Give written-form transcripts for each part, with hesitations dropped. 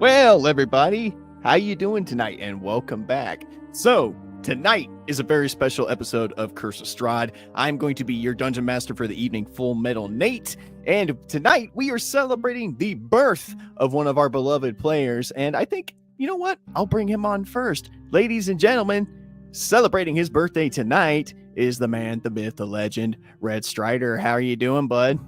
Well, everybody, how you doing tonight? And welcome back. So, tonight is a very special episode of Curse of Strahd. I'm going to be your dungeon master for the evening, Full Metal Nate. And tonight we are celebrating the birth of one of our beloved players. And I think, you know what? I'll bring him on first. Ladies and gentlemen, celebrating his birthday tonight is the man, the myth, the legend, Red Strider. How are you doing, bud?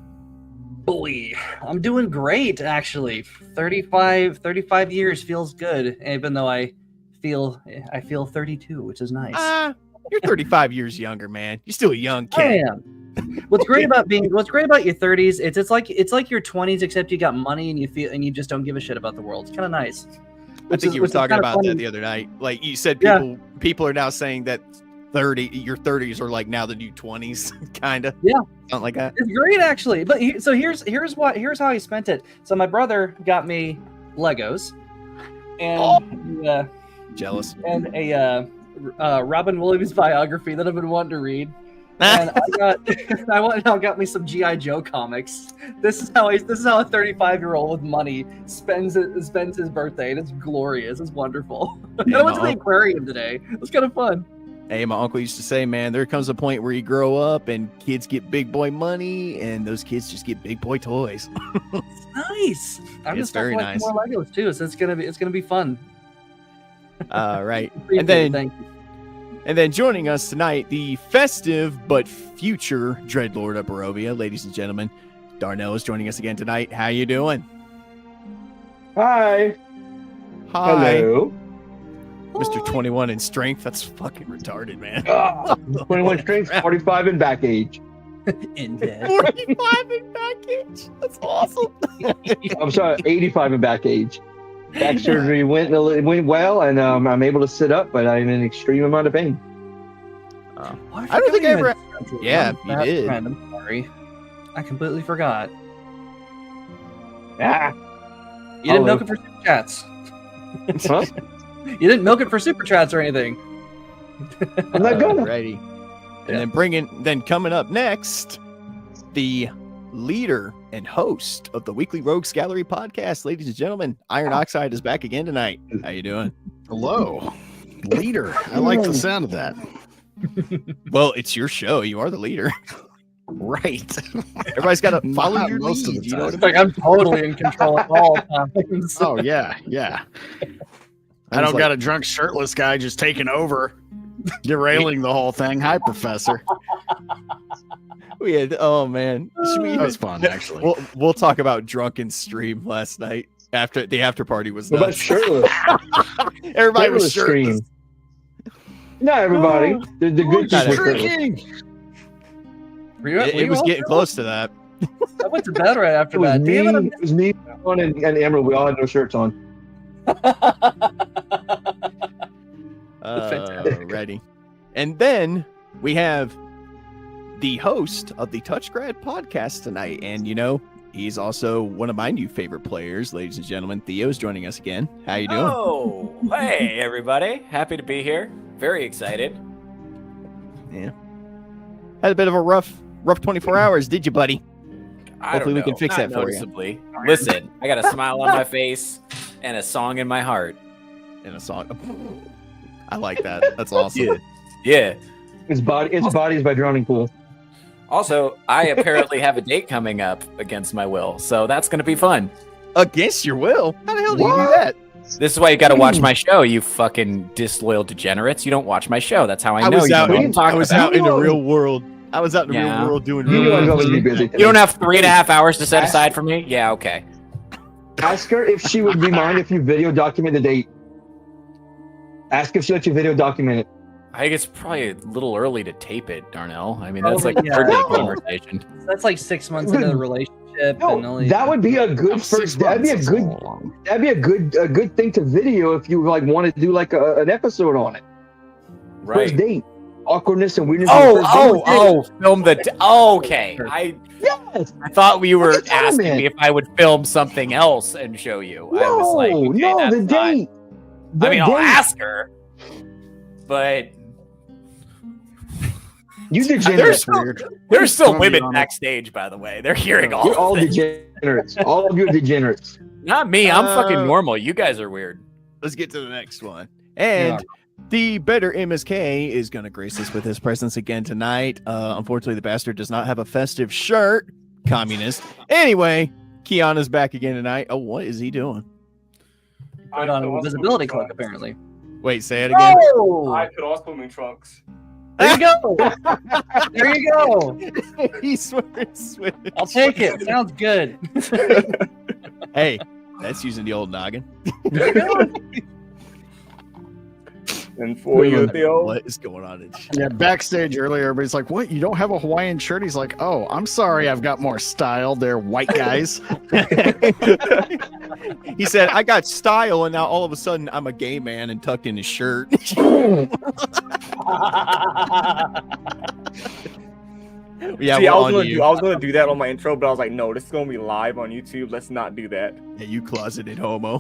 Boy, I'm doing great, actually. 35 years feels good, even though I feel 32, which is nice. You're 35 years younger, man. You're still a young kid. I am. What's great about your 30s? It's like your 20s, except you got money and you just don't give a shit about the world. It's kind of nice. I think you were talking about that the other night. Like you said, people are now saying that your 30s are like now the new 20s, kind of. Yeah, something like that. It's great, actually. But here's how I spent it. So my brother got me Legos, and jealous, and a Robin Williams biography that I've been wanting to read. And I went and got me some G.I. Joe comics. This is how a 35-year-old with money spends his birthday, and it's glorious. It's wonderful. Yeah, I went to the aquarium today. It was kind of fun. Hey, my uncle used to say, man, there comes a point where you grow up and kids get big boy money, and those kids just get big boy toys. It's nice. I'm it's just very nice. More Legos too, so it's gonna be fun. Right, and then joining us tonight, the festive but future Dreadlord of Barovia, ladies and gentlemen, Darnell is joining us again tonight. How you doing? Hi. Hello. Mr. 21 in strength. That's fucking retarded, man. 21 strength, 45 in back age. In bed. 45 in back age. That's awesome. I'm sorry, 85 in back age. Back surgery went well, and I'm able to sit up, but I'm in an extreme amount of pain. I don't think I ever. Yeah, you did. I'm sorry. I completely forgot. You didn't milk it for super chats. Huh? You didn't milk it for super chats or anything. I'm not gonna. Ready. And then coming up next, the leader and host of the Weekly Rogues Gallery podcast, ladies and gentlemen, Iron Oxide is back again tonight. How you doing? Hello, leader. I like the sound of that. Well, it's your show. You are the leader. Right. Everybody's got to follow your most lead. of the You know what I It's like I'm totally in control at all times. Oh yeah. I don't got a drunk shirtless guy just taking over, derailing the whole thing. Hi, Professor. We had, oh man, That was fun, actually. We'll talk about drunken stream last night after the after party was What about nuts. shirtless? Everybody was shirtless. Not everybody. The good Not people were Drinking. shirtless. It was getting close to that. I went to bed right after It was that. me, Damn it, it was me, and Emerald. We all had no shirts on. Ready. And then we have the host of the Touchgrad podcast tonight. And, you know, he's also one of my new favorite players, ladies and gentlemen. Theo's joining us again. How you doing? Oh, hey, everybody. Happy to be here. Very excited. Yeah. Had a bit of a rough 24 hours, did you, buddy? Hopefully we can fix Not that for you. noticeably. Listen, I got a smile on my face and a song in my heart. In a song. I like that. That's awesome. Yeah. It's bodies by Drowning Pool. Also, I apparently have a date coming up against my will, so that's going to be fun. Against your will? How the hell do you do that? This is why you got to watch my show, you fucking disloyal degenerates. You don't watch my show. That's how I know you know what I'm talking about. Out in the real world. I was out in the real world doing real world. You don't have 3.5 hours to set aside for me? Yeah, okay. Ask her if she would be mind if you video document the date. Ask if she lets you video document it. I think it's probably a little early to tape it, Darnell. I mean, that's like a birthday conversation. That's like 6 months into the relationship. No, that would be a good first. That'd be a good thing to video if you like want to do like an episode on it. Right. First date, awkwardness and weirdness. Film the. Okay, I thought we were asking me if I would film something else and show you. I was like, okay, the date. I'll ask her, but you degenerates. There's still women backstage, by the way. They're hearing all. You're all degenerates. All of you are degenerates. Not me. I'm fucking normal. You guys are weird. Let's get to the next one. And the better MSK is going to grace us with his presence again tonight. Unfortunately, the bastard does not have a festive shirt. Communist. Anyway, Kiana's back again tonight. Oh, what is he doing? Put on a visibility cloak, apparently. Wait, say it again. I put on swimming trunks. There you go. There you go. He's wearing swimming I'll take it. Sounds good. Hey, that's using the old noggin. And for you, Theo. What is going on? Yeah, backstage earlier, everybody's like, "What? You don't have a Hawaiian shirt?" He's like, "Oh, I'm sorry. I've got more style. They're white guys." He said, "I got style, and now all of a sudden I'm a gay man and tucked in his shirt." Yeah, See, I was gonna do that on my intro, but I was like, no, this is gonna be live on YouTube. Let's not do that. Yeah, you closeted homo.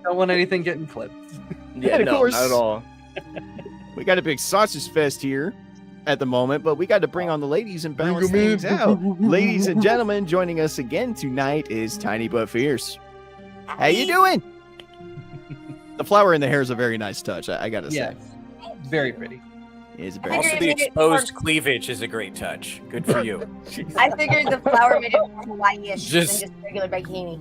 Don't want anything getting clipped. Yeah, And of no, course- not at all. We got a big sausage fest here at the moment, but we got to bring on the ladies and balance things out. Ladies and gentlemen, joining us again tonight is Tiny But Fierce. How you doing? The flower in the hair is a very nice touch. I gotta Yes. say, Very pretty. it's very Also, nice. the exposed cleavage is a great touch. Good for you. I figured the flower made it more Hawaii-ish Just- than just regular bikini.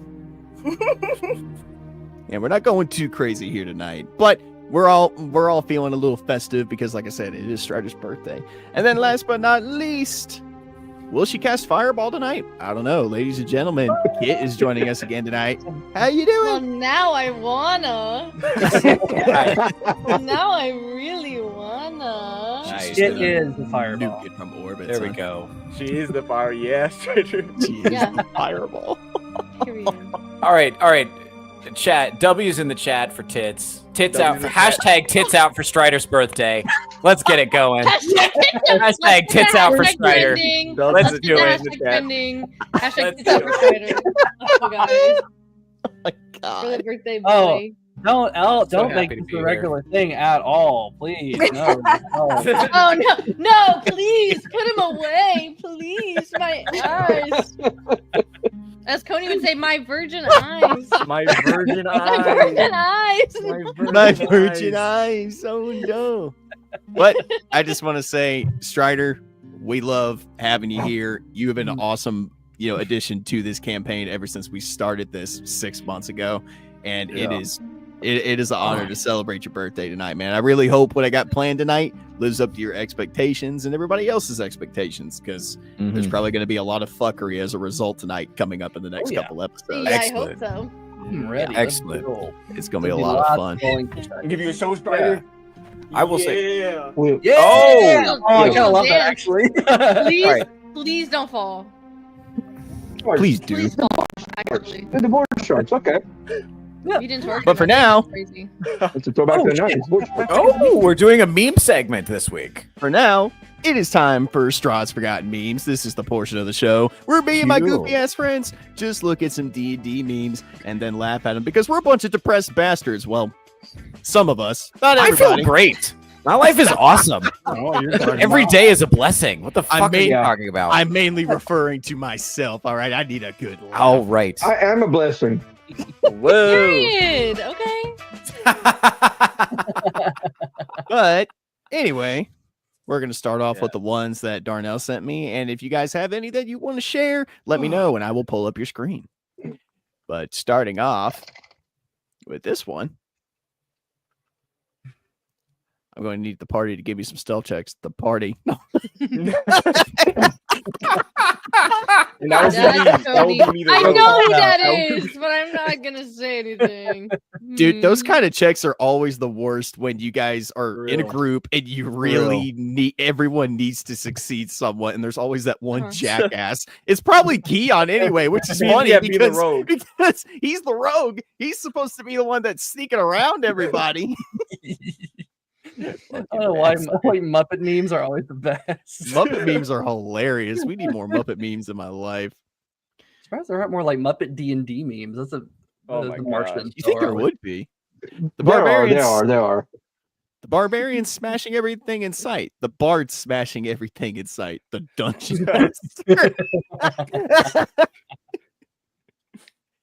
And we're not going too crazy here tonight, but we're all feeling a little festive because, like I said, it is Strider's birthday. And then, last but not least, will she cast Fireball tonight? I don't know, ladies and gentlemen. Kit is joining us again tonight. How you Well, doing? now I wanna. Now I really wanna. Nice. It is the fireball. Nuke it from orbit. There we son. go. She is the fire, yes. She is Yeah. the Fireball. Period. All right. Chat. W's in the chat for tits. Tits out for hashtag tits out for Strider's birthday. Let's get it going. Hashtag tits out for Strider. Trending. Let's Let's do get it. the hashtag trending. Hashtag Let's tits out do for Strider. Let's go, guys. For the God. birthday Oh. boy. Don't So make happy to this be a here. regular thing at all, please. No. Oh no, please put him away, please. My eyes. As Coney would say, my virgin eyes. My virgin My virgin eyes. eyes. My virgin eyes. Oh no. But I just want to say, Strider, we love having you here. You have been an awesome, addition to this campaign ever since we started this 6 months ago. And it is an honor to celebrate your birthday tonight, man. I really hope what I got planned tonight lives up to your expectations and everybody else's expectations, because there's probably going to be a lot of fuckery as a result tonight coming up in the next couple episodes. Yeah, I hope so. I'm ready. Excellent. Let's go. It's going to be a lot of fun. Give you a show strider. I will say. Yeah. Yeah. Oh! Oh, I kind of love that Damn. actually. Please, Alright. please don't fall. Please do. Please don't fall. Actually, The border sharks. Okay. you didn't torture But for me. now- Crazy. Let's throw back to the 90s. Border sharks. Oh, we're doing a meme segment this week. For now, it is time for Strahd's Forgotten Memes. This is the portion of the show where me and my Cute. goofy ass friends just look at some D&D memes and then laugh at them because we're a bunch of depressed bastards. Well, some of us, not I everybody. feel great. My life is awesome. Oh, you're talking Every about- day is a blessing. What the I fuck are you mean- talking about? I'm mainly referring to myself. All right, I need a good laugh. All right. I am a blessing. Whoa. Period. Okay. But anyway, we're going to start off with the ones that Darnell sent me. And if you guys have any that you want to share, let me know and I will pull up your screen. But starting off with this one, I'm going to need the party to give me some stealth checks. The party. And that was That's me. That would be me the I rogue. know who that That would- is, but I'm not gonna say anything. Dude, those Hmm. kind of checks are always the worst when you guys are in a Real. group and you really need everyone needs to succeed somewhat, and there's always that one Uh-huh. jackass. It's probably Keon anyway, which is Be- funny yeah, be the because, rogue. because he's the rogue. He's supposed to be the one that's sneaking around everybody. I don't know why Muppet memes are always the best. Muppet memes are hilarious. We need more Muppet memes in my life. Surprised there aren't more like Muppet D&D memes. That's Oh the my Martian. gosh. You think there story. would be? The There barbarians, are. the barbarians smashing everything in sight. The bards smashing everything in sight. The dungeon.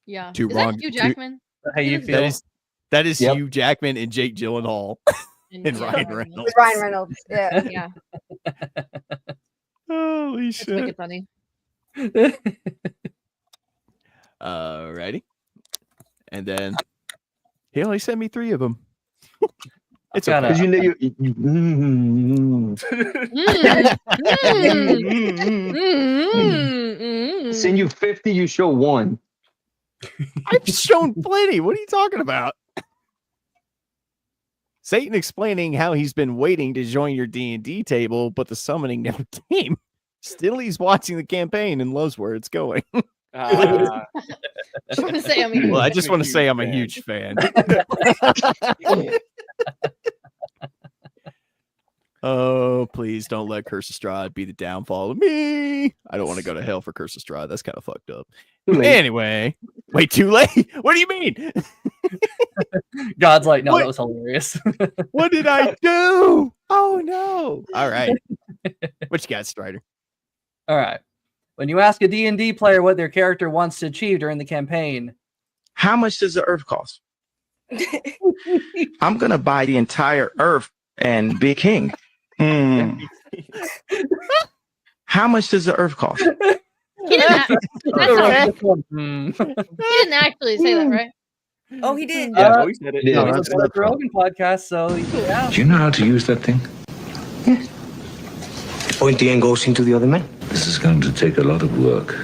Yeah. Two Is wrong- that Hugh two- Jackman? How you That feel? That is Yep. Hugh Jackman and Jake Gyllenhaal and yeah, Ryan Reynolds. With Ryan Reynolds. Yeah. Yeah, Holy that's shit! wicked funny. Alrighty, and then he only sent me 3 of them. It's Gotta- okay. Because you know send you 50, you show 1. I've shown plenty. What are you talking about? Satan explaining how he's been waiting to join your D&D table, but the summoning never came. Still, he's watching the campaign and loves where it's going. Just want to say, I mean, Well, I just want to say I'm a huge fan. Oh, please don't let Curse of Strahd be the downfall of me. I don't want to go to hell for Curse of Strahd. That's kind of fucked up. Too late. Anyway, wait, too late? What do you mean? God's like, no, What? that was hilarious. What did I do? Oh, no. All right. What you got, Strider? All right. When you ask a D&D player what their character wants to achieve during the campaign, How much does the earth cost? I'm gonna buy the entire earth and be king. How much does the earth cost? he didn't, Hmm. he didn't actually say that, right? Oh, he did. Yeah. Oh, he said it. Yeah, No, that's it's a Rogan podcast, so yeah. Do you know how to use that thing? Point the end goes into the other man. This is going to take a lot of work.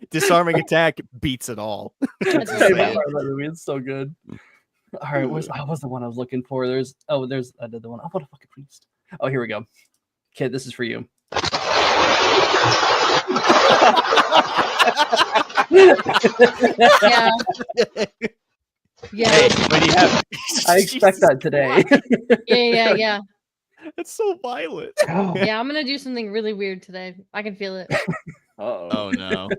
Disarming attack beats it all. That's I really love funny. that movie. It's so good. All right, what was the one I was looking for? I did the one. I want a fucking priest. Oh, here we go. Kid, this is for you. Yeah. Yeah. What do you have? I expect that today. Yeah. It's so violent. Yeah, I'm gonna do something really weird today. I can feel it. Oh no.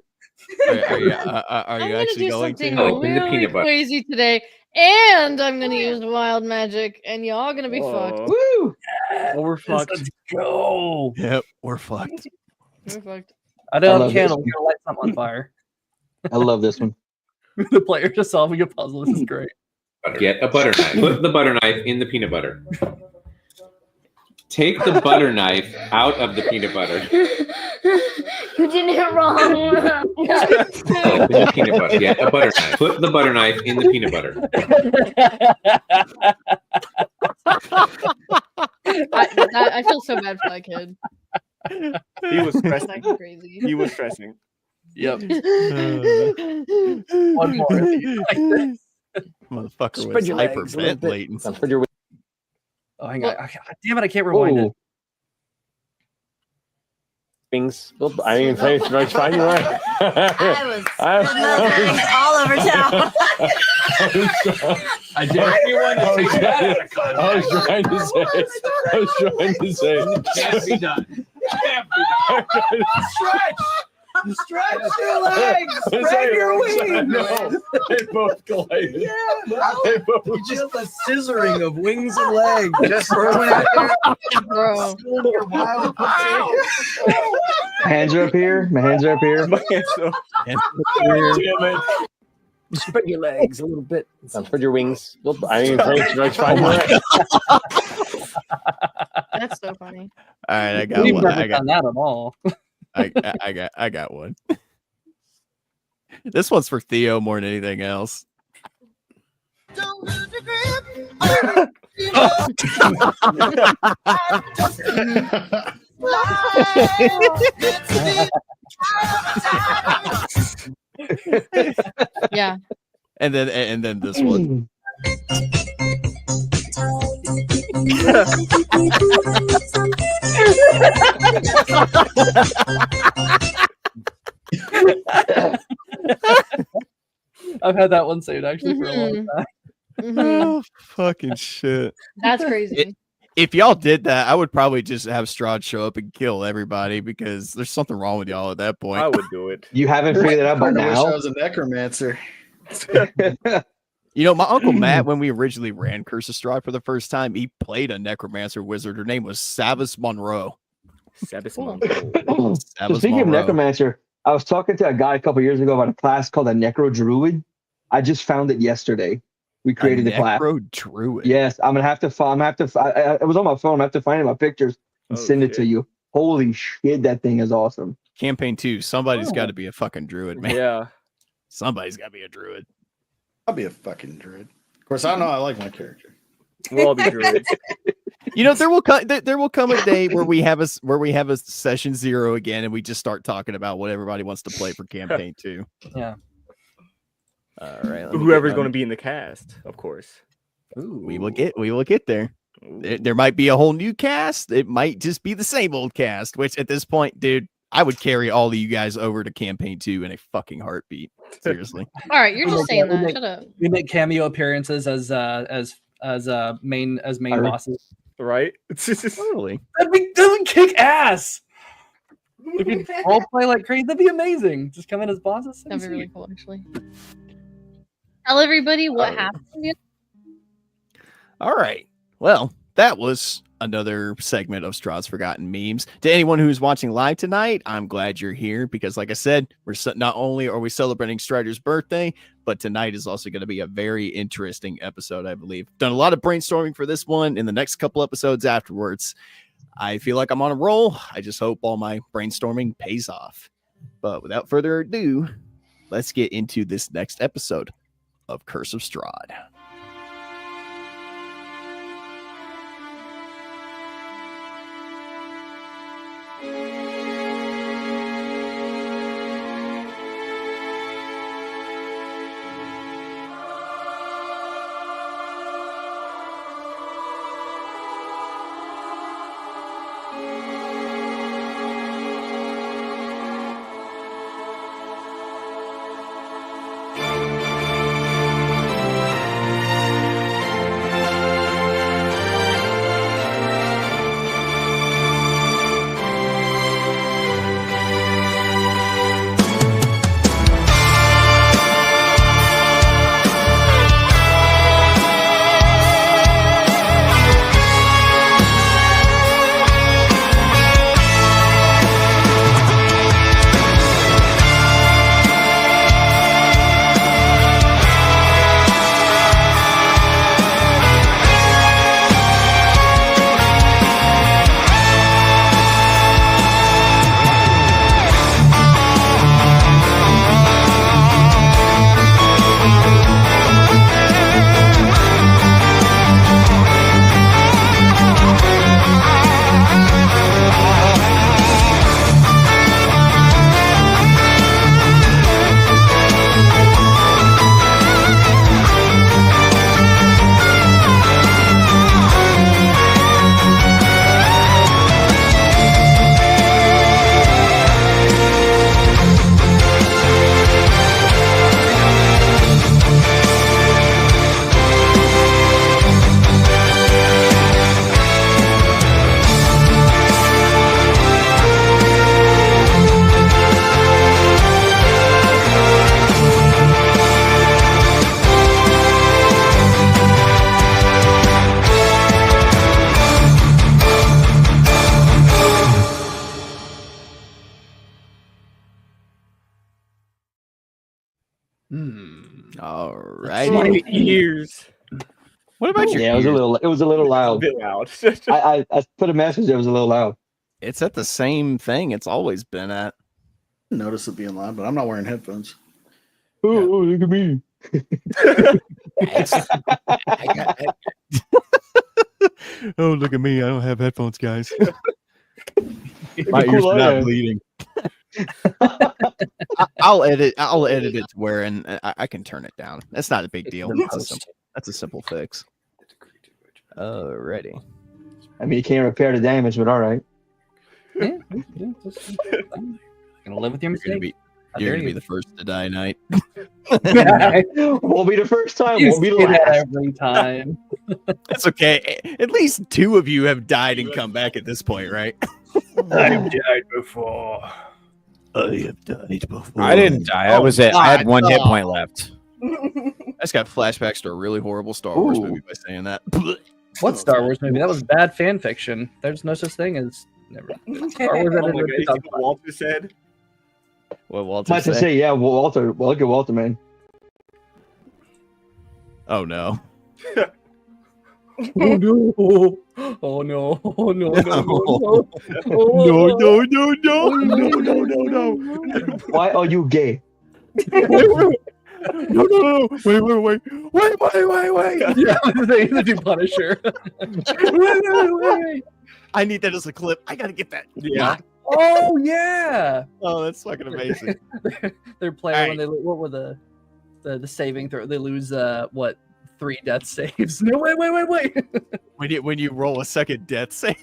Are you I'm actually gonna do going something to? Open the really peanut butter. crazy today, and I'm gonna use wild magic, and y'all gonna be fucked. Woo! Oh, we're fucked. Let's go. Yep, we're fucked. We're fucked. I don't have love a this candle. one. We're gonna light something on fire. I love this one. The player just solving a puzzle. This is great. Get a butter knife. Put the butter knife in the peanut butter. Take the butter knife out of the peanut butter. You did it wrong. Open the peanut butter. Get a butter knife. Put the butter knife in the peanut butter. I feel so bad for that kid. He was It's stressing. like crazy. He was stressing. Yep. One more. Motherfucker Spread was your legs a little bit. hyperventilating. Spread your Oh, hang on. Damn it, I can't rewind it. Wings. I didn't even finish. Right, fine, you're right. I was all over town. I did. I was trying to say. I was trying to say. It can't be done. Can't be done. Stretch. Stretch your legs. Spread your wings. No, they both collided. Yeah, they both. Just a scissoring of wings and legs. Just Bro. My hands are up here. My hands are up here. Damn it. Spread your legs a little bit. Spread your wings. I didn't even finish. Right, fine, you're right. That's so funny. All right, I got We've one. never I got done that at all. I got one. This one's for Theo more than anything else. Yeah. And then this one. I've had that one saved actually for a long time. Mhm. Oh fucking shit. That's crazy. If y'all did that, I would probably just have Strahd show up and kill everybody because there's something wrong with y'all at that point. I would do it. You haven't figured it out by I wish I now. was a necromancer. You know, my uncle Matt, when we originally ran Curse of Strahd for the first time, he played a necromancer wizard. Her name was Savis Monroe. Savis So Savis speaking of Monroe. necromancer, I was talking to a guy a couple years ago about a class called a necro druid. I just found it yesterday. We created the class. Necro druid. Yes, I'm gonna have to find. It was on my phone. I have to find my pictures and send it to you. Holy shit, that thing is awesome. Campaign 2. Somebody's got to be a fucking druid, man. Yeah. Somebody's got to be a druid. I'll be a fucking druid. Of course, I don't know. I like my character. We'll all be druids. You know, there will come a day where we have a session 0 again, and we just start talking about what everybody wants to play for campaign 2. Yeah. All right. Whoever's going to be in the cast, of course. We will get there. There might be a whole new cast. It might just be the same old cast, which at this point, dude, I would carry all of you guys over to campaign 2 in a fucking heartbeat. Seriously. All right, you're just saying that. Shut up. We make cameo appearances as main bosses. Right? Totally. That'd be kick ass. We could role play like crazy. That'd be amazing. Just come in as bosses. That'd be really cool, actually. Tell everybody what happened. All right. Well, that was another segment of Strahd's Forgotten Memes. To anyone who's watching live tonight, I'm glad you're here because, like I said, not only are we celebrating Strider's birthday, but tonight is also going to be a very interesting episode, I believe. Done a lot of brainstorming for this one. In the next couple episodes afterwards, I feel like I'm on a roll. I just hope all my brainstorming pays off. But without further ado, let's get into this next episode of Curse of Strahd. All right. Ears. What about your Yeah, ears? it was a little loud. A bit loud. I put a message. It was a little loud. It's at the same thing it's always been at. Notice it being loud, but I'm not wearing headphones. Oh, look at me. Oh, look at me. I don't have headphones, guys. My ears are not bleeding. I'll edit it to where I can turn it down. That's not a big deal. That's a simple fix. Alrighty. I mean, you can't repair the damage, but all right. Yeah. Gonna live with your mistake. You're going to be the first to die tonight. Won't be the first time. You Won't be the say that last. every time. That's okay. At least 2 of you have died and come back at this point, right? I've died before. I have died before. I didn't die. I was it. I had 1 hit point left. I just got flashbacks to a really horrible Star Wars movie by saying that. What Star Wars movie? That was bad fan fiction. There's no such thing as Star Wars. Oh my God, you see what Walter said? What Walter Not to say? say, yeah, Walter. Well, look at Walter, man. Oh no. Oh no! Oh no! Oh no! No! No. Why are you gay? No. Wait. Yeah, they do Punisher. Wait. I need that as a clip. I gotta get that. Yeah. Oh yeah! Oh, that's fucking amazing. They're playing when they what were the saving throw? They lose 3 death saves. No, wait. When you roll a second death save.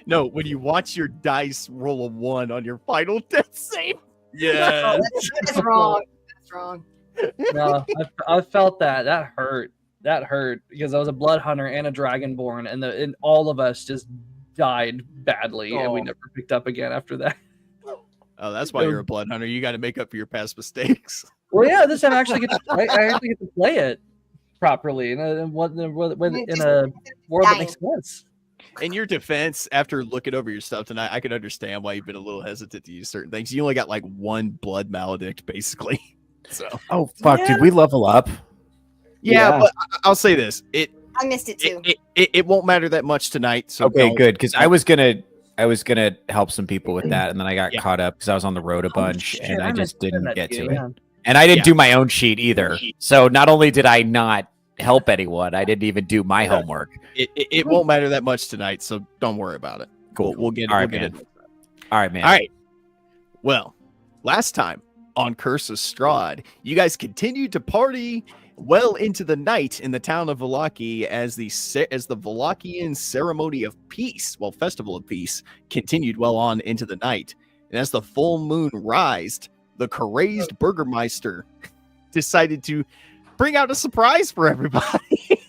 No, when you watch your dice roll a 1 on your final death save. Yeah, That's wrong. That's wrong. No, I felt that. That hurt. That hurt because I was a blood hunter and a dragonborn, and all of us just died badly, and we never picked up again after that. Oh, that's why you're a blood hunter. You got to make up for your past mistakes. Well, yeah, this time I actually get to play. I actually get to play it properly in a world that makes sense. In your defense, after looking over your stuff tonight, I can understand why you've been a little hesitant to use certain things. You only got like 1 blood maledict, basically. So. Oh fuck! Did we level up? Yeah, but I'll say this: I missed it too. It won't matter that much tonight. So Okay, good. Because I was gonna help some people with that, and then I got caught up because I was on the road a bunch, and I just didn't get to it. And I didn't do my own sheet either. So not only did I not help anyone, I didn't even do my homework. It won't matter that much tonight, so don't worry about it. Cool. We'll get it. All right, we'll man. get it. All right, man. All right. Well, last time on Curse of Strahd, you guys continued to party well into the night in the town of Vallaki as the Vallakian ceremony of peace, festival of peace, continued well on into the night. And as the full moon rised, the crazed Burgermeister decided to bring out a surprise for everybody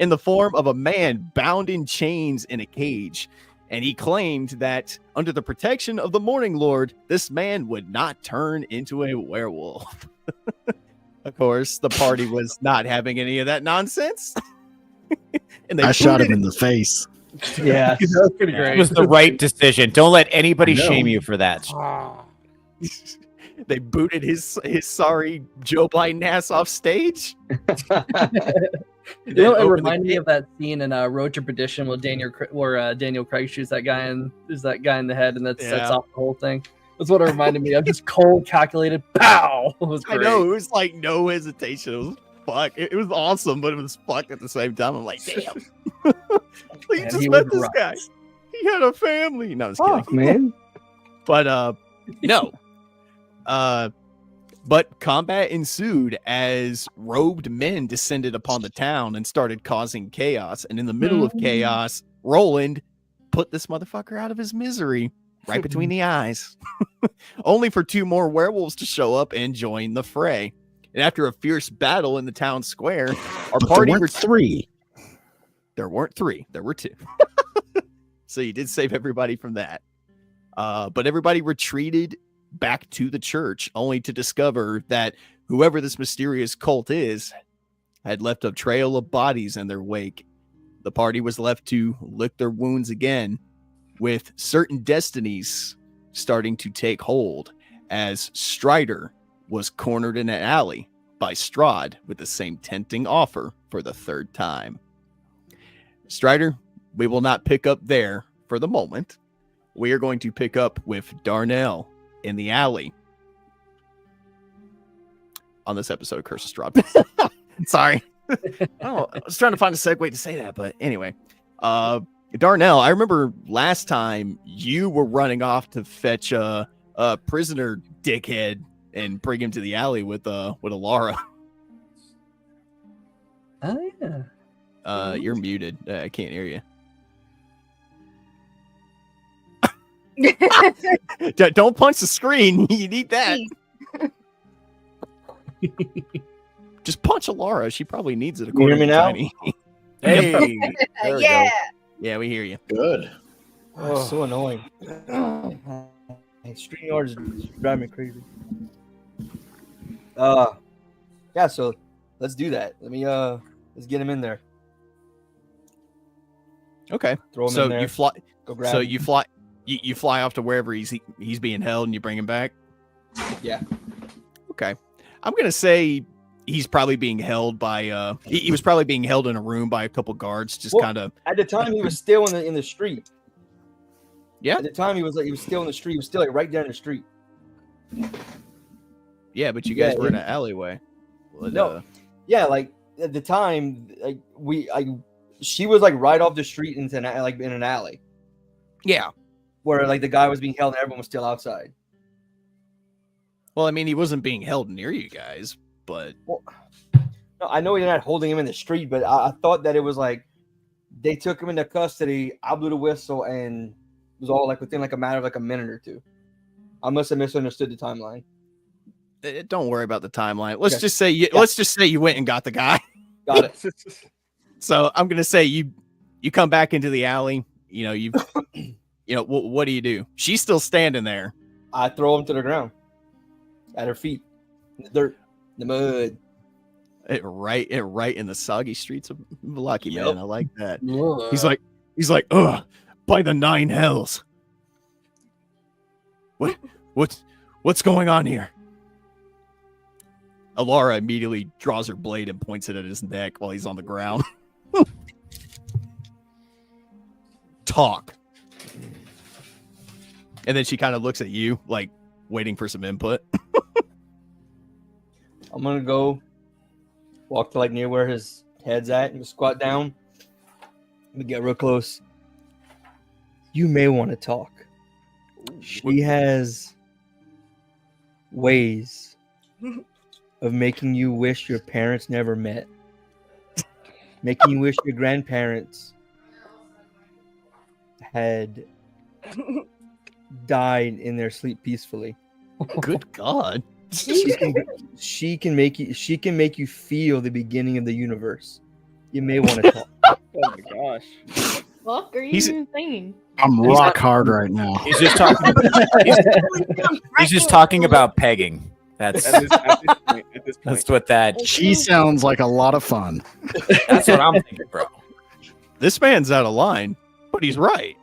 in the form of a man bound in chains in a cage. And he claimed that under the protection of the Morning Lord, this man would not turn into a werewolf. Of course, the party was not having any of that nonsense. And I shot him in the face. Yeah, that was pretty great. It was the right decision. Don't let anybody shame you for that. They booted his sorry Joe Biden ass off stage. You know, it reminded me of that scene in Road to Perdition where Daniel Craig shoots that guy in the head, and that sets off the whole thing. That's what it reminded me of. Just cold, calculated, pow! It was great. I know, it was like no hesitation. It was fuck. It was awesome, but it was fuck at the same time. I'm like, damn. You just met this guy. He had a family. No, I was kidding. Man. But no. But combat ensued as robed men descended upon the town and started causing chaos. And in the middle of chaos, Roland put this motherfucker out of his misery right between the eyes, only for 2 more werewolves to show up and join the fray. And after a fierce battle in the town square, our party there weren't 3. There weren't 3. There were 2. So you did save everybody from that. But everybody retreated back to the church, only to discover that whoever this mysterious cult is had left a trail of bodies in their wake. The party was left to lick their wounds again, with certain destinies starting to take hold, as Strider was cornered in an alley by Strahd with the same tempting offer for the 3rd time. Strider, we will not pick up there for the moment. We are going to pick up with Darnell in the alley on this episode of Curse of Strahd. Sorry. I was trying to find a segue to say that, but anyway. Darnell, I remember last time you were running off to fetch a prisoner dickhead and bring him to the alley with Alara. Oh yeah. You're muted. I can't hear you. Don't punch the screen. You need that. Just punch Alara. She probably needs it. You hear me According to now? Tiny. Hey, there we go. Yeah, we hear you. Good. Oh, so annoying. StreamYard is driving me crazy. Yeah. So let's do that. Let's get him in there. Okay. Throw him So in there. you fly. Go grab So him. you fly. You fly off to wherever he's being held, and you bring him back. Yeah. Okay. I'm gonna say he's probably being held by. He was probably being held in a room by a couple guards, just Well, kind of. At the time, he was still in the street. Yeah. At the time, he was still in the street. He was still like right there in the street. Yeah, but you guys Yeah, were in an alleyway. Well, No. Yeah, like at the time, like she was like right off the street into in an alley Yeah. where like the guy was being held and everyone was still outside. Well, I mean, he wasn't being held near you guys, but No, I know you're not holding him in the street, but I thought that it was like they took him into custody. I blew the whistle, and it was all like within like a matter of like a minute or two. I must have misunderstood the timeline. don't worry about the timeline. Let's Okay. just say you went and got the guy. Got it. So I'm gonna say you come back into the alley. What do you do? She's still standing there. I throw him to the ground at her feet, in the dirt, in the mud. It right in the soggy streets of Lucky, Yep. man. I like that. He's like, ugh, by the 9 hells. What's going on here? Alara immediately draws her blade and points it at his neck while he's on the ground. Talk. And then she kind of looks at you, like waiting for some input. I'm gonna go walk to like near where his head's at and squat down. Let me get real close. You may want to talk. She has ways of making you wish your parents never met, making you wish your grandparents had died in their sleep peacefully. Good God. She can make you feel the beginning of the universe. You may want to talk. Oh my gosh. Fuck are you He's- even saying? I'm rock hard right now. He's just talking. he's just talking about pegging. That's At this point. that's what that. She sounds like a lot of fun. That's what I'm thinking, bro. This man's out of line, but he's right.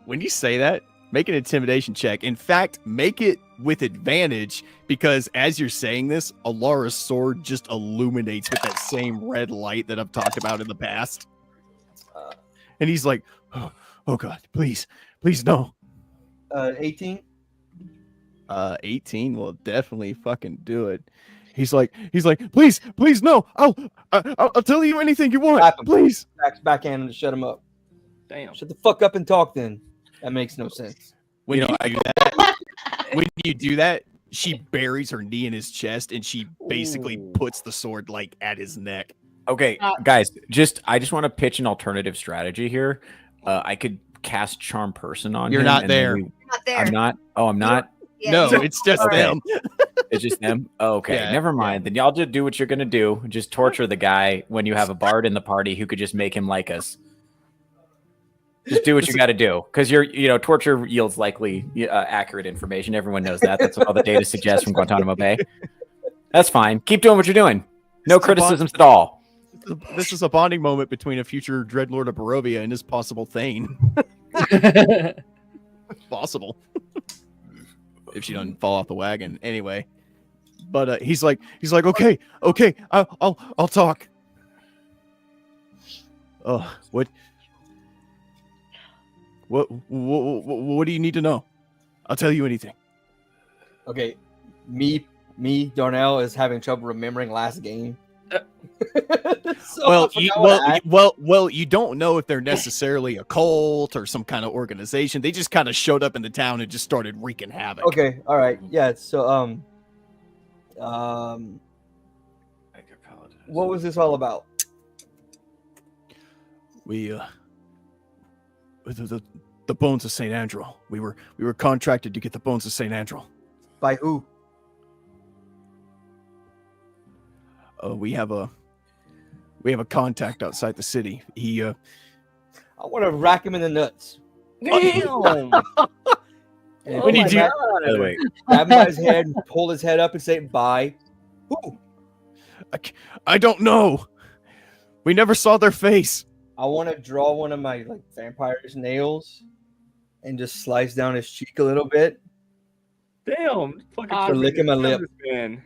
When you say that, make an intimidation check. In fact, make it with advantage because as you're saying this, Alara's sword just illuminates with that same red light that I've talked about in the past. And he's like, oh God, please no. 18. 18 will definitely fucking do it. He's like, please no. I'll tell you anything you want. Slap him. Please. Backhand him to shut him up. Damn. Shut the fuck up and talk then. That makes no sense. When you do that, she buries her knee in his chest and she basically puts the sword like at his neck. Okay, guys, I just want to pitch an alternative strategy here. I could cast Charm Person on You're him. not and then there. You're not there. I'm not. Oh, I'm not. Yeah, No, you- it's just Okay. them. It's just them. Oh, okay, Yeah, never mind. Then y'all just do what you're gonna do. Just torture the guy when you have a bard in the party who could just make him like us. Just do what you got to do because torture yields likely accurate information. Everyone knows that. That's what all the data suggests from Guantanamo Bay. That's fine. Keep doing what you're doing. No criticisms at all. This is a bonding moment between a future Dreadlord of Barovia and his possible Thane. Possible. If she doesn't fall off the wagon. Anyway. But he's like, okay, I'll talk. Oh, what do you need to know? I'll tell you anything. Okay, me, Darnell is having trouble remembering last game. So Well, I forgot what I- you don't know if they're necessarily a cult or some kind of organization. They just kind of showed up in the town and just started wreaking havoc. Okay, all right, yeah. So what was this all about? We The bones of Saint Andrew. We were contracted to get the bones of Saint Andrew. By who? We have a contact outside the city. He I want to rack him in the nuts. And when you do, By the way, grab him by his head and pull his head up and say, "Bye." Who? I don't know. We never saw their face. I want to draw one of my vampire's nails and just slice down his cheek a little bit. Damn. For licking my lip. Man.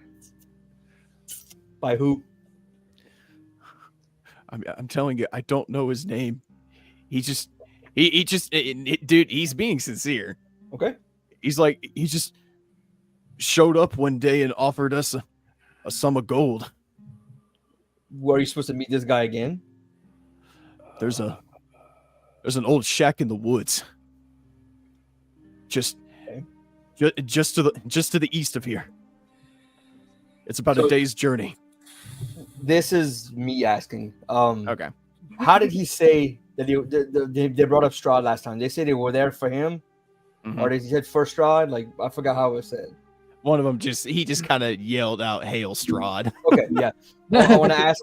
By who? I'm telling you, I don't know his name. He just, dude, he's being sincere. Okay. He just showed up one day and offered us a sum of gold. Were you supposed to meet this guy again? There's an old shack in the woods. Just to the east of here. It's about a day's journey. This is me asking. Okay. How did he say that they brought up Strahd last time? They say they were there for him, or they said for Strahd? I forgot how it was said. One of them just kind of yelled out, "Hail Strahd!" Okay, yeah. I want to ask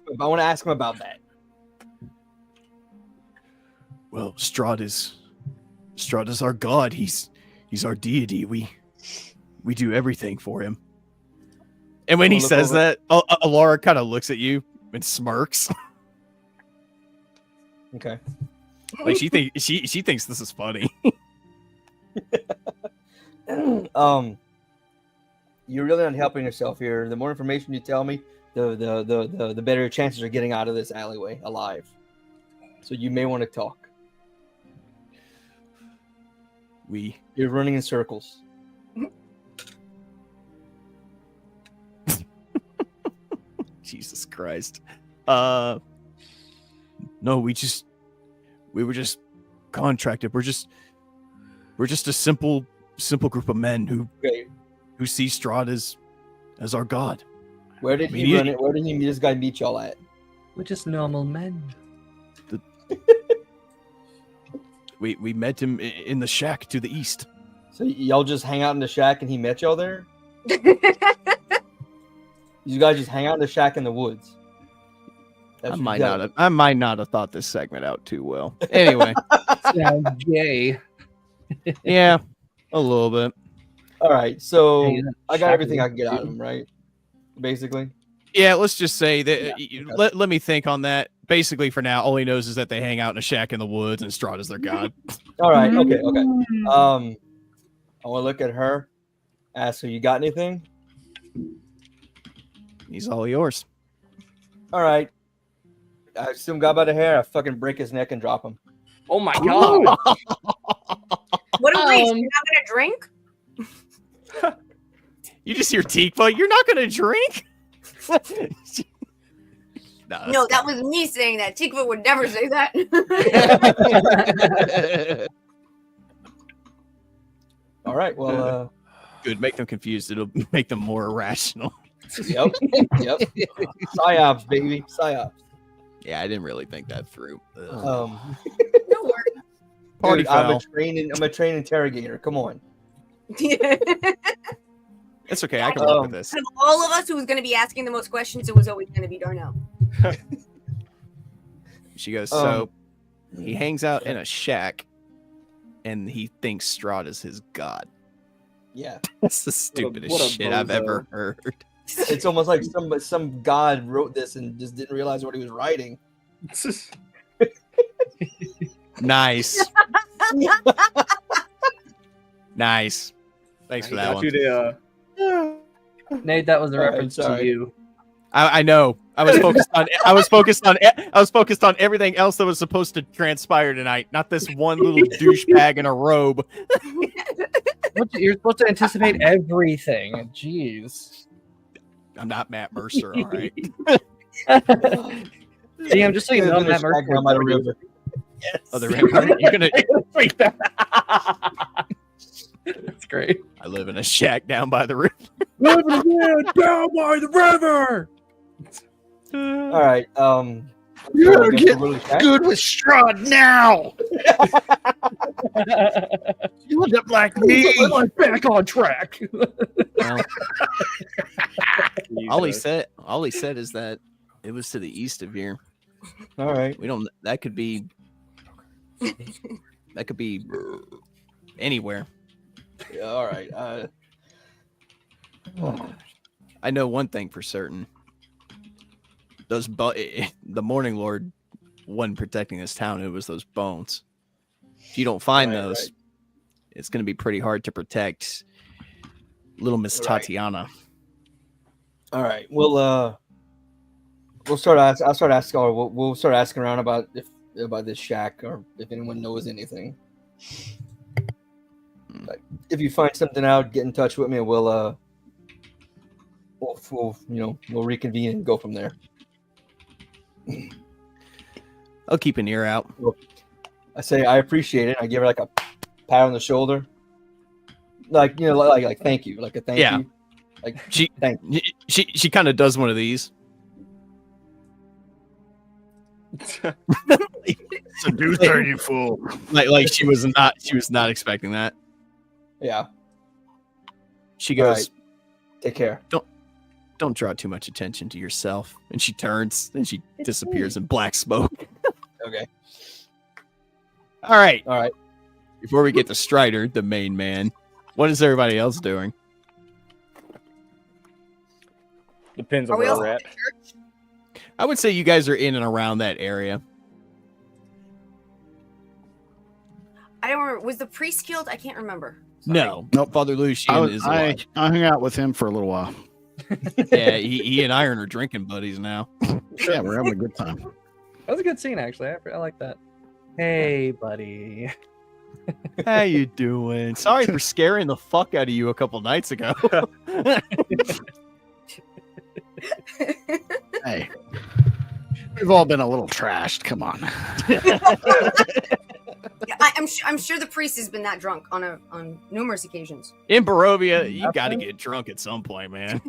him about that. Well, Strahd is our god. He's our deity. We do everything for him. And when he says that, Alara kind of looks at you and smirks. Okay. Like she thinks this is funny. You're really not helping yourself here. The more information you tell me, the better your chances are getting out of this alleyway alive. So you may want to talk. You're running in circles. Jesus Christ. No, we were just contracted. We're just a simple group of men who see Strahd as our god. Where did he run it? Where did this guy meet y'all at? We're just normal men. We met him in the shack to the east. So y'all just hang out in the shack and he met y'all there? You guys just hang out in the shack in the woods. I might not have thought this segment out too well. Anyway. Sounds gay. Yeah, a little bit. All right, so I got everything I can get out of him, right? Basically. Yeah, let's just say that. Let me think on that. Basically, for now, all he knows is that they hang out in a shack in the woods, and Strahd is their god. All right. Okay. I want to look at her. Ask her, you got anything? He's all yours. All right. I assume God by the hair. I fucking break his neck and drop him. Oh my god! What a waste! You're not gonna drink? You just hear Tikva. You're not gonna drink? No, that was me saying that. Tikva would never say that. All right. Well, good. Make them confused. It'll make them more irrational. Yep. Psyops, baby. Psyops. Yeah, I didn't really think that through. No worries. Party Dude, foul. I'm a trained interrogator. Come on. It's okay. I can work with this. Out of all of us who was going to be asking the most questions, it was always going to be Darnell. She goes, so he hangs out in a shack and he thinks Strahd is his god. Yeah. That's the stupidest shit I've ever heard. It's almost like some god wrote this and just didn't realize what he was writing. Nice. Nice. Thanks for that one. Nate, that was a reference to you. I know. I was focused on everything else that was supposed to transpire tonight, not this one little douchebag in a robe. You're supposed to anticipate everything. Jeez. I'm not Matt Mercer, all right. Damn, just so you know, Matt Mercer. Yes. Oh, the rampart. You're gonna. That's great. I live in a shack down by the river. Down by the river. All right. You're getting good with Strahd now. You end up like me. I'm back on track. Well, all he said is that it was to the east of here. All right. We don't. That could be anywhere. Yeah, all right. I know one thing for certain. The Morning Lord wasn't protecting this town. It was those bones. If you don't find those, it's going to be pretty hard to protect little Miss Tatiana. All right. We'll start. I'll start asking. Or we'll start asking around about this shack, or if anyone knows anything. Like, if you find something out, get in touch with me. And we'll reconvene and go from there. I'll keep an ear out. I say I appreciate it. I give her like a pat on the shoulder, like like thank you, like a thank you. Like she kind of does one of these. Seduce her, you fool! Like she was not expecting that. Yeah. She goes, right. Take care. Don't draw too much attention to yourself. And she turns and she disappears in black smoke. Okay. All right. Before we get to Strider, the main man, what is everybody else doing? Depends on where we're at. I would say you guys are in and around that area. I don't remember. Was the priest killed? I can't remember. No. Nope. Father Lucian is alive. I hung out with him for a little while. Yeah, he and Iron are drinking buddies now. Yeah, we're having a good time. That was a good scene, actually. I like that. Hey, buddy. How you doing? Sorry for scaring the fuck out of you a couple nights ago. Hey, we've all been a little trashed. Come on. I'm sure the priest has been that drunk on numerous occasions. In Barovia, you got to get drunk at some point, man.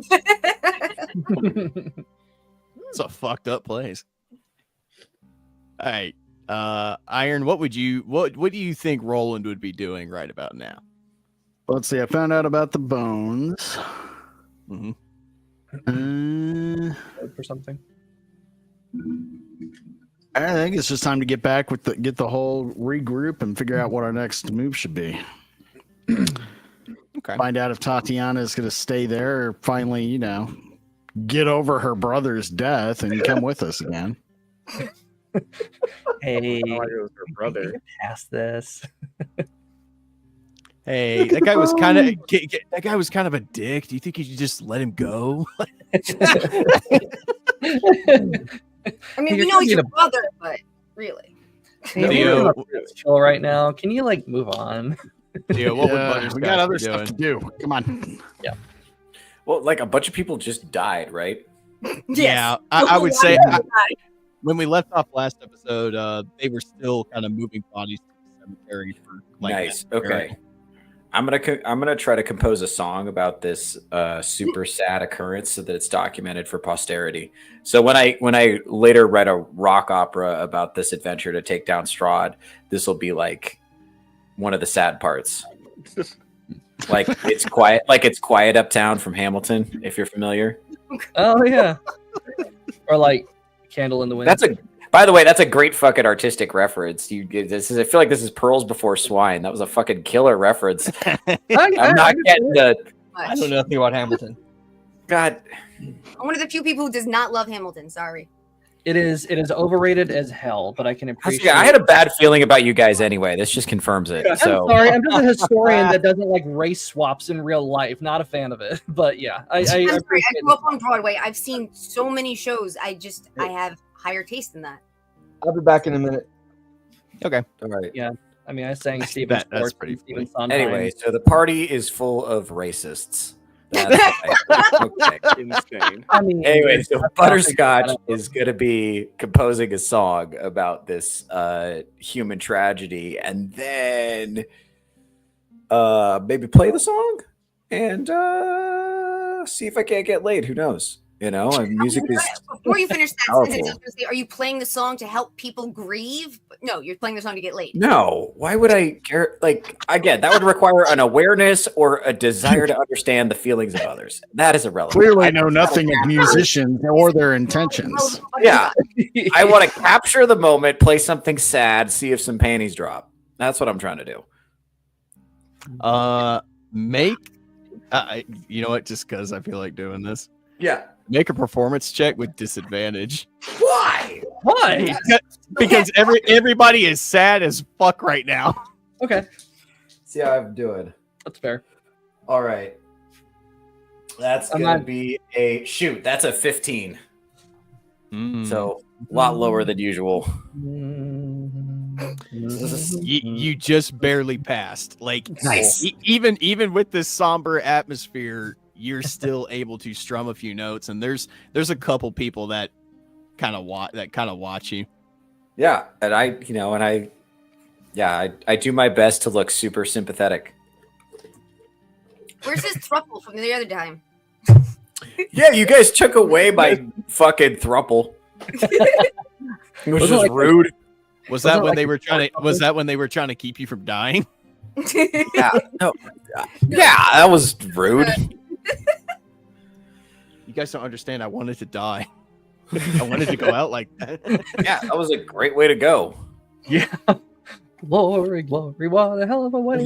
It's a fucked up place. All right, Iron. What do you think Roland would be doing right about now? Let's see. I found out about the bones. Mm-hmm. For something. I think it's just time to get back with get the whole regroup and figure out what our next move should be. Okay. Find out if Tatiana is going to stay there or finally, get over her brother's death and come with us again. Hey, it was her brother. Past this. Hey, that guy was kind of a dick. Do you think you should just let him go? I mean, we know he's your brother, but really. Theo, chill right now. Can you move on? Theo, what would Butterscotch we got other be stuff doing? to do. Come on. Yeah. Well, a bunch of people just died, right? Yeah, I would say when we left off last episode, they were still kind of moving bodies to the cemetery for nice. Okay. I'm gonna try to compose a song about this super sad occurrence so that it's documented for posterity. So when I later write a rock opera about this adventure to take down Strahd, this will be one of the sad parts. It's quiet uptown from Hamilton, if you're familiar. Oh yeah. Or Candle in the Wind. By the way, that's a great fucking artistic reference. I feel like this is Pearls Before Swine. That was a fucking killer reference. I'm not getting the. I don't know nothing about Hamilton. God. I'm one of the few people who does not love Hamilton. Sorry. It is overrated as hell, but I can appreciate. I had a bad feeling about you guys anyway. This just confirms it. I'm sorry. I'm just a historian that doesn't like race swaps in real life. Not a fan of it. But yeah, I'm sorry. I grew up on Broadway. I've seen so many shows. I have higher taste than that. I'll be back in a minute. Okay. All right. Yeah. I mean, I sang Stephen That's Sports pretty and Stephen funny. Sondheim. Anyway, so the party is full of racists. Okay. Insane. I mean, Anyway, so Butterscotch is going to be composing a song about this human tragedy, and then maybe play the song and see if I can't get laid. Who knows? You know, and music is Before you finish that powerful. sentence, I was going to say, are you playing the song to help people grieve? No, you're playing the song to get laid. No, why would I care? Like, again, that would require an awareness or a desire to understand the feelings of others. That is irrelevant. Clearly know nothing of musicians or their intentions. Yeah, I want to capture the moment, play something sad, see if some panties drop. That's what I'm trying to do. Make you know what? Just because I feel like doing this. Yeah. Make a performance check with disadvantage. Why? Why? Because everybody is sad as fuck right now. Okay. See how I'm doing. That's fair. All right. That's going to be a shoot. That's a 15. So a lot lower than usual. You just barely passed. Like, nice. Even with this somber atmosphere, you're still able to strum a few notes, and there's a couple people that kind of watch you. Yeah, and I do my best to look super sympathetic. Where's this thruple from the other time? Yeah, you guys took away my fucking thruple. It was just rude. Was that when they were trying to? Was that when they were trying to keep you from dying? Yeah. No. Yeah, that was rude. You guys don't understand. I wanted to die. I wanted to go out like that. Yeah, that was a great way to go. Yeah. Glory, glory, what a hell of a way.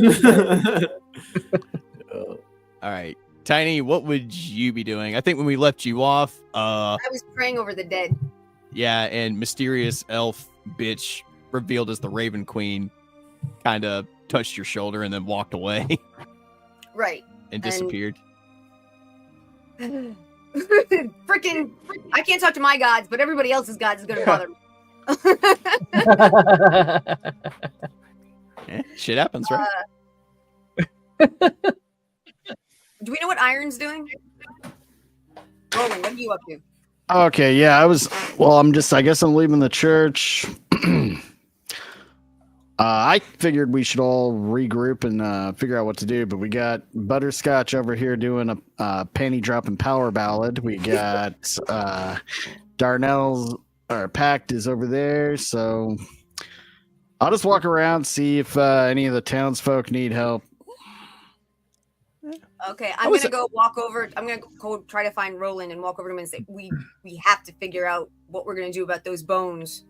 All right, Tiny, what would you be doing? I think when we left you off, I was praying over the dead. yeah, and mysterious elf bitch revealed as the Raven Queen kind of touched your shoulder and then walked away. Right. And disappeared. Freaking, I can't talk to my gods, but everybody else's gods is going to bother me. Shit happens, right? Do we know what Iron's doing? Roland, what are you up to? Okay, yeah, I guess I'm leaving the church. I figured we should all regroup and figure out what to do, but we got Butterscotch over here doing a panty dropping power ballad. We got Darnell's Pact is over there, so I'll just walk around, see if any of the townsfolk need help. Okay, I'm gonna go walk over. I'm gonna go try to find Roland and walk over to him and say, "We have to figure out what we're gonna do about those bones,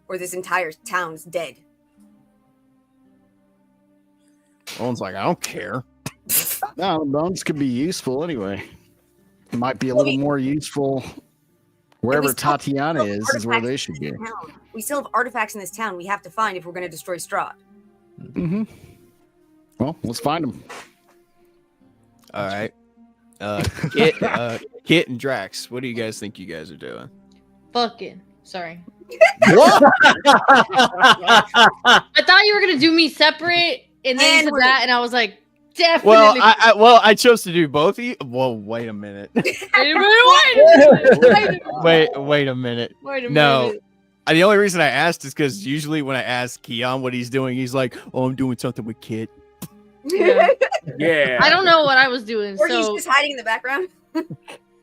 or this entire town's dead." Roland's like, I don't care. No, the bones could be useful anyway. It might be a little more useful wherever Tatiana is where they should be. We still have artifacts in this town we have to find if we're gonna destroy Strahd. Mm-hmm. Well, let's find them. All right. Kit and Drax, what do you guys think you guys are doing? Fucking. Sorry. What? I thought you were gonna do me separate, and then you said that, and I was like, definitely. Well, I chose to do both of you. Well, wait a minute. Wait a minute. minute. No. The only reason I asked is because usually when I ask Keon what he's doing, he's like, "Oh, I'm doing something with Kit." Yeah. Yeah. I don't know what I was doing. Or so he's just hiding in the background.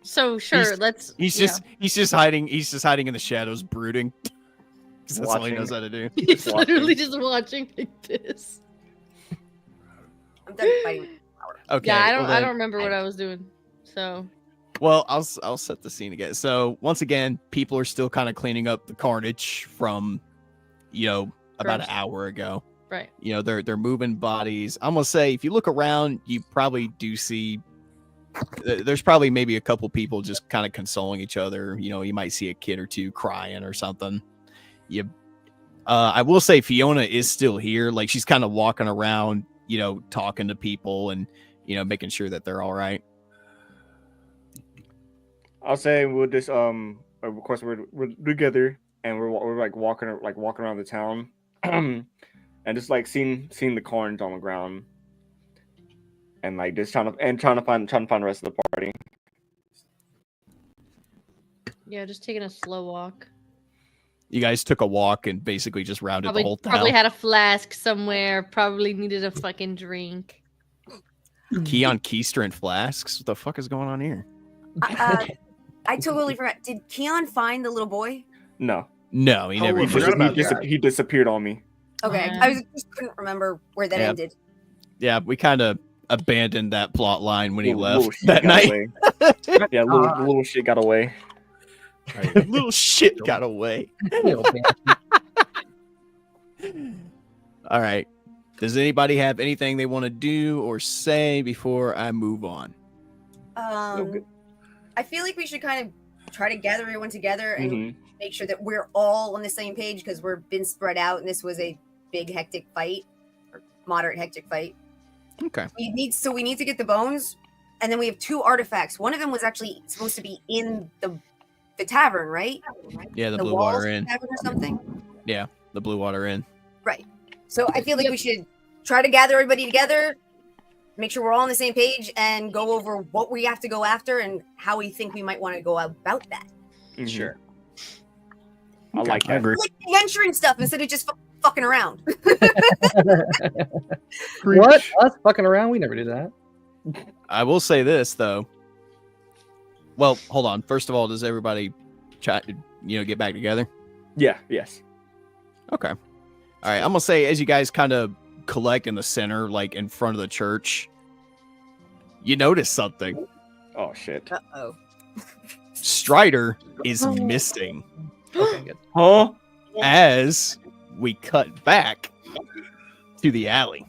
So sure, He's just hiding in the shadows, brooding. Because that's all he knows how to do. He's literally just watching like this. I'm done fighting. Okay. Yeah, I don't remember what I was doing. So. Well, I'll set the scene again. So once again, people are still kind of cleaning up the carnage from, about an hour ago. Right. They're moving bodies. I'm gonna say if you look around, you probably do see. There's probably maybe a couple people just kind of consoling each other. You might see a kid or two crying or something. I will say Fiona is still here. Like she's kind of walking around, talking to people and making sure that they're all right. I'll say we'll just of course we're together and we're walking around the town, and just like seeing the carnage on the ground, and like just trying to find the rest of the party. Yeah, just taking a slow walk. You guys took a walk and basically just rounded the whole town. Probably had a flask somewhere. Probably needed a fucking drink. Keon Keister and flasks. What the fuck is going on here? I totally forgot. Did Keon find the little boy? No. No, he never. He, even- just, he disappeared on me. Okay, I just couldn't remember where that ended. Yeah, we kind of abandoned that plot line when he Little left shit that got night. away. Yeah, little shit got away. Little shit got away. All right. Does anybody have anything they want to do or say before I move on? I feel like we should kind of try to gather everyone together and Mhm. make sure that we're all on the same page because we've been spread out and this was a big hectic fight or moderate hectic fight. Okay. We need to get the bones, and then we have 2 artifacts. One of them was actually supposed to be in the tavern, right? Yeah, the Blue walls Water of the Inn. tavern or something. Yeah, the Blue Water Inn. Right. So I feel like we should try to gather everybody together, make sure we're all on the same page, and go over what we have to go after and how we think we might want to go about that. Mhm. Sure. I like that. I agree. Like adventuring stuff instead of just fucking around. What? Us fucking around? We never do that. I will say this though. Well, hold on. First of all, does everybody try to, get back together? Yeah. Yes. Okay. All right. I'm gonna say as you guys kind of collect in the center, like in front of the church, you notice something. Oh shit. Uh-oh. Strider is missing. Okay, good. Huh? As we cut back to the alley.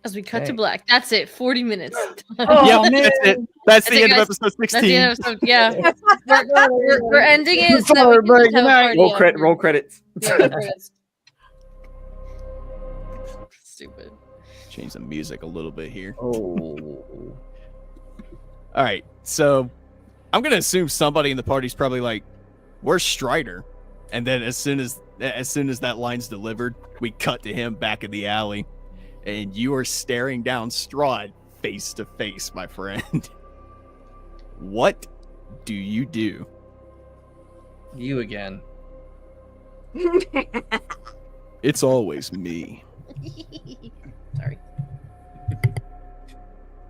As we cut to Okay. black. That's it. 40 minutes. Yep, that's it. That's the it, end of guys. episode 16. That's the end of episode. Yeah. we're ending it so that we can Break, just have a night. party Roll after. credits. Yeah, roll credits. Stupid. Change the music a little bit here. Oh. All right, so I'm gonna assume somebody in the party's probably like, "Where's Strider?" And then as soon as that line's delivered, we cut to him back in the alley, and you are staring down Strahd face to face, my friend. What do you do? You again. It's always me. Sorry.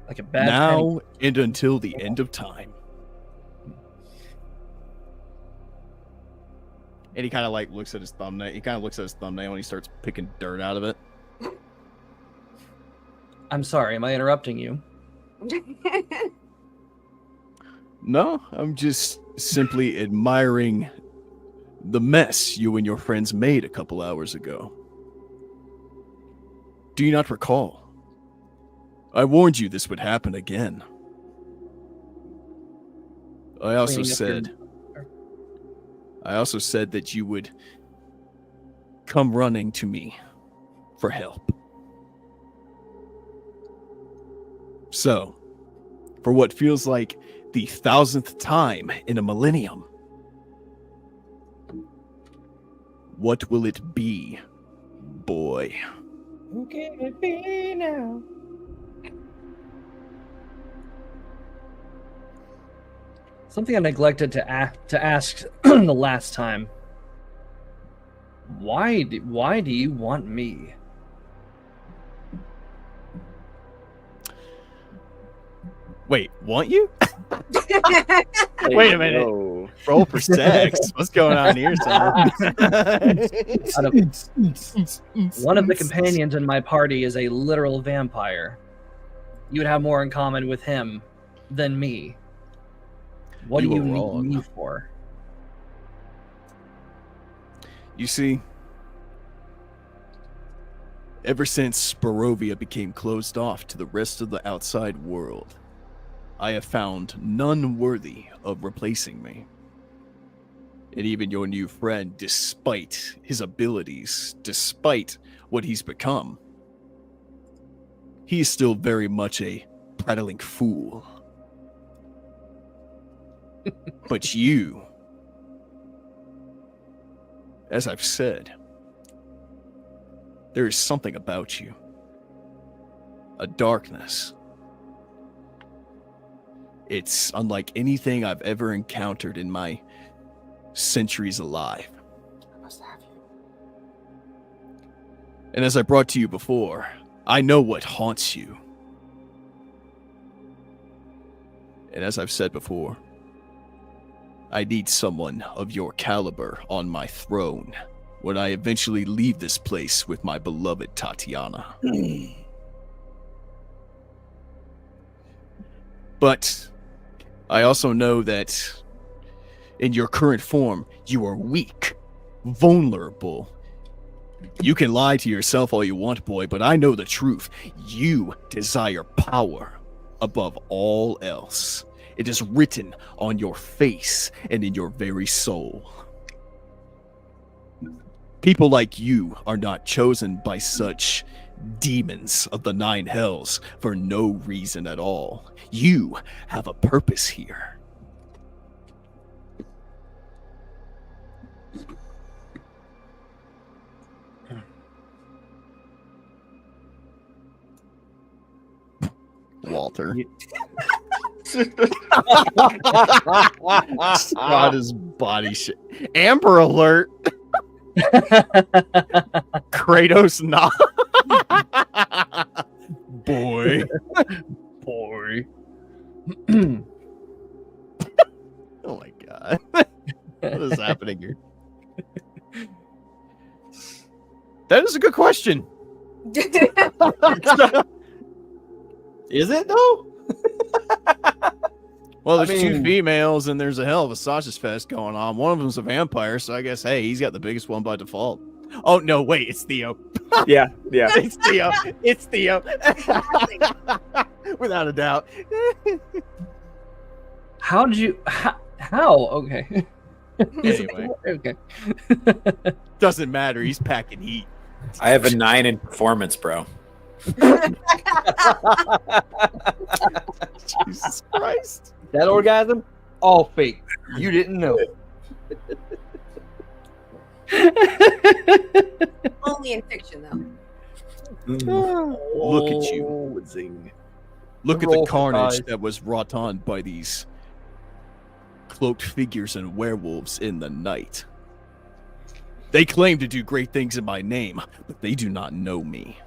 Like a bad Now and until the end of time. And he kind of like looks at his thumbnail. He kind of looks at his thumbnail and he starts picking dirt out of it. I'm sorry, am I interrupting you? No, I'm just simply admiring the mess you and your friends made a couple hours ago. Do you not recall? I warned you this would happen again. I also Cleaning up your- said that you would come running to me for help. So, for what feels like the 1,000th time in a millennium, what will it be, boy? Who can it be now? Something I neglected to ask the last time. Why do you want me? Wait, want you? Hey, Wait a minute. yo. Roll for sex. What's going on here, son? One of the companions in my party is a literal vampire. You would have more in common with him than me. What You do you were need wrong. me for? You see, ever since Barovia became closed off to the rest of the outside world, I have found none worthy of replacing me. And even your new friend, despite his abilities, despite what he's become, he is still very much a prattling fool. But you, as I've said, there is something about you. A darkness. It's unlike anything I've ever encountered in my centuries alive. And as I brought to you before, I know what haunts you. And as I've said before, I need someone of your caliber on my throne when I eventually leave this place with my beloved Tatiana. But I also know that in your current form, you are weak, vulnerable. You can lie to yourself all you want, boy, but I know the truth. You desire power above all else. It is written on your face and in your very soul. People like you are not chosen by such demons of the 9 hells for no reason at all. You have a purpose here. Walter. Strahd is body shit. Amber Alert. Kratos not. Boy. Boy. Oh my god. What is happening here? That is a good question. Is it though? Well, there's two females and there's a hell of a sausage fest going on. One of them's a vampire, so I guess, hey, he's got the biggest one by default. Oh, no, wait, it's Theo. Yeah. It's Theo. It's Theo. Without a doubt. How did you... How? Okay. Anyway. Okay. Doesn't matter. He's packing heat. I have a 9 in performance, bro. Jesus Christ. That orgasm, all fake. You didn't know. Only in fiction, though. Look at you. Zing. Look at the carnage that was wrought on by these cloaked figures and werewolves in the night. They claim to do great things in my name, but they do not know me.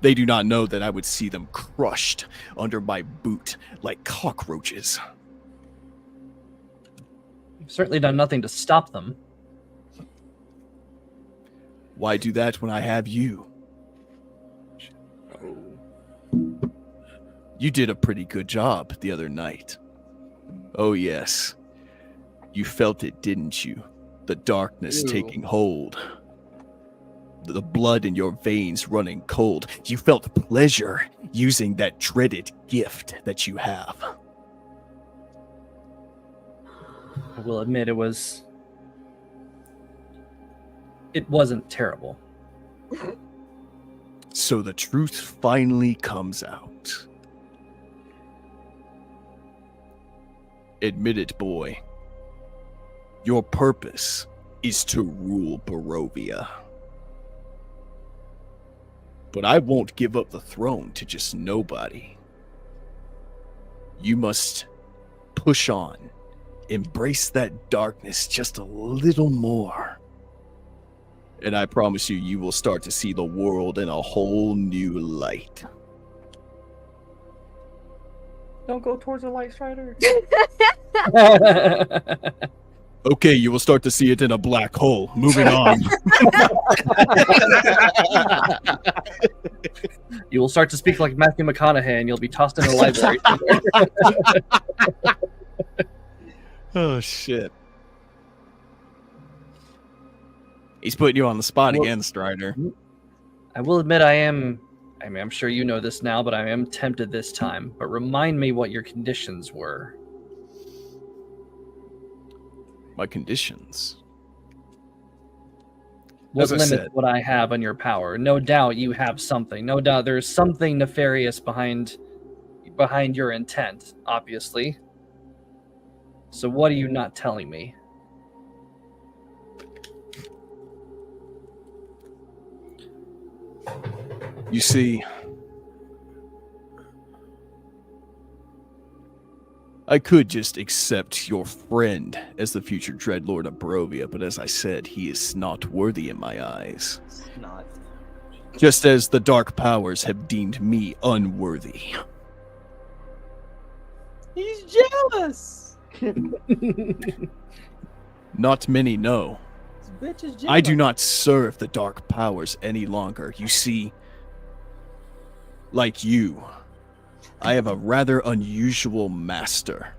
They do not know that I would see them crushed under my boot like cockroaches. You've certainly done nothing to stop them. Why do that when I have you? You did a pretty good job the other night. Oh yes. You felt it, didn't you? The darkness taking hold. The blood in your veins running cold. You felt pleasure using that dreaded gift that you have. I will admit it wasn't terrible. So the truth finally comes out. Admit it, boy. Your purpose is to rule Barovia. But I won't give up the throne to just nobody. You must push on. Embrace that darkness just a little more. And I promise you, you will start to see the world in a whole new light. Don't go towards the light, Strider. Okay, you will start to see it in a black hole. Moving on. You will start to speak like Matthew McConaughey, and you'll be tossed in a library. Oh, shit. He's putting you on the spot again, Strider. I will admit I'm sure you know this now, but I am tempted this time. But remind me what your conditions were. My conditions? What As I limits said, what I have on your power? No doubt you have something. No doubt there's something nefarious behind your intent, obviously. So what are you not telling me? you see, I could just accept your friend as the future Dreadlord of Barovia, but as I said, he is not worthy in my eyes. Not. Just as the dark powers have deemed me unworthy. He's jealous. Not many know. This bitch is jealous. I do not serve the dark powers any longer. You see, like you, I have a rather unusual master.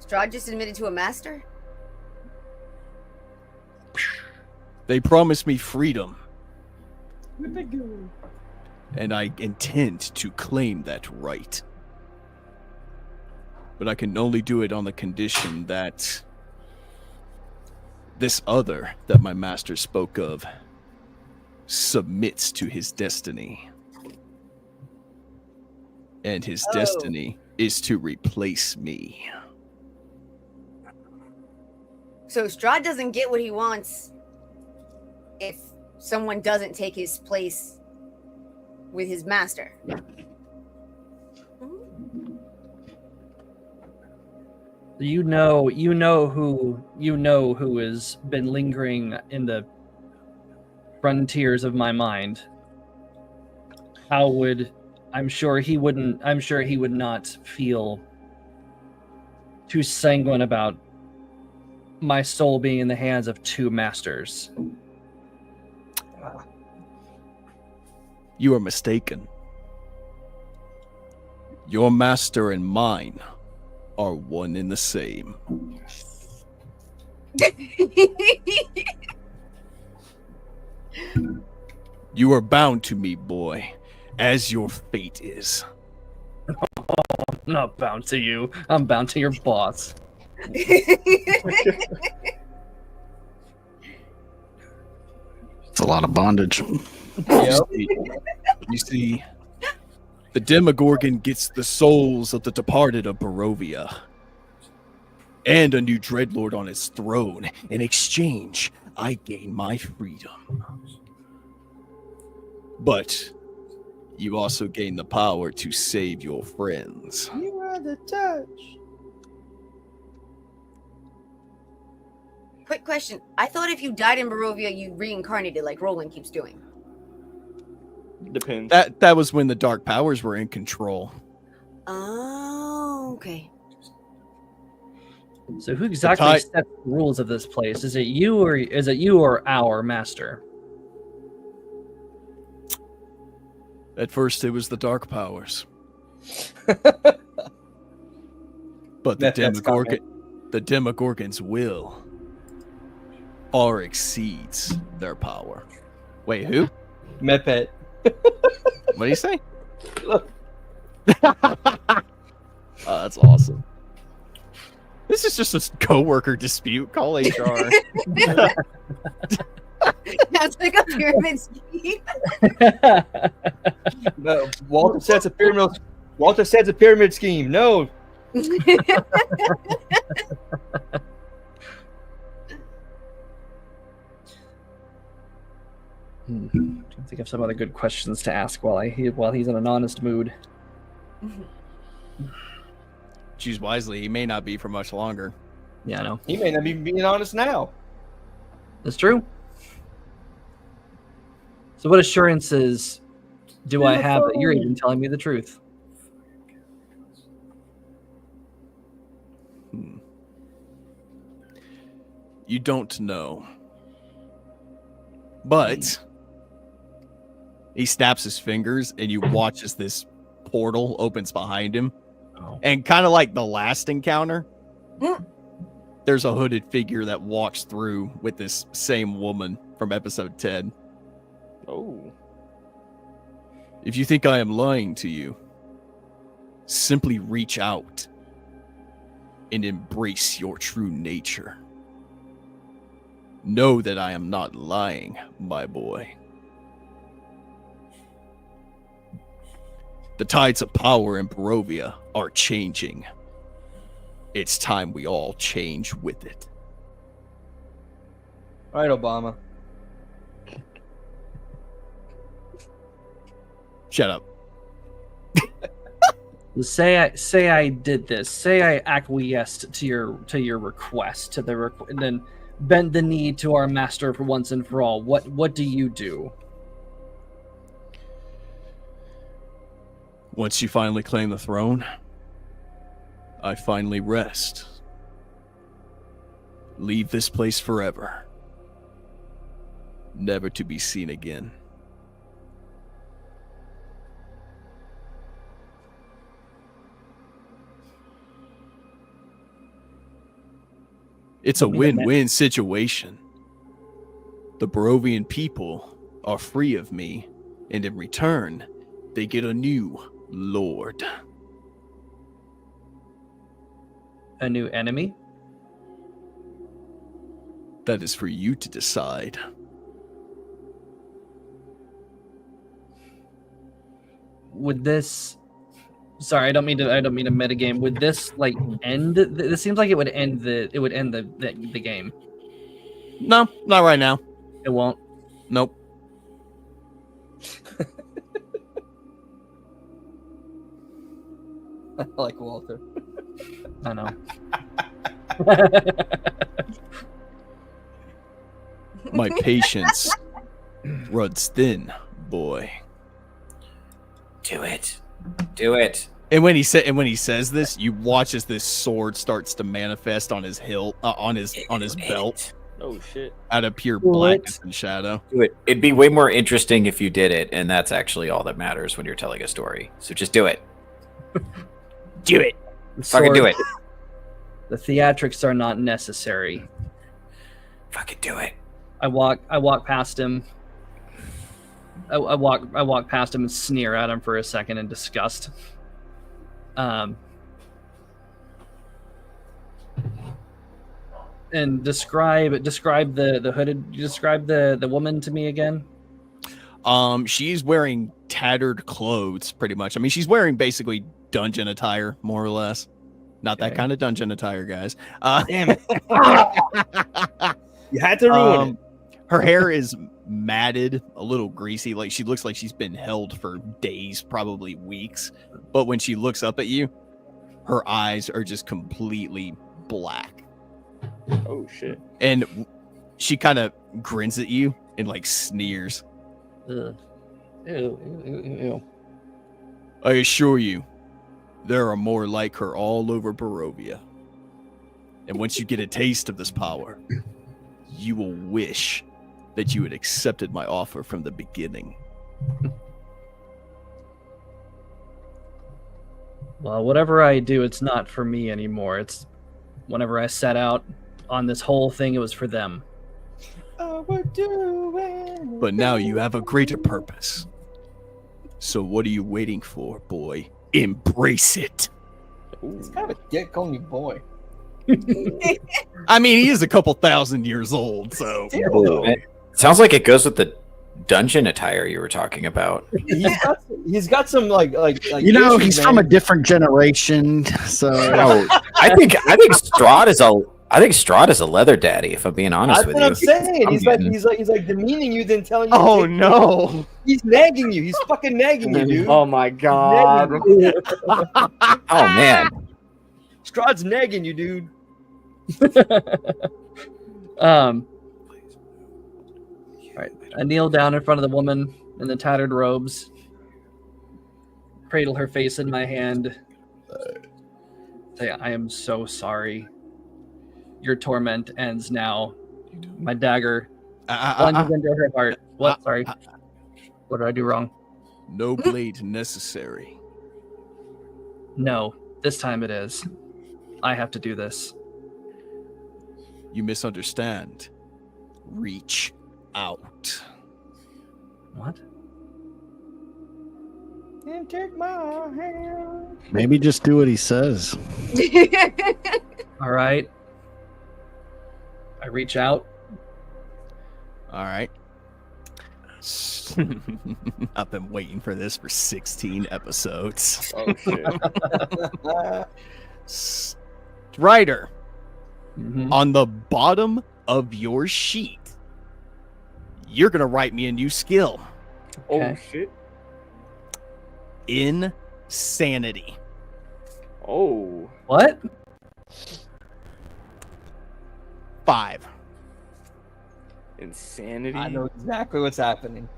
Strahd just admitted to a master? They promised me freedom, and I intend to claim that right. But I can only do it on the condition that this other that my master spoke of submits to his destiny. And his destiny is to replace me. So Strahd doesn't get what he wants if someone doesn't take his place with his master. You know who has been lingering in the frontiers of my mind. I'm sure he would not feel too sanguine about my soul being in the hands of two masters. You are mistaken. Your master and mine are one and the same. You are bound to me, boy, as your fate is. I'm not bound to you. I'm bound to your boss. It's a lot of bondage. You see, the Demogorgon gets the souls of the departed of Barovia and a new dreadlord on its throne. In exchange, I gain my freedom. But you also gain the power to save your friends. You are the touch. Quick question. I thought if you died in Barovia, you reincarnated like Roland keeps doing. Depends. That was when the dark powers were in control. Oh, okay. So who exactly sets the rules of this place? Is it you or our master? At first, it was the dark powers. But the Demogorgon's will far exceeds their power. Wait, who? Mepet. What do you say? Look. That's awesome. This is just a coworker dispute. Call HR. That's like a pyramid scheme. No, Walter sets a pyramid. Walter sets a pyramid scheme. No. Trying to think of some other good questions to ask while he's in an honest mood. Choose wisely. He may not be for much longer. Yeah, I know. He may not be being honest now. That's true. So what assurances do I have that you're even telling me the truth? You don't know. But he snaps his fingers and you watch as this portal opens behind him. Oh. And kind of like the last encounter, there's a hooded figure that walks through with this same woman from episode 10. Oh. If you think I am lying to you, simply reach out and embrace your true nature. Know that I am not lying, my boy. The tides of power in Barovia are changing. It's time we all change with it. All right, Obama. Shut up. Say I did this. Say I acquiesced to your request, and then bend the knee to our master for once and for all. What do you do? Once you finally claim the throne, I finally rest. Leave this place forever. Never to be seen again. It's a win-win situation. The Barovian people are free of me, and in return, they get a new lord. A new enemy? That is for you to decide. Would this... Sorry, I don't mean to metagame. Would this like end? This seems like it would end the game. No, not right now. It won't. Nope. I like Walter. I know. My patience runs thin, boy. Do it. Do it. And when he says this, you watch as this sword starts to manifest on his hilt, on his belt. Oh shit! Out of pure blackness and shadow. Do it. It'd be way more interesting if you did it, and that's actually all that matters when you're telling a story. So just do it. Do it. Fucking do it. The theatrics are not necessary. Fucking do it. I walk past him. I walk past him and sneer at him for a second in disgust. And describe the hooded. Describe the woman to me again. She's wearing tattered clothes, pretty much. I mean, she's wearing basically dungeon attire, more or less. Not that kind of dungeon attire, guys. Damn it! You had to ruin it. Her hair is matted, a little greasy. Like she looks like she's been held for days, probably weeks. But when she looks up at you, her eyes are just completely black. Oh shit! And she kind of grins at you and like sneers. Ugh. Ew. I assure you, there are more like her all over Barovia. And once you get a taste of this power, you will wish that you had accepted my offer from the beginning. Well, whatever I do, it's not for me anymore. It's whenever I set out on this whole thing, it was for them. But now you have a greater purpose. So what are you waiting for, boy? Embrace it. It's kind of a dick calling you boy. I mean, he is a couple thousand years old, so. It sounds like it goes with the dungeon attire you were talking about. He's got some like you know, he's from a different generation, so. I think Strahd is a leather daddy. If I'm being honest with you, that's what I'm saying. He's like demeaning you, then telling you. Oh no! He's nagging you. He's fucking nagging you, dude. Oh my god! Oh man! Strahd's nagging you, dude. Right. I kneel down in front of the woman in the tattered robes, cradle her face in my hand, say, I am so sorry. Your torment ends now. My dagger plunges into her heart. What? Sorry. What did I do wrong? No blade necessary. No, this time it is. I have to do this. You misunderstand. Reach out. What? And take my hand. Maybe just do what he says. All right. I reach out. All right. I've been waiting for this for 16 episodes. Oh shit. Strider, on the bottom of your sheet, you're going to write me a new skill. Oh shit. Insanity. Oh. What? 5. Insanity. I know exactly what's happening.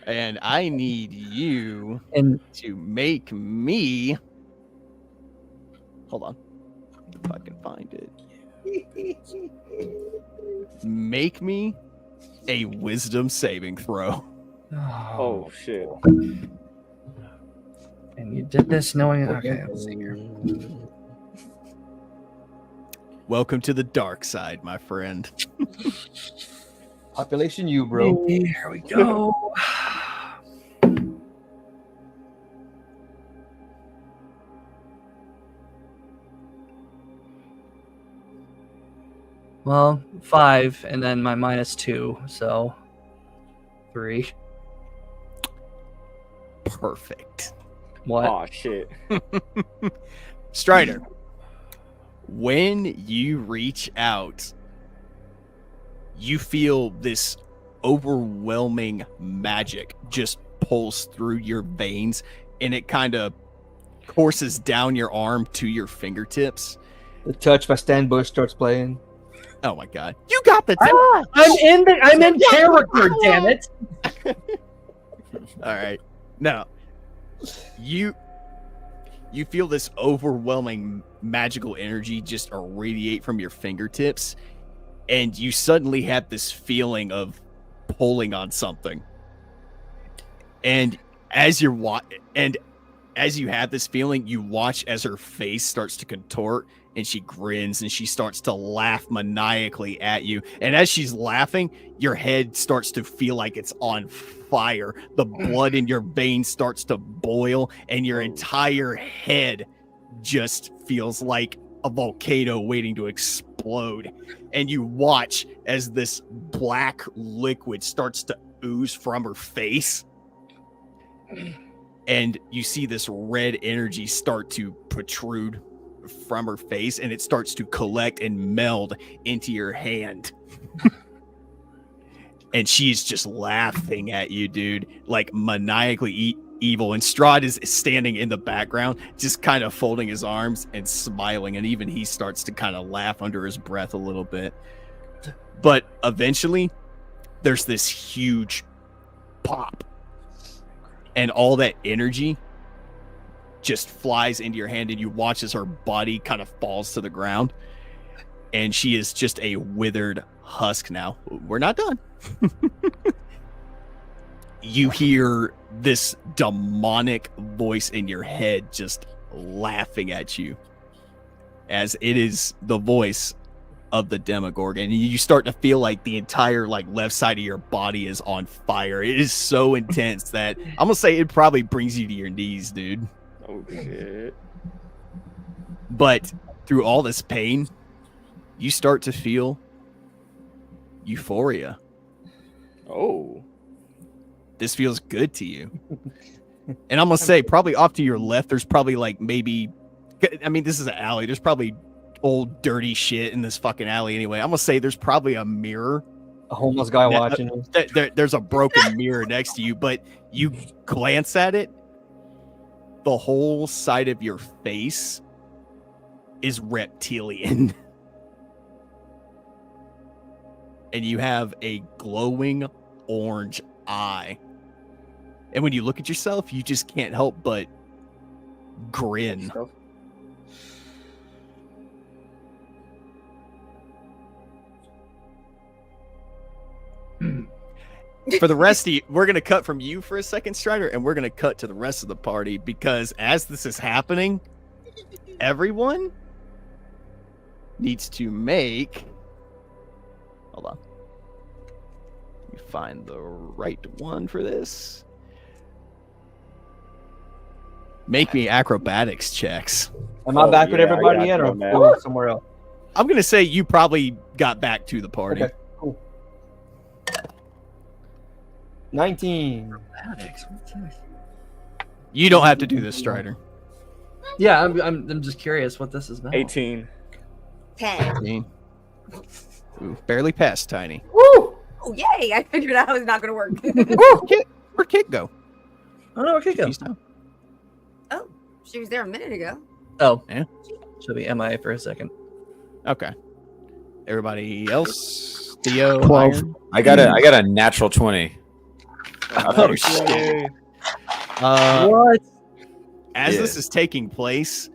And I need you And to make me. Hold on. If I can find it. Make me a wisdom saving throw. Oh shit. And you did this knowing. Okay, let's see here. Welcome to the dark side, my friend. Population U, bro. Here we go. Well, 5, and then my -2, so 3. Perfect. What? Oh shit. Strider, when you reach out, you feel this overwhelming magic just pulse through your veins, and it kind of courses down your arm to your fingertips. The touch by Stan Bush starts playing. Oh my god. You got the touch! I'm in character, damn it. All right. Now, you feel this overwhelming magical energy just irradiate from your fingertips, and you suddenly have this feeling of pulling on something. And as you have this feeling, you watch as her face starts to contort, and she grins and she starts to laugh maniacally at you. And as she's laughing, your head starts to feel like it's on fire. The blood in your veins starts to boil, and your entire head just feels like a volcano waiting to explode. And you watch as this black liquid starts to ooze from her face. And you see this red energy start to protrude from her face, and it starts to collect and meld into your hand. And she's just laughing at you, dude, like maniacally evil. And Strahd is standing in the background, just kind of folding his arms and smiling. And even he starts to kind of laugh under his breath a little bit. But eventually, there's this huge pop. And all that energy just flies into your hand, and you watch as her body kind of falls to the ground. And she is just a withered husk now. We're not done. You hear this demonic voice in your head just laughing at you, as it is the voice of the Demogorgon. And you start to feel like the entire left side of your body is on fire. It is so intense that I'm gonna say it probably brings you to your knees, dude. Oh shit. But through all this pain, you start to feel euphoria. Oh. This feels good to you. And I'm gonna say, probably off to your left, there's probably this is an alley. There's probably old dirty shit in this fucking alley anyway. I'm gonna say there's probably a mirror. A homeless guy watching you. There's a broken mirror next to you, but you glance at it, the whole side of your face is reptilian. And you have a glowing orange eye. And when you look at yourself, you just can't help but grin. For the rest of you, we're going to cut from you for a second, Strider, and we're going to cut to the rest of the party, because as this is happening, everyone needs to make... Hold on. Let me find the right one for this. Make me acrobatics checks. Am I back with everybody yet, or going somewhere else? I'm going to say you probably got back to the party. Okay, cool. 19. You don't have to do this, Strider. Yeah, I'm just curious what this is about. 18. 10. Ooh, barely passed, Tiny. Woo! Oh, yay! I figured out it was not going to work. Where'd Kit go? Oh, no, Kit go. Oh, she was there a minute ago. Oh, yeah. She'll be MIA for a second. Okay. Everybody else? Theo? 12. Iron? I got a natural 20. Oh, shit. What? As this is taking place,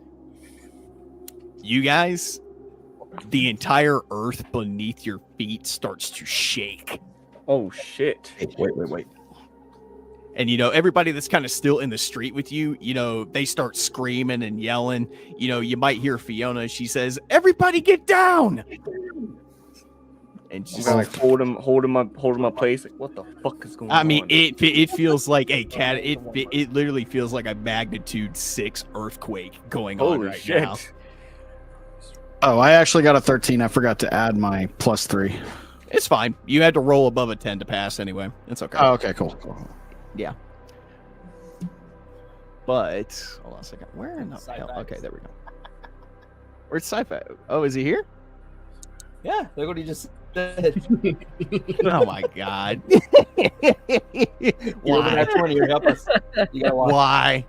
you guys, the entire earth beneath your feet starts to shake. Oh shit! Wait. And, everybody that's kind of still in the street with you, they start screaming and yelling. You might hear Fiona. She says, "Everybody get down!" And I'm just gonna like hold him up place. Like, what the fuck is going on? I mean, it feels like a cat. It literally feels like a magnitude 6 earthquake going on Holy right shit. now. Oh, I actually got a 13. I forgot to add my +3. It's fine. You had to roll above a 10 to pass anyway. It's okay. Oh, okay, cool. Yeah. But hold on a second. Where in the hell? Okay, there we go. Where's Sci-Fi? Oh, is he here? Yeah, look what he just said. Oh my god. Why? Help us. You gotta watch. Why?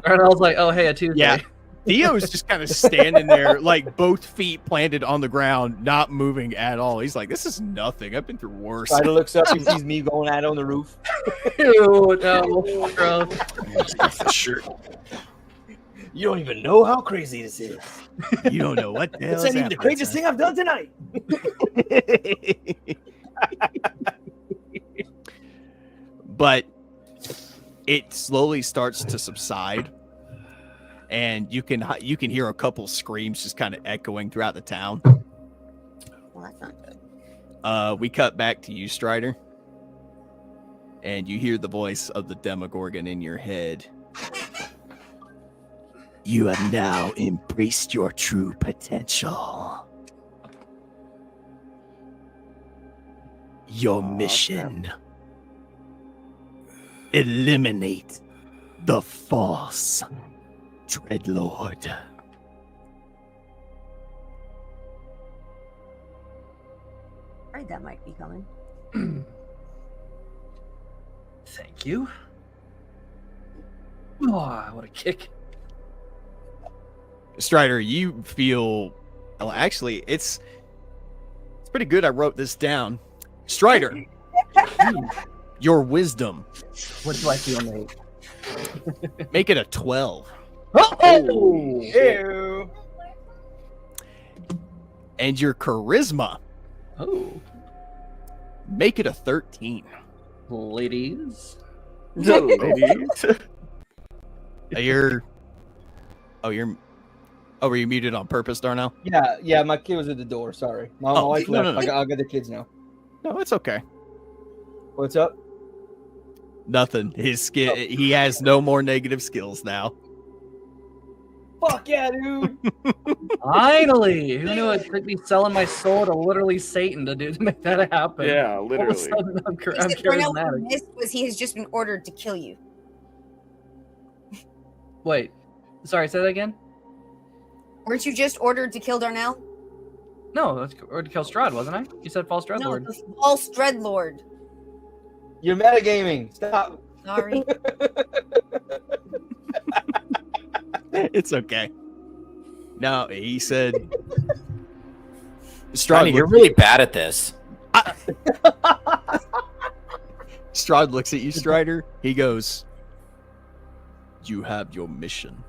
And I was like, oh, hey, a Tuesday. Yeah. Theo's just kind of standing there, like both feet planted on the ground, not moving at all. He's like, this is nothing. I've been through worse. Spider looks up and sees me going at it on the roof. Ew, no, gross. Sure. You don't even know how crazy this is. You don't know what the hell This ain't even the craziest thing I've done tonight. But it slowly starts to subside, and you can hear a couple screams just kind of echoing throughout the town. Well, that's not good. We cut back to you, Strider, and you hear the voice of the Demogorgon in your head. You have now embraced your true potential. Your mission: eliminate the false Dreadlord. All right, that might be coming. Thank you. Oh, what a kick. Strider, you feel... Well, actually, it's pretty good. I wrote this down. Strider, your wisdom. What do I feel, mate? Make it a 12. Oh! Ew. And your charisma. Oh. Make it a 13. Ladies. Were you muted on purpose, Darnell? Yeah, my kid was at the door. Sorry. My wife left. No. I got the kids now. No, it's okay. What's up? Nothing. His skill. He has no more negative skills now. Fuck yeah, dude. Finally! Who knew it took me selling my soul to literally Satan to make that happen? Yeah, All of literally. a sudden, I'm Except for now, what charismatic. we missed was he has just been ordered to kill you. Wait. Sorry, say that again? Weren't you just ordered to kill Darnell? No, that's or to kill Strahd, wasn't I? You said false Dreadlord. No, the false Dreadlord. You're metagaming. Stop. Sorry. It's okay. No, he said. Strahd, you're really bad at this. Strahd looks at you, Strider. He goes, "You have your mission.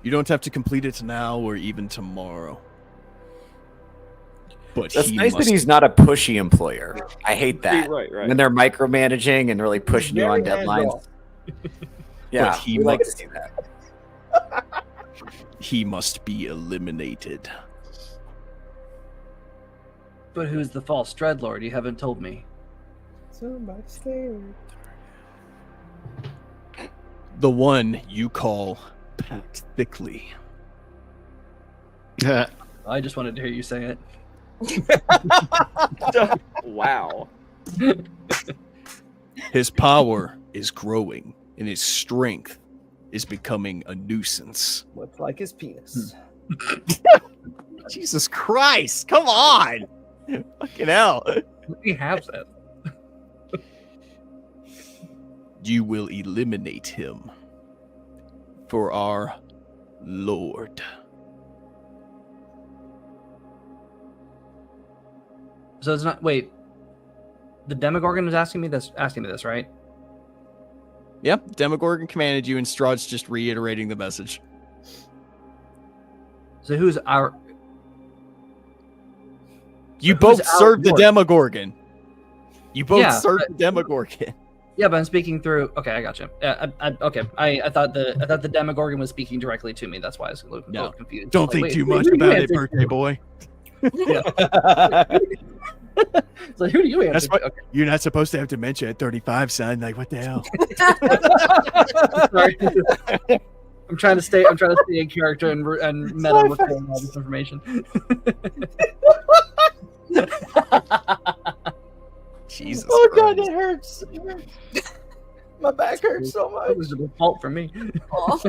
You don't have to complete it now or even tomorrow." But That's nice that he's not a pushy employer. I hate that. Right. When they're micromanaging and really pushing you on deadlines. Yeah, he we like to must- see that. He must be eliminated. But who's the false Dreadlord? You haven't told me. Somebody scared. The one you call packed thickly. I just wanted to hear you say it. Wow. His power is growing, and his strength is becoming a nuisance. Looks like his penis. Jesus Christ! Come on! Fucking hell! He has that. You will eliminate him for our Lord. So it's not. Wait. The Demogorgon was asking me this, right? Yep, Demogorgon commanded you, and Strahd's just reiterating the message. So who's our? You both served the Demogorgon. You both Yeah, served the Demogorgon. Yeah, but I'm speaking through. Okay, I gotcha. Okay, I thought the Demogorgon was speaking directly to me. That's why I was a little confused. Don't think too much about it, birthday boy. Yeah. So who do you answer? That's what, You're not supposed to have dementia at 35, son. Like, what the hell? Sorry. I'm trying to stay in character and meta with all this information. Jesus. Oh Christ. God, it hurts. My back hurts so much. It was a fault for me. All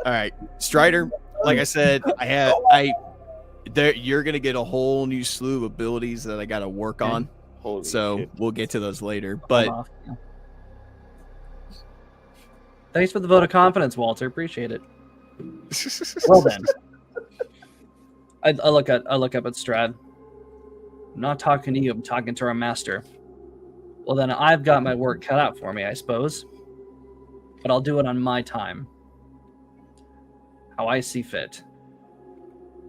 right, Strider. Like I said, you're gonna get a whole new slew of abilities that I got to work on. Holy so shit. we'll get to those later. But thanks for the vote of confidence, Walter. Appreciate it. Well then, I look up at Strahd. I'm not talking to you. I'm talking to our master. Well then, I've got my work cut out for me, I suppose. But I'll do it on my time, how I see fit.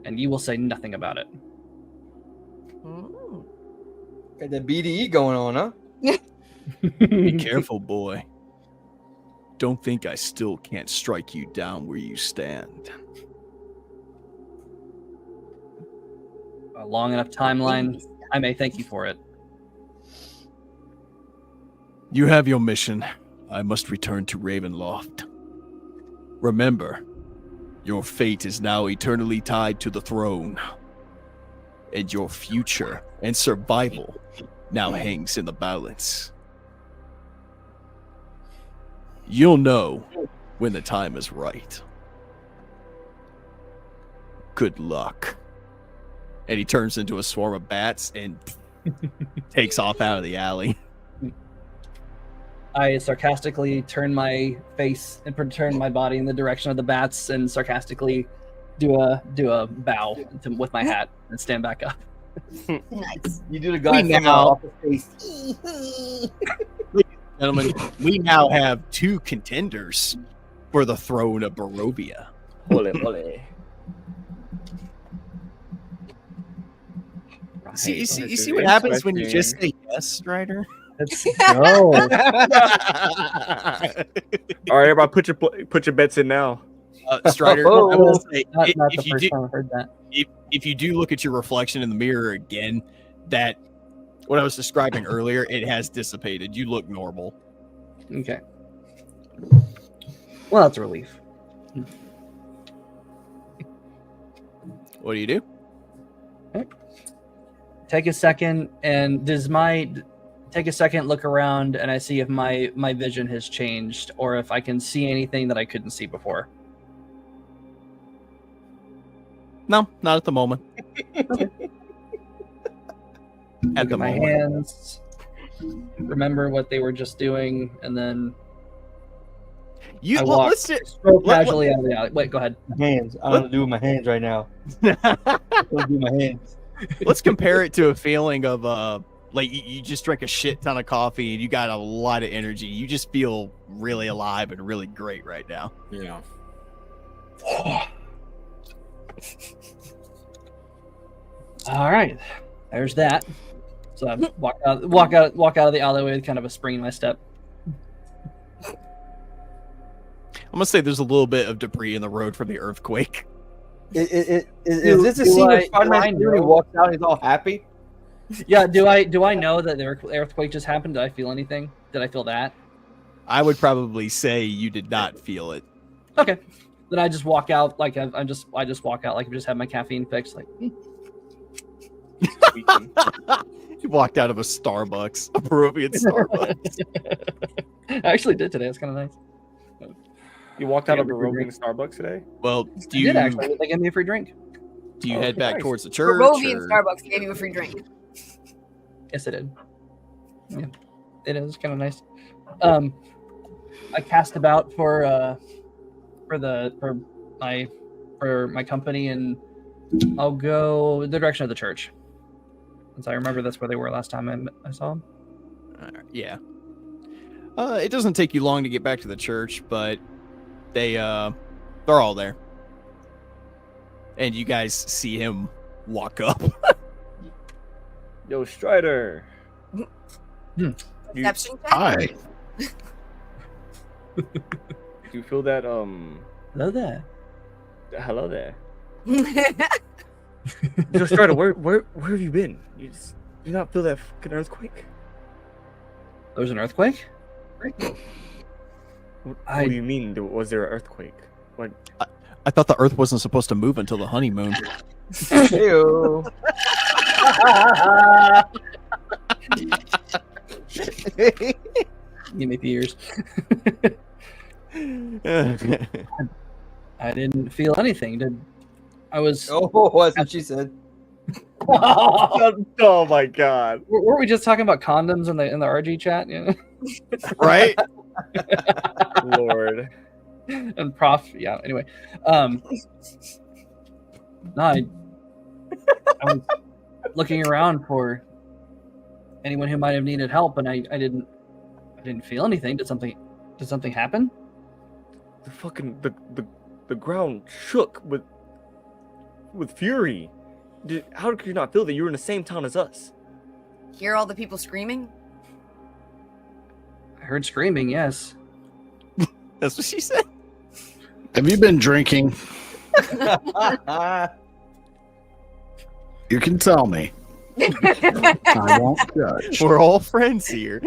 And you will say nothing about it. Got that BDE going on, huh? be careful, boy. Don't think I still can't strike you down where you stand. A long enough timeline, I may thank you for it. You have your mission. I must return to Ravenloft. Remember, your fate is now eternally tied to the throne. And your future and survival now hangs in the balance. You'll know when the time is right. Good luck. And he turns into a swarm of bats and takes off out of the alley. I sarcastically turn my face and turn my body in the direction of the bats and sarcastically do a bow with my hat and stand back up. Nice. You do the guy from Office Space. Gentlemen, we now have 2 contenders for the throne of Barovia. Ole, ole. You see what happens when you just say yes, Strider? Let's go. All right, everybody, put your bets in now. Strider, Oh, I will say, not the if you first do, time I've heard that. if you do look at your reflection in the mirror again, that what I was describing earlier, it has dissipated. You look normal. Okay. Well, that's a relief. What do you do? Take a second, and look around, and I see if my vision has changed, or if I can see anything that I couldn't see before. No, not at the moment. Look at my hands. Remember what they were just doing, and then I walk so casually out of the alley. Wait, go ahead. Hands. I don't know what to do with my hands right now. I don't do my hands. Let's compare it to a feeling of like you just drank a shit ton of coffee and you got a lot of energy. You just feel really alive and really great right now. Yeah. All right, there's that. So I walk out of the alleyway with kind of a spring in my step. I'm gonna say there's a little bit of debris in the road from the earthquake. Is this the scene where Spider-Man walks out and he's all happy? Yeah, do I know that the earthquake just happened? Did I feel anything? Did I feel that? I would probably say you did not feel it. Okay, then I just walk out like I just walk out like I just had my caffeine fix. Like you walked out of a Starbucks, a Barovian Starbucks. I actually did today. It's kind of nice. You walked out of a Barovian Starbucks today? Well, I did actually. They gave me a free drink. Do you head back towards the church? Barovian Starbucks gave you a free drink. Yes, it did. Yeah, it is kind of nice. I cast about for my company, and I'll go the direction of the church. Since I remember that's where they were last time I saw them. Yeah. It doesn't take you long to get back to the church, but they're all there. And you guys see him walk up. Yo, Strider. Perception check? Hi. Do you feel that Hello there. hello there. Yo, Strider, where have you been? You not feel that fucking earthquake? There was an earthquake? What do you mean? Was there an earthquake? What? I thought the Earth wasn't supposed to move until the honeymoon. Ew. Give me ears. I didn't feel anything. I was. Oh, that's what she said. Oh my god! Were we just talking about condoms in the RG chat? You know? Right? Lord. And Prof. Yeah. Anyway, no, I was looking around for anyone who might have needed help, and I didn't feel anything. Did something happen? The fucking the ground shook with fury. How could you not feel that you were in the same town as us? Hear all the people screaming? I heard screaming. Yes. That's what she said. Have you been drinking? You can tell me. I won't judge. We're all friends here.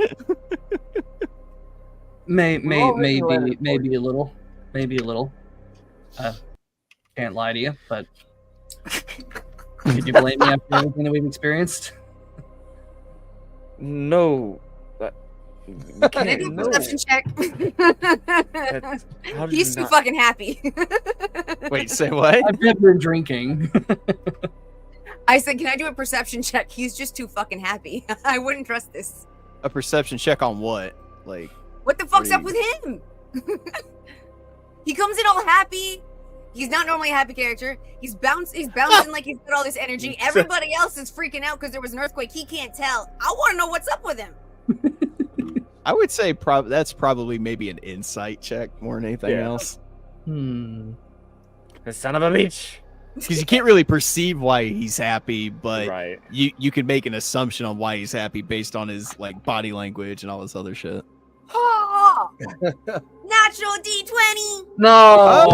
Maybe a little. Can't lie to you, but could you blame me after everything that we've experienced? No. Can I do a perception check? He's too fucking happy. Wait, say what? I've never been drinking. I said, can I do a perception check? He's just too fucking happy. I wouldn't trust this. A perception check on what? Like, what the fuck's up with him? He comes in all happy. He's not normally a happy character. He's bouncing like he's got all this energy. Everybody else is freaking out because there was an earthquake. He can't tell. I want to know what's up with him. I would say that's probably maybe an insight check more than anything else. The son of a bitch. Because you can't really perceive why he's happy, but Right. you can make an assumption on why he's happy based on his like body language and all this other shit. Oh, natural D20. No.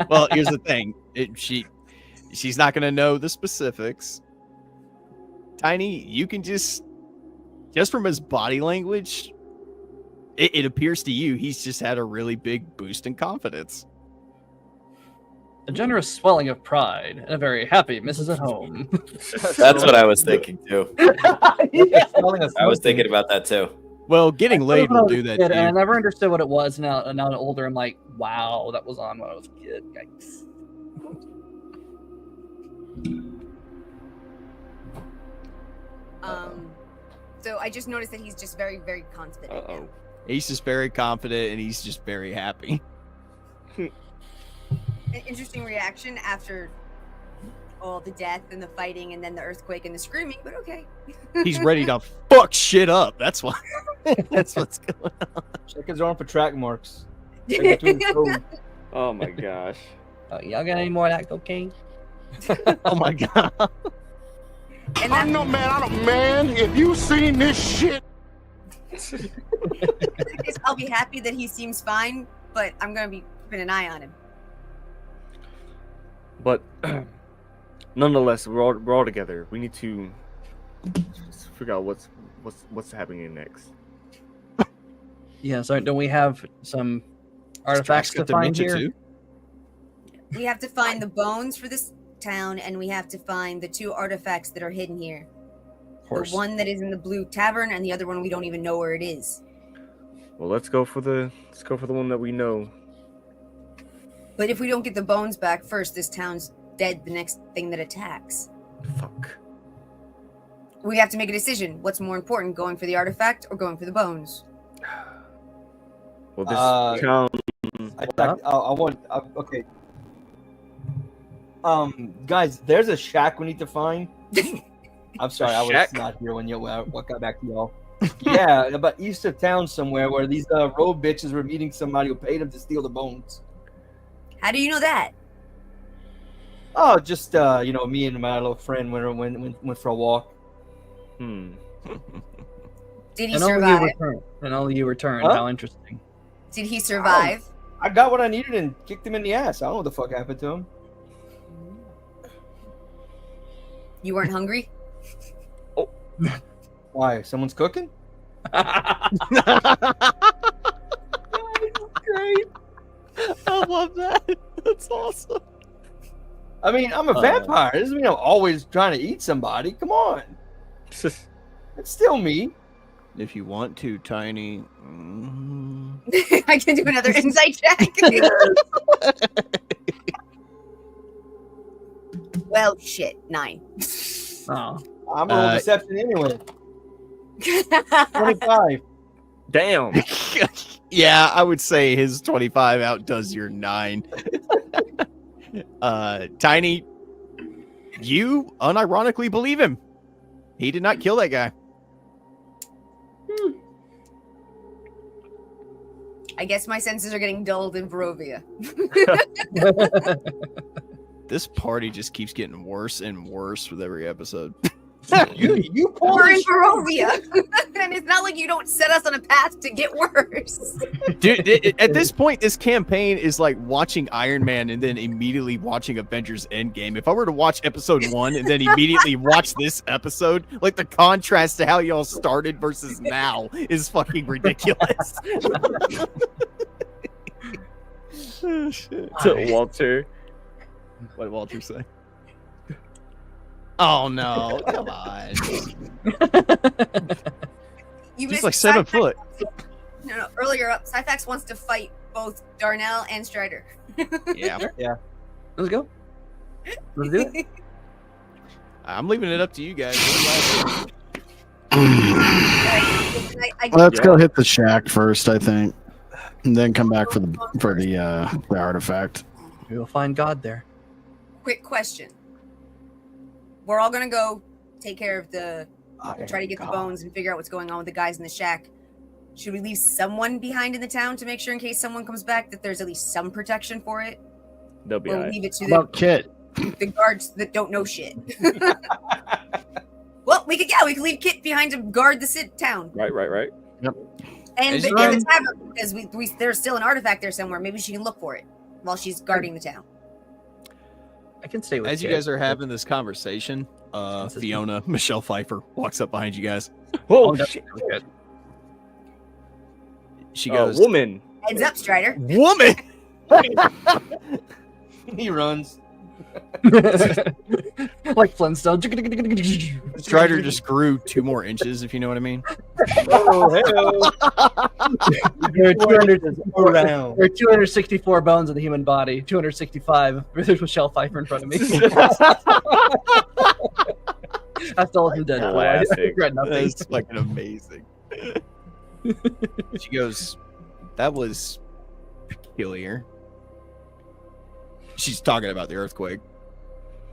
Well, here's the thing. She's not going to know the specifics. Tiny, you can just from his body language, it appears to you he's just had a really big boost in confidence. A generous swelling of pride and a very happy Mrs. at Home. That's what I was thinking too. Yeah. I was thinking about that too. Well, getting laid will do that. And I never understood what it was. Now older, I'm like, wow, that was on when I was a kid. Yikes. So I just noticed that he's just very, very confident. Uh-oh. He's just very confident and he's just very happy. An interesting reaction after all the death and the fighting and then the earthquake and the screaming, but okay. He's ready to fuck shit up. That's why. That's what's going on. Check his arm for track marks. Oh my gosh. Oh, y'all got any more of that cocaine? Oh my god. And I'm no man, I'm a man. If you seen this shit. I'll be happy that he seems fine, but I'm going to be keeping an eye on him. But nonetheless, we're all together. We need to figure out what's happening next. Yeah, so don't we have some artifacts to find here? Too? We have to find the bones for this town, and we have to find the 2 artifacts that are hidden here. The one that is in the Blue Tavern, and the other one we don't even know where it is. Well, let's go for the one that we know. But if we don't get the bones back first, this town's dead the next thing that attacks. Fuck. We have to make a decision. What's more important, going for the artifact or going for the bones? Well, this town. okay. Guys, there's a shack we need to find. I'm sorry, I was shack? not here when what got back to y'all. Yeah, about east of town somewhere where these road bitches were meeting somebody who paid them to steal the bones. How do you know that? Oh, just me and my little friend went for a walk. Hmm. Did he And survive? only you returned. Huh? How interesting. Did he survive? I got what I needed and kicked him in the ass. I don't know what the fuck happened to him. You weren't hungry? Why? Someone's cooking? Great. I love that. That's awesome. I mean, I'm a vampire. It doesn't mean I'm always trying to eat somebody. Come on. It's still me. If you want to, Tiny. I can do another insight check. Well, shit. 9. Oh. I'm rolling deception anyway. 25. Damn. Yeah, I would say his 25 outdoes your 9. Tiny, you unironically believe him. He did not kill that guy. I guess my senses are getting dulled in Barovia. This party just keeps getting worse and worse with every episode. you We're in Barovia. And it's not like you don't set us on a path to get worse. Dude, at this point, this campaign is like watching Iron Man and then immediately watching Avengers Endgame. If I were to watch episode 1 and then immediately watch this episode, like the contrast to how y'all started versus now is fucking ridiculous. Oh, shit. To Walter. What did Walter say? Oh no, come on. He's like 7 foot. No, earlier up, Syphax wants to fight both Darnell and Strider. Yeah. Yeah. Let's go. Let's do it. I'm leaving it up to you guys. Let's go hit the shack first, I think, and then come back for the artifact. We will find God there. Quick question. We're all gonna go take care of try to get the bones and figure out what's going on with the guys in the shack. Should we leave someone behind in the town to make sure in case someone comes back that there's at least some protection for it? They'll be Or alright. leave it to Kit? the guards that don't know shit. Well, we could leave Kit behind to guard the town. Right. Yep. And Is the there- tavern, because there's still an artifact there somewhere. Maybe she can look for it while she's guarding the town. I can stay with As you Kit. guys are having this conversation, Fiona, Michelle Pfeiffer walks up behind you guys. Oh, that's shit. good. She goes, Woman. Heads up, Strider. "Woman!" He runs. Like Flintstone. Strider just grew 2 more inches, if you know what I mean. Oh, hell. There are Around. 264 bones in the human body. 265. There's Michelle Pfeiffer in front of me. I stole it from Deadpool. I Classic. regret nothing. That's fucking amazing. She goes, "That was peculiar." She's talking about the earthquake.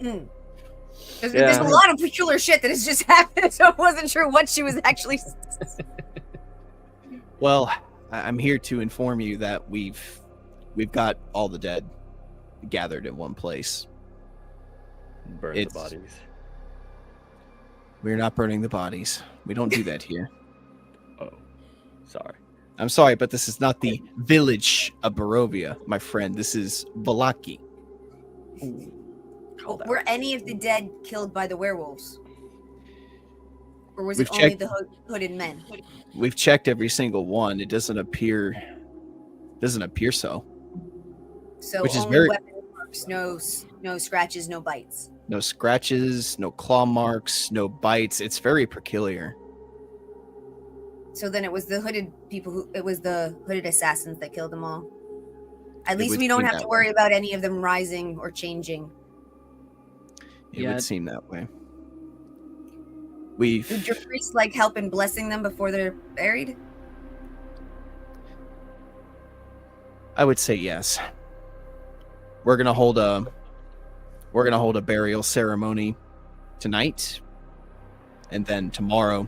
There's a lot of peculiar shit that has just happened, so I wasn't sure what she was actually. Well, I'm here to inform you that we've got all the dead gathered in one place. Burn the bodies. We're not burning the bodies. We don't do that here. Oh, sorry. I'm sorry, but this is not the village of Barovia, my friend. This is Valaki. Were any of the dead killed by the werewolves? Or was We've it only checked- the hooded men? We've checked every single one. It doesn't appear so. So Which is only very- weapon marks, no scratches, no bites. No scratches, no claw marks, no bites. It's very peculiar. So then it was the hooded people it was the hooded assassins that killed them all. At It least would we don't seem have that to worry about any of them rising or changing. It Yeah. would seem that way. Did your priest like help in blessing them before they're buried? I would say yes. We're gonna hold a we're gonna hold a burial ceremony tonight, and then tomorrow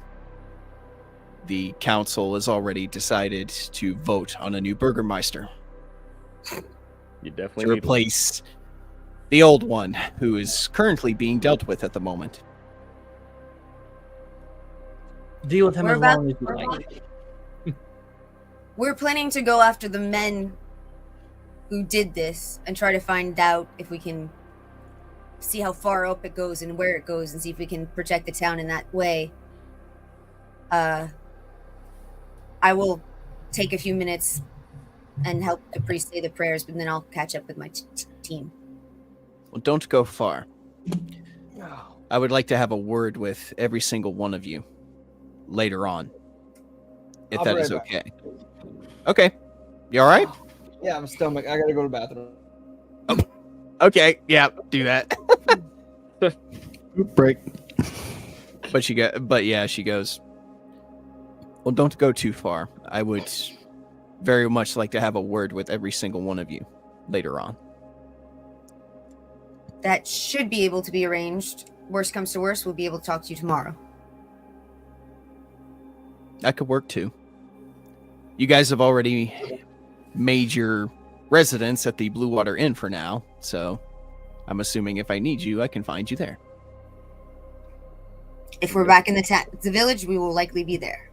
the council has already decided to vote on a new burgermeister You definitely to need replace the old one who is currently being dealt with at the moment. Deal with him We're as about- long as you like. We're planning to go after the men who did this and try to find out if we can see how far up it goes and where it goes and see if we can protect the town in that way. I will take a few minutes and help the priest say the prayers, but then I'll catch up with my team. Well, don't go far. I would like to have a word with every single one of you later on, if I'll that be is right back. okay. Okay. You all right? Yeah, I'm stomach. I gotta go to the bathroom. Okay. Yeah, do that. Break. But she goes, well, don't go too far. I would very much like to have a word with every single one of you later on. That should be able to be arranged. Worst comes to worst, we'll be able to talk to you tomorrow. That could work too. You guys have already made your residence at the Blue Water Inn for now, so I'm assuming if I need you, I can find you there. If we're back in the village, we will likely be there.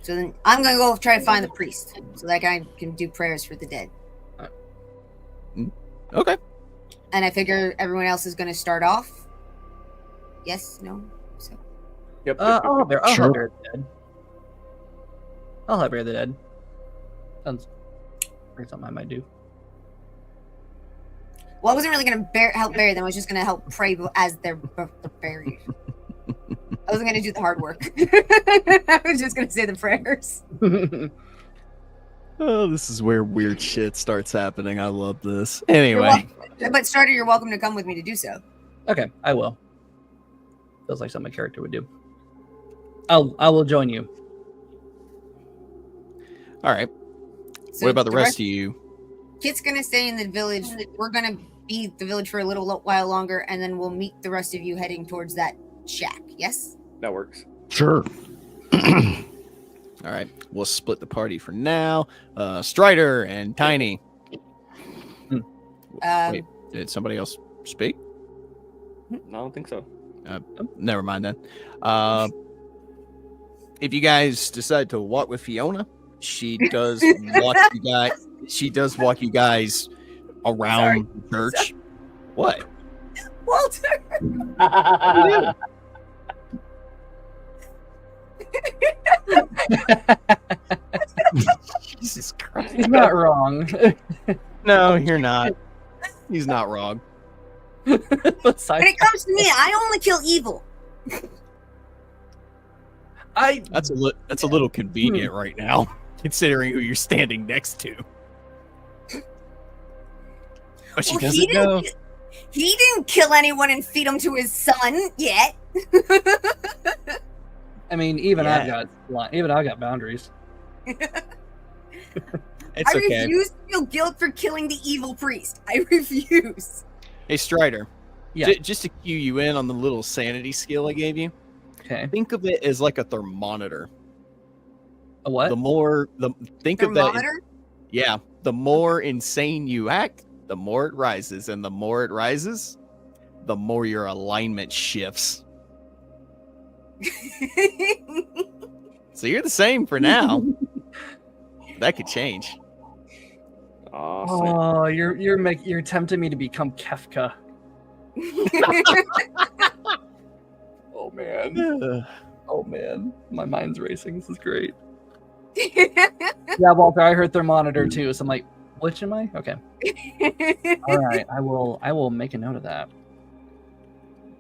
So then I'm going to go try to find the priest so that I can do prayers for the dead. Okay. And I figure everyone else is going to start off. Yes? No? So. Yep. I'll have Sure. bury the dead. I'll have bury the dead. Sounds like something I might do. Well, I wasn't really going to help bury them. I was just going to help pray as they're buried. I wasn't going to do the hard work. I was just going to say the prayers. Oh, this is where weird shit starts happening. I love this. Anyway. But Strider, you're welcome to come with me to do so. Okay, I will. Feels like something my character would do. I will join you. All right. So what about the rest of you? Kit's going to stay in the village. We're going to be the village for a little while longer, and then we'll meet the rest of you heading towards that shack. Yes? That works. Sure. All right. We'll split the party for now. Strider and Tiny. Wait, did somebody else speak? No, I don't think so. Never mind then. If you guys decide to walk with Fiona, she does walk you guys. She does walk you guys around the church. What? Walter! Jesus Christ. He's not wrong. No, you're not. He's not wrong. When it comes to me, I only kill evil. That's a little convenient right now, considering who you're standing next to. But she doesn't know. He didn't kill anyone and feed him to his son yet. I mean, even I've got boundaries. It's I okay. refuse to feel guilt for killing the evil priest. I refuse. Hey, Strider. Yeah. Just to cue you in on the little sanity skill I gave you. Okay. Think of it as like a thermometer. A what? Think of that. Yeah. The more insane you act, the more it rises, and the more it rises, the more your alignment shifts. So you're the same for now. That could change. Oh, you're tempting me to become Kefka. Oh man. Oh man. My mind's racing. This is great. Yeah, Walter, I heard thermometer too, so I'm like, which am I? Okay. All right, I will make a note of that.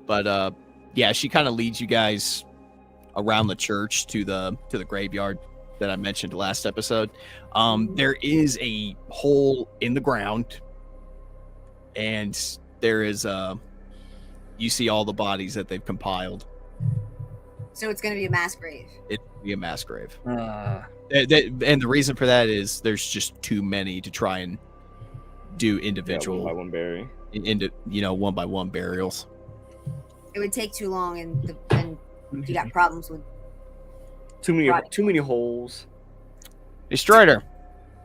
But yeah, she kind of leads you guys around the church to the graveyard that I mentioned last episode. There is a hole in the ground, and there is you see all the bodies that they've compiled. So it's going to be a mass grave. It'll be a mass grave. And the reason for that is there's just too many to try and do individual, one by one berry. One by one burials. It would take too long, and you got problems with too many holes. Hey, Strider.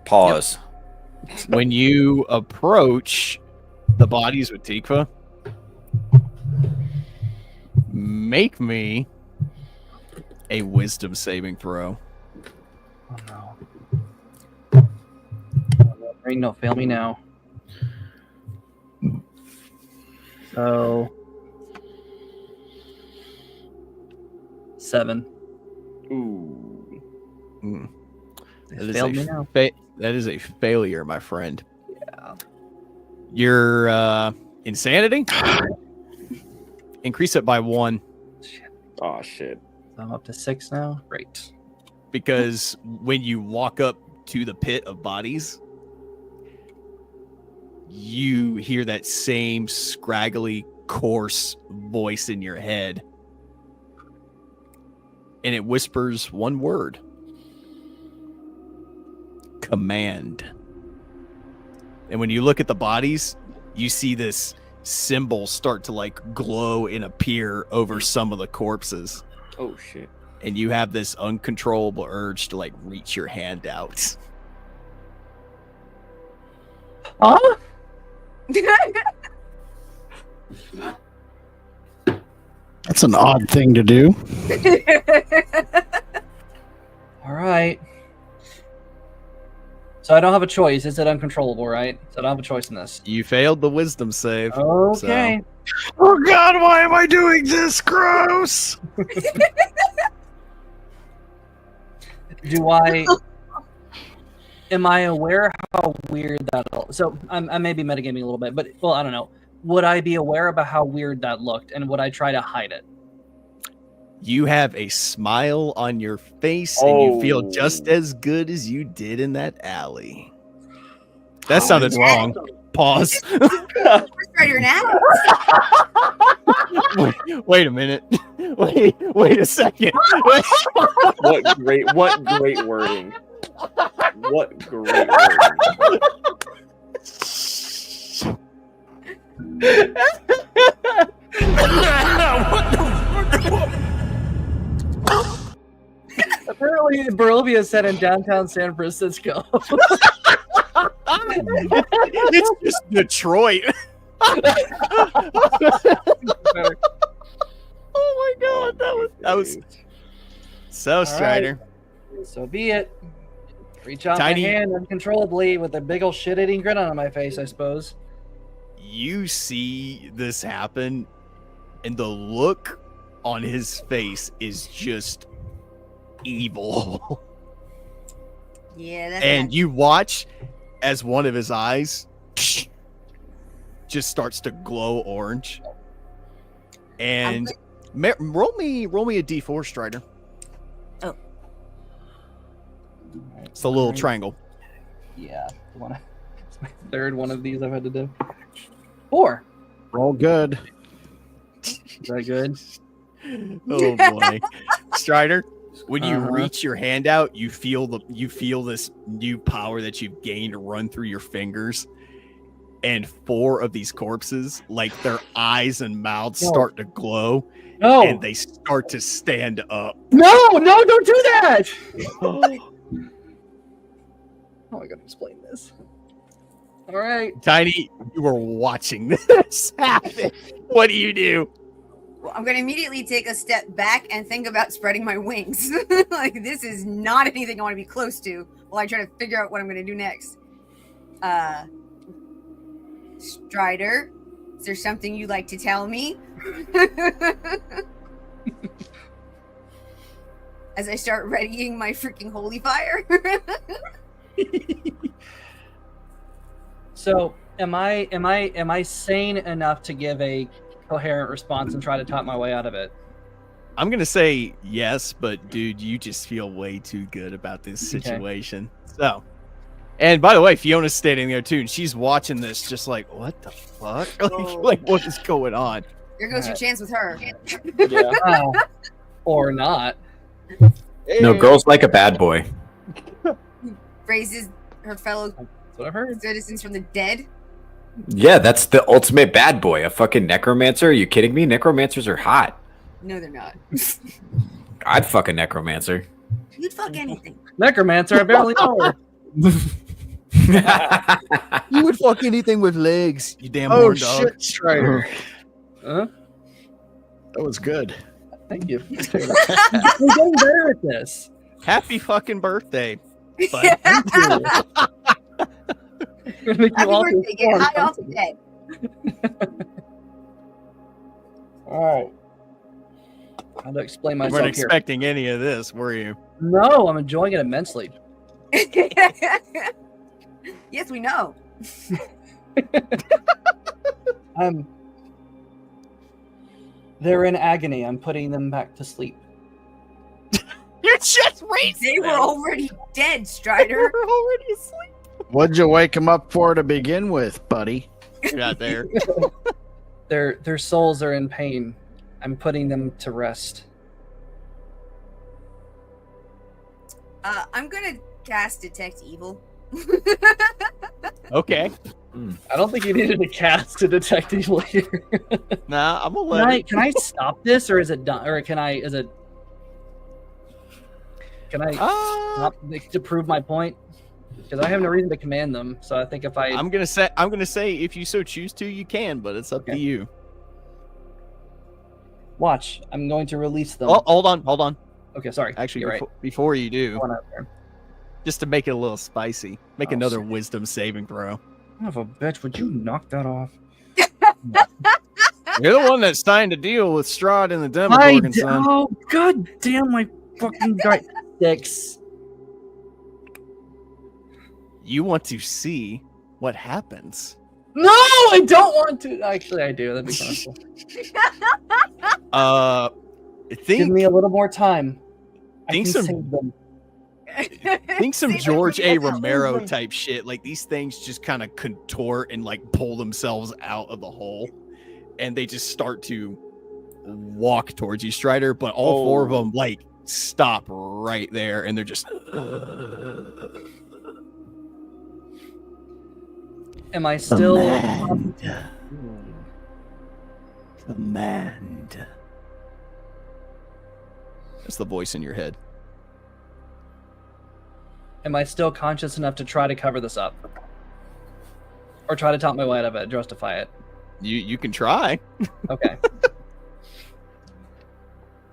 Pause. When you approach the bodies with Tikva, make me a wisdom saving throw. Oh no. Brain, no, fail me now. So 7. Ooh. That is a failure, my friend. Yeah. Your insanity? Increase it by 1. Oh shit. I'm up to 6 now. Great. Because when you walk up to the pit of bodies, you hear that same scraggly, coarse voice in your head. And it whispers one word. Command. And when you look at the bodies, you see this symbol start to like glow and appear over some of the corpses. Oh shit. And you have this uncontrollable urge to like reach your hand out. Huh? That's an odd thing to do. All right. So I don't have a choice. Is it uncontrollable, right? So I don't have a choice in this. You failed the wisdom save. Okay. So. Oh God, why am I doing this? Gross. Am I aware how weird that? So I may be metagaming a little bit, but well, I don't know. Would I be aware about how weird that looked, and would I try to hide it? You have a smile on your face, and you feel just as good as you did in that alley. That sounded wrong. Pause. Strider now. Wait a minute. Wait a second. What great wording. What great wording. Apparently, Barovia said in downtown San Francisco. It's just Detroit. Oh my God, that was so Strider. Right. So be it. Reach out Tiny, my hand uncontrollably with a big ol' shit-eating grin on my face, I suppose. You see this happen, and the look on his face is just evil. Yeah, that's and you watch as one of his eyes just starts to glow orange. And roll me a D4, Strider. Oh. It's a little triangle. Yeah. It's my third one of these I've had to do. 4. Roll good. Is that good? Oh boy. Strider, when you reach your hand out, you feel this new power that you've gained run through your fingers. And 4 of these corpses, like their eyes and mouths start to glow. No. And they start to stand up. No, don't do that. How am I gonna explain this? All right. Tiny, you were watching this happen. What do you do? Well, I'm going to immediately take a step back and think about spreading my wings. Like, this is not anything I want to be close to while I try to figure out what I'm going to do next. Strider, is there something you'd like to tell me? As I start readying my freaking holy fire. So, am I sane enough to give a coherent response and try to talk my way out of it? I'm gonna say yes, but dude, you just feel way too good about this situation. Okay. So, and by the way, Fiona's standing there too, and she's watching this, just like, what the fuck? Like what is going on? There goes your chance with her. Yeah. Or not. No, girls like a bad boy. Raises her fellow That's what I heard. citizens from the dead. Yeah, that's the ultimate bad boy. A fucking necromancer? Are you kidding me? Necromancers are hot. No, they're not. I'd fuck a necromancer. You'd fuck anything. Necromancer, I barely know her. You would fuck anything with legs, you damn Oh horn dog. shit, Strider. Huh? That was good. Thank you. I'm getting better at this. Happy fucking birthday. Bud. Thank you. Gonna make you Happy all birthday, get high off the bed. All right. How to explain You myself weren't here? expecting any of this, were you? No, I'm enjoying it immensely. Yes, we know. They're in agony. I'm putting them back to sleep. You're just racist. They were already dead, Strider. already asleep. What'd you wake him up for to begin with, buddy? Got there. Their souls are in pain. I'm putting them to rest. I'm gonna cast Detect Evil. Okay. I don't think you needed to cast to detect evil here. Nah, I'm gonna let Can I stop this, or is it done? Or can I? Is it? Can I stop to prove my point? Because I have no reason to command them. So I think if I'm gonna say if you so choose to, you can, but it's up to you. Watch, I'm going to release them. Oh, hold on. Okay, sorry. Actually, You're right. before you do, Go on out there. just to make it a little spicy, make Oh, another sorry. wisdom saving throw. Son of a bitch, would you knock that off? You're the one that's trying to deal with Strahd and the Demogorgon, son. Oh, god damn my fucking guy. 6. You want to see what happens. No, I don't want to. Actually, I do. That'd be kind of cool. Give me a little more time. Think I can some- save them. Think some Save it George for A. the next Romero one. type shit. Like these things just kind of contort and like pull themselves out of the hole, and they just start to walk towards you, Strider. But all four of them like stop right there, and they're just. Am I still? Command. That's the voice in your head. Am I still conscious enough to try to cover this up, or try to talk my way out of it, justify it? You can try. Okay.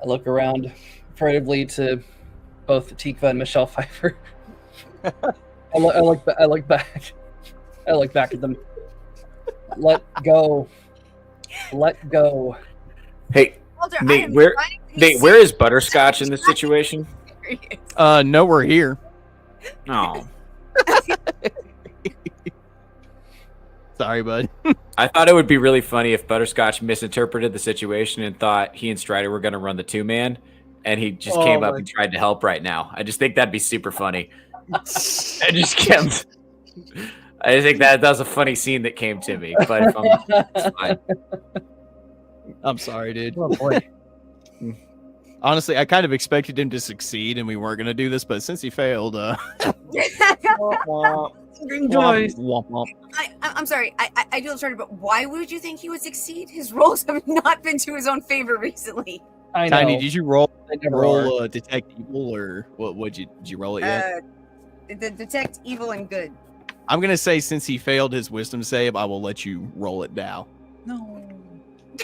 I look around furtively to both Tikva and Michelle Pfeiffer. I look back. I look back at them. Let go. Let go. Hey, Walter, I Nate, am where trying to be Nate, where is Butterscotch in this situation? serious. Nowhere here. Oh, Sorry, bud. I thought it would be really funny if Butterscotch misinterpreted the situation and thought he and Strider were going to run the 2-man, and he just came up and tried to help right now. I just think that'd be super funny. I just can't. I think that was a funny scene that came to me, but it's fine. I'm sorry, dude. Oh boy. Honestly, I kind of expected him to succeed, and we weren't going to do this, but since he failed, Enjoy. I'm sorry. I do Strider, but why would you think he would succeed? His rolls have not been to his own favor recently. I know. Tiny, did you roll They never are. detect evil, or what? Did you roll it yet? The Detect Evil and Good. I'm gonna say since he failed his wisdom save, I will let you roll it now. No.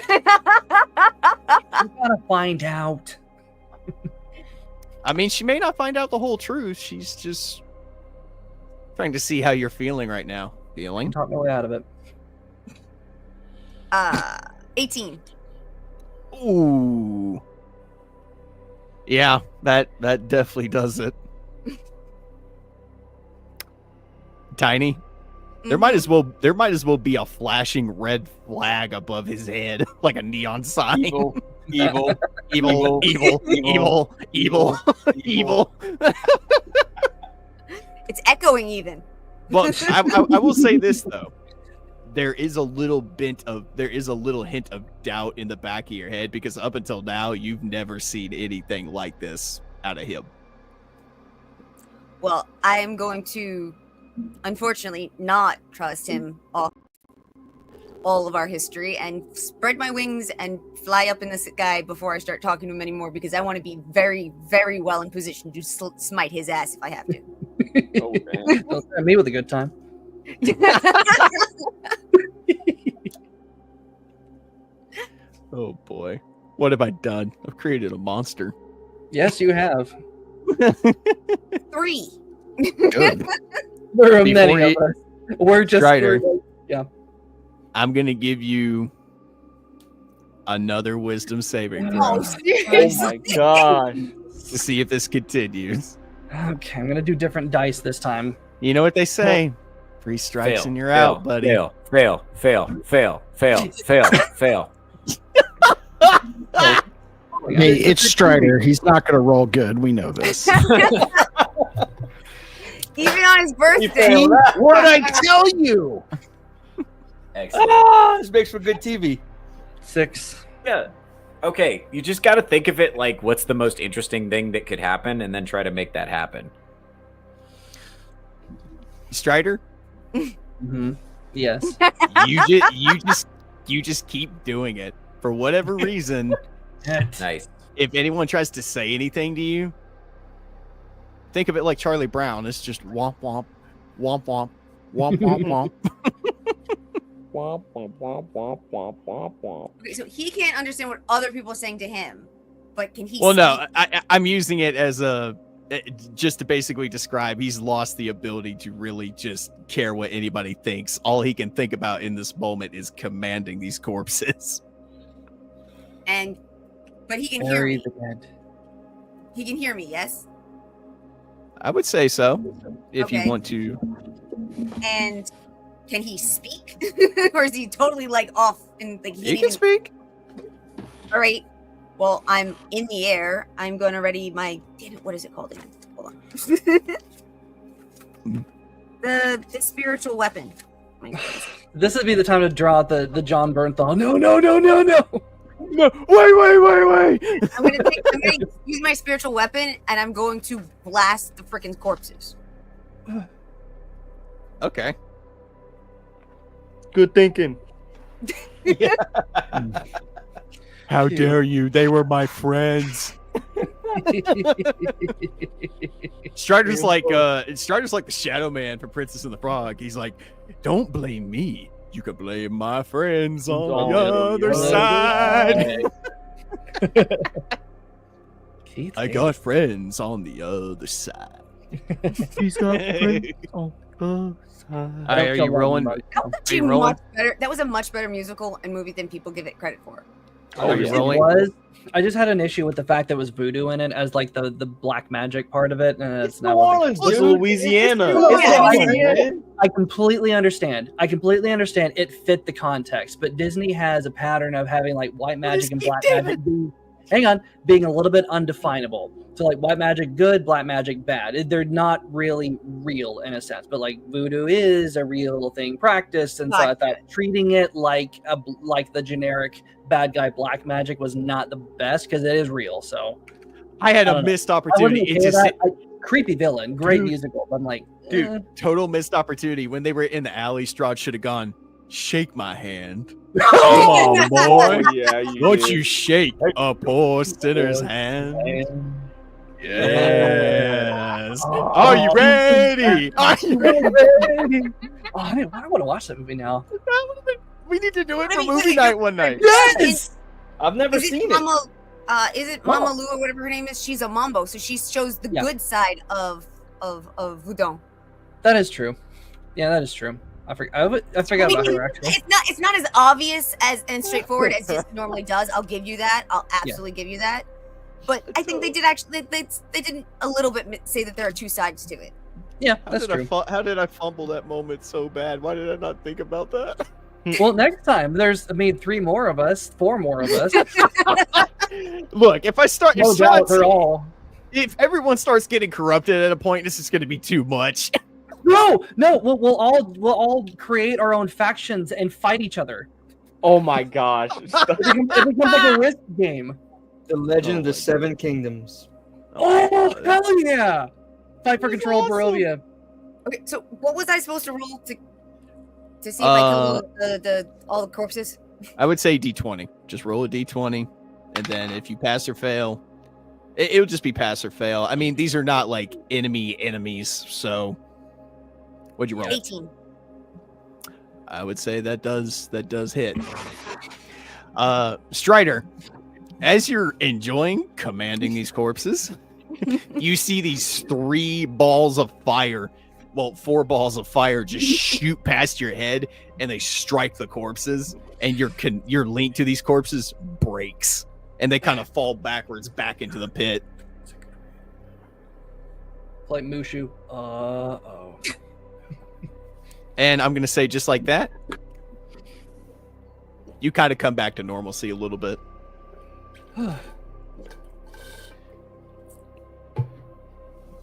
You gotta find out. I mean, she may not find out the whole truth. She's just trying to see how you're feeling right now. Feeling? Talk my way out of it. 18. Ooh. Yeah, that definitely does it. Tiny. There might as well be a flashing red flag above his head, like a neon sign. Evil. Evil. It's echoing even. But I will say this though. There is a little hint of doubt in the back of your head, because up until now you've never seen anything like this out of him. Well, I am going to, unfortunately, not trust him off all of our history and spread my wings and fly up in the sky before I start talking to him anymore, because I want to be very, very well in position to smite his ass if I have to. Oh, don't threaten me with a good time. Oh boy. What have I done? I've created a monster. Yes, you have. 3. Good. There are many of us. We're just Strider, yeah. I'm gonna give you another wisdom saving throw Oh, Oh seriously? my god. to see if this continues. Okay, I'm gonna do different dice this time. You know what they say? 3 strikes Fail, and you're fail, out, buddy. Fail, fail, fail, fail, fail, fail, fail. Hey, it's Strider. He's not going to roll good. We know this. Even on his birthday. What did I tell you? Excellent. This makes for good TV. 6. Yeah. Okay, you just got to think of it like what's the most interesting thing that could happen, and then try to make that happen. Strider, Mm-hmm. Yes. you just keep doing it for whatever reason. Nice. If anyone tries to say anything to you, think of it like Charlie Brown. It's just womp womp, womp womp, womp womp womp. Okay, so he can't understand what other people are saying to him, but can he? Well, speak? no, I'm using it as just to basically describe he's lost the ability to really just care what anybody thinks. All he can think about in this moment is commanding these corpses. But he can hear Bury me. the dead. He can hear me, yes. I would say so, if Okay. you want to. And can he speak, or is he totally like off and like He can speak. All right. Well, I'm in the air. I'm gonna ready my. Damn it! What is it called again? Hold on. the spiritual weapon. My goodness. This would be the time to draw out the John Bernthal. No. No, wait. I'm gonna use my spiritual weapon, and I'm going to blast the freaking corpses. Okay. Good thinking. How dare you? They were my friends. Strider's like the Shadow Man from Princess and the Frog. He's like, don't blame me. You could blame my friends on the other side. I got friends on the other side. He's got friends on the side. Are you rolling? That was actually rolling? much better. That was a much better musical and movie than people give it credit for. Are you It rolling? was. I just had an issue with the fact that was voodoo in it as like the black magic part of it, and it's not. It's Louisiana. I completely understand. It fit the context, but Disney has a pattern of having like white magic and black magic being a little bit undefinable. So like white magic good, black magic bad. They're not really real in a sense, but like voodoo is a real thing practiced, and so I thought treating it like the generic bad guy black magic was not the best because it is real. So I had a missed opportunity. It just creepy villain, great musical. But I'm like, total missed opportunity. When they were in the alley, Strahd should have gone, shake my hand. Come on, boy. Yeah, Don't you shake a poor sinner's hand. Yes. Are you ready? Are you ready? Oh, I want to watch that movie now. We need to do it for movie night one night. Yes. I've never seen it. Is it Mama Lou or whatever her name is? She's a mambo, so she shows the good side of voodoo. That is true. Yeah, that is true. I forgot about her actually. It's not as obvious and straightforward as it normally does. I'll give you that. I'll absolutely give you that. But I think they did actually. They did a little bit say that there are two sides to it. Yeah, that's true. How did I fumble that moment so bad? Why did I not think about that? Well, next time there's 4 more of us. Look, if I start, if everyone starts getting corrupted at a point, this is going to be too much. No, we'll all create our own factions and fight each other. Oh my gosh! It becomes like a risk game. The Legend of the Seven Kingdoms. Oh hell yeah! Fight for control of Barovia. Okay, so what was I supposed to roll to To see if I can loot all the corpses? I would say D20. Just roll a D20, and then if you pass or fail, it would just be pass or fail. I mean, these are not like enemies, so what'd you roll? 18. I would say that does hit. Strider, as you're enjoying commanding these corpses, you see these 4 balls of fire just shoot past your head, and they strike the corpses, and your link to these corpses breaks, and they kind of fall backwards back into the pit. Like Mushu. And I'm gonna say, just like that, you kind of come back to normalcy a little bit.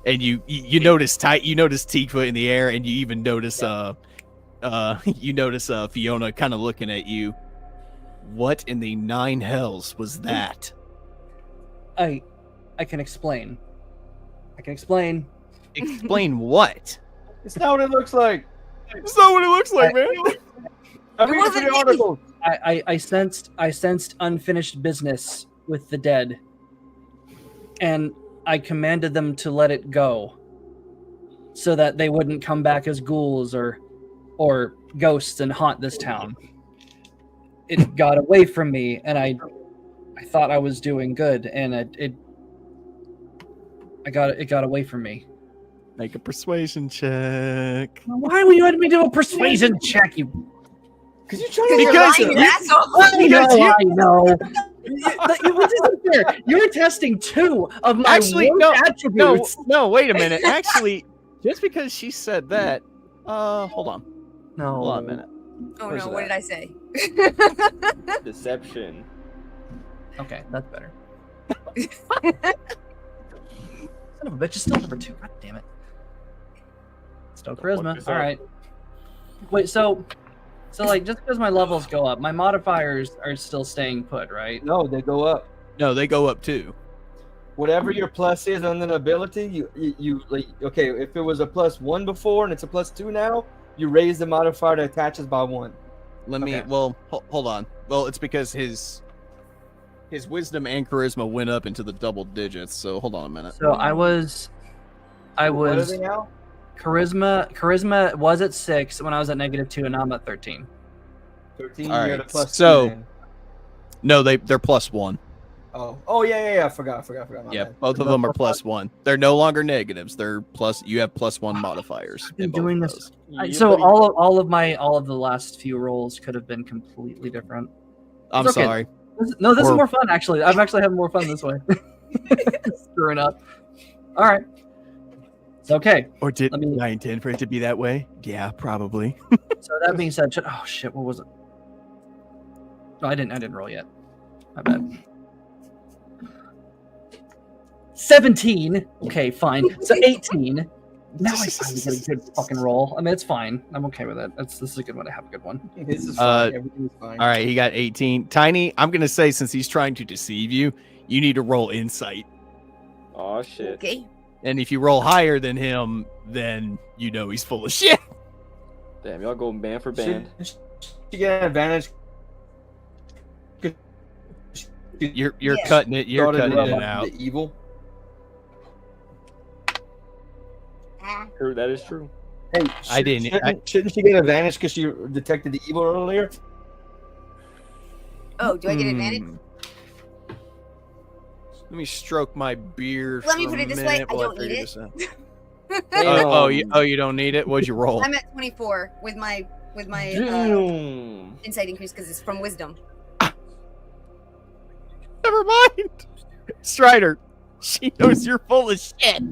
And you notice Teakfoot in the air, and you even notice Fiona kind of looking at you. What in the 9 hells was that? I can explain. Explain what? It's not what it looks like. It's not what it looks like, man. I read it for the article. I sensed unfinished business with the dead, and I commanded them to let it go, so that they wouldn't come back as ghouls or ghosts and haunt this town. It got away from me, and I thought I was doing good, and it got away from me. Make a persuasion check. Why would you have me do a persuasion check? You because you're lying, you asshole. I know. This isn't fair. You're testing 2 of my attributes. No, wait a minute. Actually, just because she said that, hold on. No. Hold on a minute. Oh Where's no, it what at? did I say? Deception. Okay, that's better. Son of a bitch, is still number 2. God damn it. Still charisma. All right. Wait, so like, just because my levels go up, my modifiers are still staying put, right? No, they go up. No, they go up too. Whatever your plus is on an ability, you like, okay, if it was a +1 before and it's a +2 now, you raise the modifier that attaches by 1. Well, hold on. Well, it's because his wisdom and charisma went up into the double digits. So hold on a minute. So I was What are they now? charisma was at 6 when I was at -2, and now I'm at 13. 13. All You're right. at a +2 So then. no, they're +1. Oh yeah. I forgot. My Yeah, bad. both of them are +1. They're no longer negatives. They're plus. You have +1 modifiers. I've been in both doing of this. those. So all of the last few rolls could have been completely different. I'm It's okay. sorry. This is more fun, actually. I'm actually having more fun this way. Screwing up. All right. It's okay. Or did I intend for it to be that way? Yeah, probably. So that being said, oh shit, what was it? No, I didn't roll yet. My bad. 17. Okay, fine. So 18. Now I finally get a good fucking roll. I mean, it's fine. I'm okay with it. This is a good one. I have a good one. This is fine. Everything's fine. All right, he got 18. Tiny, I'm gonna say, since he's trying to deceive you, you need to roll insight. Oh shit. Okay. And if you roll higher than him, then you know he's full of shit. Damn, y'all going band for band. You get an advantage. You're cutting it. You're cutting it out. The evil. True, that is true. Hey, I didn't. Shouldn't she get advantage because she detected the evil earlier? Oh, do I get advantage? Let me stroke my beard. Let me put it this way, I don't need it. You don't need it? What'd you roll? I'm at 24 with my insight increase because it's from wisdom. Never mind. Strider, she knows you're full of shit.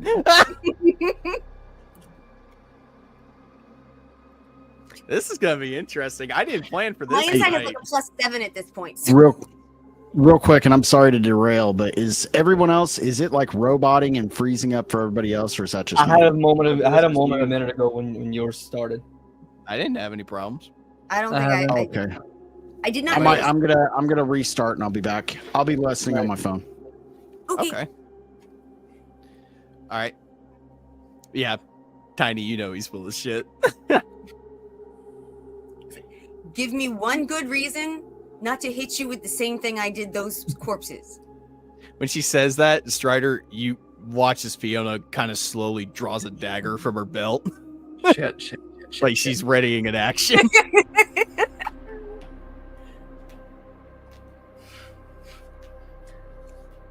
This is gonna be interesting. I didn't plan for this. My insight is like a +7 at this point. So. Real quick, and I'm sorry to derail, but is everyone else, is it like roboting and freezing up for everybody else, or is that just I had a moment a minute ago when yours started. I didn't have any problems. I don't think okay. I did not. I'm gonna restart and I'll be back. I'll be listening on my phone. Okay. All right. Yeah, Tiny, you know he's full of shit. give me one good reason not to hit you with the same thing I did those corpses. When she says that, Strider, you watch as Fiona kind of slowly draws a dagger from her belt. Shit. Like she's readying an action.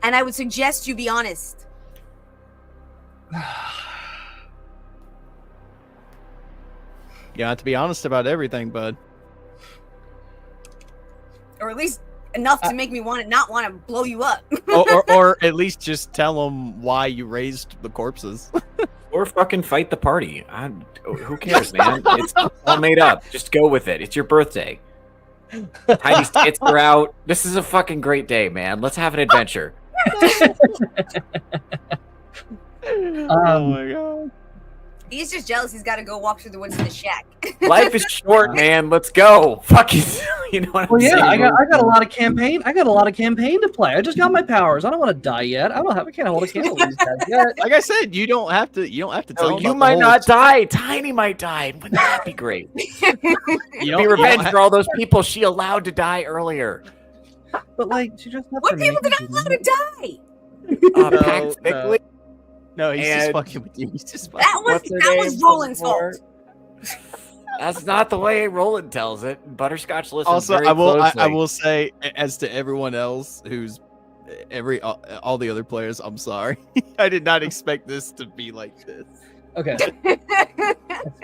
And I would suggest you be honest. You have to be honest about everything, bud. Or at least enough to make me not want to blow you up. or at least just tell them why you raised the corpses. Or fucking fight the party. Who cares, man? It's all made up. Just go with it. It's your birthday. Tiny's tits are out. This is a fucking great day, man. Let's have an adventure. Oh my god. He's just jealous he's got to go walk through the woods in the shack. Life is short, man. Let's go. Fucking, you know what I'm saying? I got a lot of campaign. I got a lot of campaign to play. I just got my powers. I don't want to die yet. I can't hold a candle to these guys yet. Like I said, you don't have to tell them you might not die. Tiny might die. Wouldn't that be great? Be revenge for all those people she allowed to die earlier. But like, she just what people did I allow to die? No, he's just fucking with you. He's just fucking. That was Roland's fault. That's not the way Roland tells it. Butterscotch listens Also, very I closely. will say, as to everyone else who's all the other players, I'm sorry. I did not expect this to be like this. Okay.